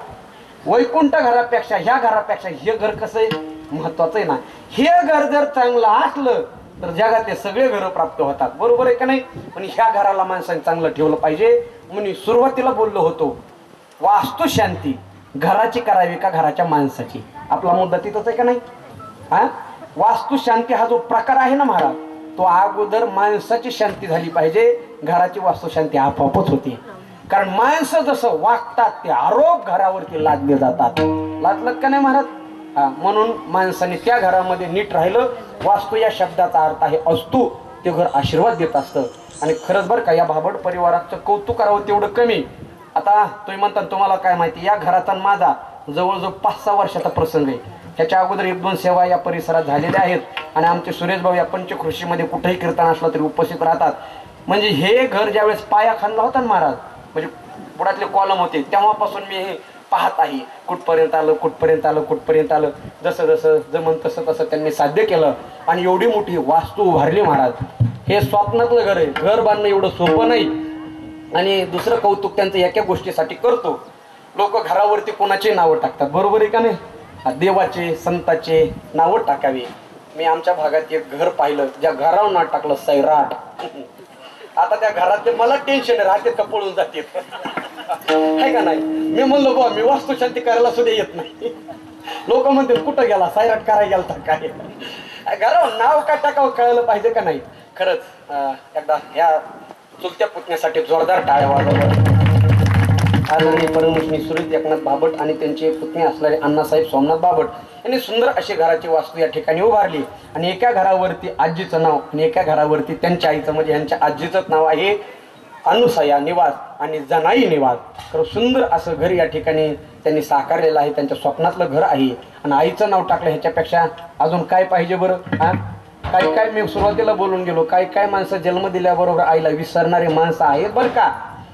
वैकुंठ घरापेक्षा ह्या घरापेक्षा हे घर कसं आहे, महत्वाचं आहे ना. हे घर जर चांगलं असलं तर जगातले सगळे घर प्राप्त होतात. बरोबर आहे का नाही. पण ह्या घराला माणसाने चांगलं ठेवलं पाहिजे. म्हणून सुरुवातीला बोललो होतो, वास्तू शांती घराची करावी का घराच्या माणसाची. आपला मुद्दा तिथंच आहे का नाही. हा, वास्तू शांती हा जो प्रकार आहे ना महाराज, तो अगोदर माणसाची शांती झाली पाहिजे, घराची वास्तू शांती आपोआपच होती. कारण माणसं जसं वागतात ते आरोप घरावरती लादले जातात. लादलं का नाही महाराज. म्हणून माणसाने त्या घरामध्ये नीट राहिलं. वास्तू या शब्दाचा अर्थ आहे अस्तू, ते घर आशीर्वाद देत असतं. आणि खरंच बरं का, या भाबड परिवाराचं कौतुक करावं तेवढं कमी. आता तुम्ही म्हणता तुम्हाला काय माहिती, या घराचा माझा जवळजवळ 5-6 वर्षाचा प्रसंग आहे. त्याच्या अगोदर 1-2 सेवा या परिसरात झालेल्या आहेत. आणि आमचे सुरेश भाऊ या पंचकृषीमध्ये कुठेही कीर्तन असलं तरी उपस्थित राहतात. म्हणजे हे घर ज्यावेळेस पाया खाल्ला होता ना महाराज, म्हणजे बुडातले कॉलम होते, तेव्हापासून मी हे पाहत आहे. कुठपर्यंत आलं, कुठपर्यंत आलं, कुठपर्यंत आलं. जसं जसं जमन तसं तसं त्यांनी साध्य केलं. आणि एवढी मोठी वास्तू उभारली महाराज. हे स्वप्नातलं घर आहे. घर बांधणं एवढं सोपं नाही. आणि दुसरं कौतुक त्यांचं एका गोष्टीसाठी करतो, लोक घरावरती कोणाचे नावं टाकतात, बरोबर आहे का नाही? देवाचे संताचे नावं टाकावे. मी आमच्या भागात एक घर पाहिलं, ज्या घरावर नाव टाकलं सैराट. आता त्या घरात मला टेन्शन राहते का पळून जाते आहे का नाही? मी म्हणलो बा मी वास्तुशांती करायला सुद्धा येत नाही. लोक म्हणते कुठं गेला, सैराट करायला गेला तर काय? घरावर नाव का टाकावं कळलं पाहिजे का नाही? खरंच एकदा ह्या चुलत्या पुतण्यासाठी जोरदार टाळ्या वाजवल्या. आदरणीय परमश्री सुरेश एकनाथ बाबट आणि त्यांचे पुतणे असणारे अण्णासाहेब सोमनाथ बाबट यांनी सुंदर अशी घराची वास्तू या ठिकाणी उभारली. आणि एका घरावरती आजीचं नाव आणि एका घरावरती त्यांच्या आईचं म्हणजे यांच्या आजीचंच नाव आहे अनुसया निवास आणि जनाई निवास. तर सुंदर असं घर या ठिकाणी त्यांनी साकारलेलं आहे. त्यांच्या स्वप्नातलं घर आहे. आणि आईचं नाव टाकलं, ह्याच्यापेक्षा अजून काय पाहिजे बरं? हा, काय काय मी सुरुवातीला बोलून गेलो, काय काय माणसं जन्म दिल्याबरोबर आईला विसरणारे माणसं आहेत बरं का.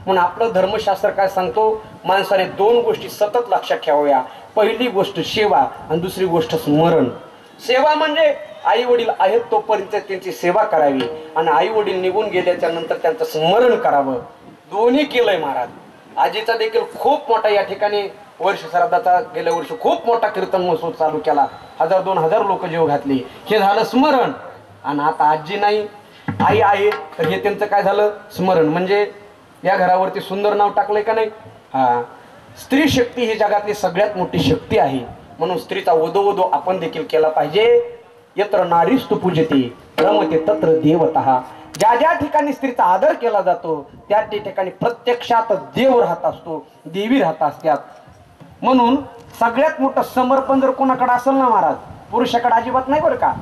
म्हणून आपलं धर्मशास्त्र काय सांगतो, माणसाने दोन गोष्टी सतत लक्षात ठेवाव्या. पहिली गोष्ट सेवा आणि दुसरी गोष्ट स्मरण. सेवा म्हणजे आई वडील आहेत तोपर्यंत त्यांची सेवा करावी आणि आई वडील निघून गेल्याच्या नंतर त्यांचं स्मरण करावं. दोन्ही केलंय महाराज. आजीचा देखील खूप मोठा या ठिकाणी वर्ष श्राद्धाचा गेल्या वर्षी खूप मोठा कीर्तन महोत्सव चालू केला, 1000-2000 लोक जेव घातली. हे झालं स्मरण. आणि आता आजी नाही, आई आहे, तर हे त्यांचं काय झालं स्मरण. म्हणजे या घरावरती सुंदर नाव टाकलंय का नाही? हा, स्त्री शक्ती ही जगातली सगळ्यात मोठी शक्ती आहे. म्हणून स्त्रीचा वधोवधो आपण देखील केला पाहिजे. यत्र नारीस्तु पूजते रमते तत्र देवतः. ज्या ज्या ठिकाणी स्त्रीचा आदर केला जातो त्या ठिकाणी प्रत्यक्षात देव राहत असतो, देवी राहत असतात. म्हणून सगळ्यात मोठं समर्पण जर कोणाकडे असेल ना महाराज, पुरुषाकडे अजिबात नाही बरं का.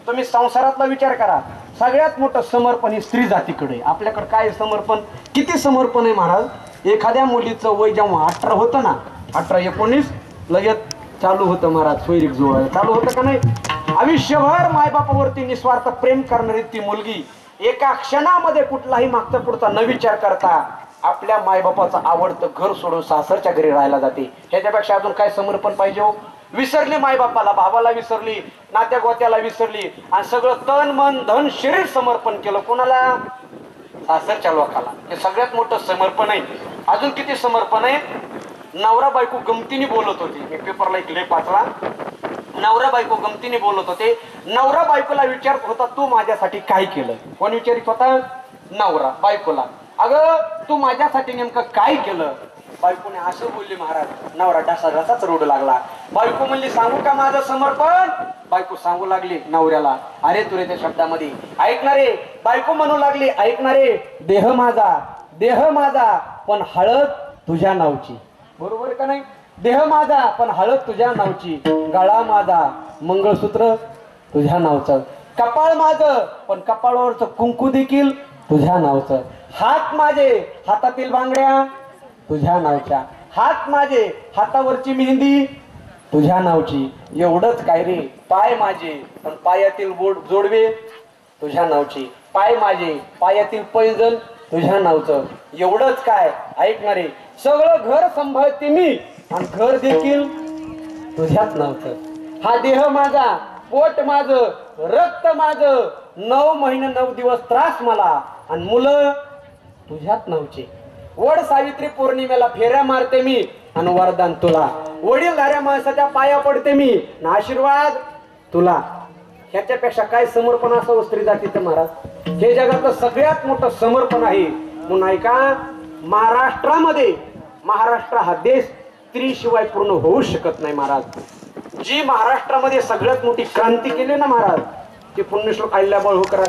तुम्ही संसारातला विचार करा, सगळ्यात मोठं समर्पण हे स्त्री जातीकडे. आपल्याकडे काय समर्पण, किती समर्पण आहे महाराज. एखाद्या मुलीचं वय जेव्हा 18 होतं ना, 18-19 लगेच चालू होतं महाराज, सोयरीक जुळवायला चालू होतं का नाही. आयुष्यभर मायबापावरती निस्वार्थ प्रेम करणारी ती मुलगी एका क्षणामध्ये कुठलाही मागचा पुढचा न विचार करता आपल्या मायबापाचं आवडतं घर सोडून सासरच्या घरी राहायला जाते. ह्याच्यापेक्षा अजून काय समर्पण पाहिजे हो. विसरली मायबापाला, भावाला विसरली, नात्या गोत्याला विसरली आणि सगळं तन मन धन शरीर समर्पण केलं कोणाला? सासरच्या लोकाला. हे सगळ्यात मोठं समर्पण आहे. अजून किती समर्पण आहे. नवरा बायको गमतीने बोलत होती, मी पेपरला एक लेख वाचला. नवरा बायको गमतीने बोलत होते. नवरा बायकोला विचारत होता तू माझ्यासाठी काय केलं. कोण विचारित होता? नवरा बायकोला, अगं तू माझ्यासाठी नेमकं काय केलं. बायकोने असं बोलली महाराज, नवरा ढासाच रोड लागला. बायको म्हणली सांगू का माझं समर्पण. बायको सांगू लागली नवऱ्याला, अरे तुरे त्या शब्दामध्ये ऐकणारे. बायको म्हणू लागली ऐकणारे, देह माझा पण हळद तुझ्या नावची. बरोबर का नाही? देह माझा पण हळद तुझ्या नावची, गळा माझा मंगळसूत्र तुझ्या नावचं, कपाळ माझं पण कपाळावरचं कुंकू देखील तुझ्या नावचं, हात माझे हातातील बांगड्या तुझ्या नावच्या, हात माझे हातावरची मेहंदी तुझ्या नावची. एवढंच काय रे, पाय माझे पण पायातील जोडवे तुझ्या नावची, पाय माझे पायातील पैंजण तुझ्या नावचं. एवढंच काय ऐकणारे, सगळं घर सांभाळते मी आणि घर देखील तुझ्याच नावचं. हा देह माझा, पोट माझं, रक्त माझं, 9 महिने 9 दिवस त्रास मला आणि मुलं तुझ्याच नावचे. वड सावित्री पौर्णिमेला फेऱ्या मारते मी आणि वरदान तुला. वडीलधाऱ्या माणसाच्या पाया पडते मी आणि आशीर्वाद तुला. ह्याच्यापेक्षा काय समर्पण असावं स्त्री जातीचं महाराज. हे जगातलं सगळ्यात मोठं समर्पण आहे. म्हणून ऐका, महाराष्ट्रामध्ये, महाराष्ट्र हा देश स्त्रीशिवाय पूर्ण होऊ शकत नाही महाराज. जी महाराष्ट्रामध्ये सगळ्यात मोठी क्रांती केली ना महाराज, ती पुण्यश्लोक अहिल्याबाई होळकर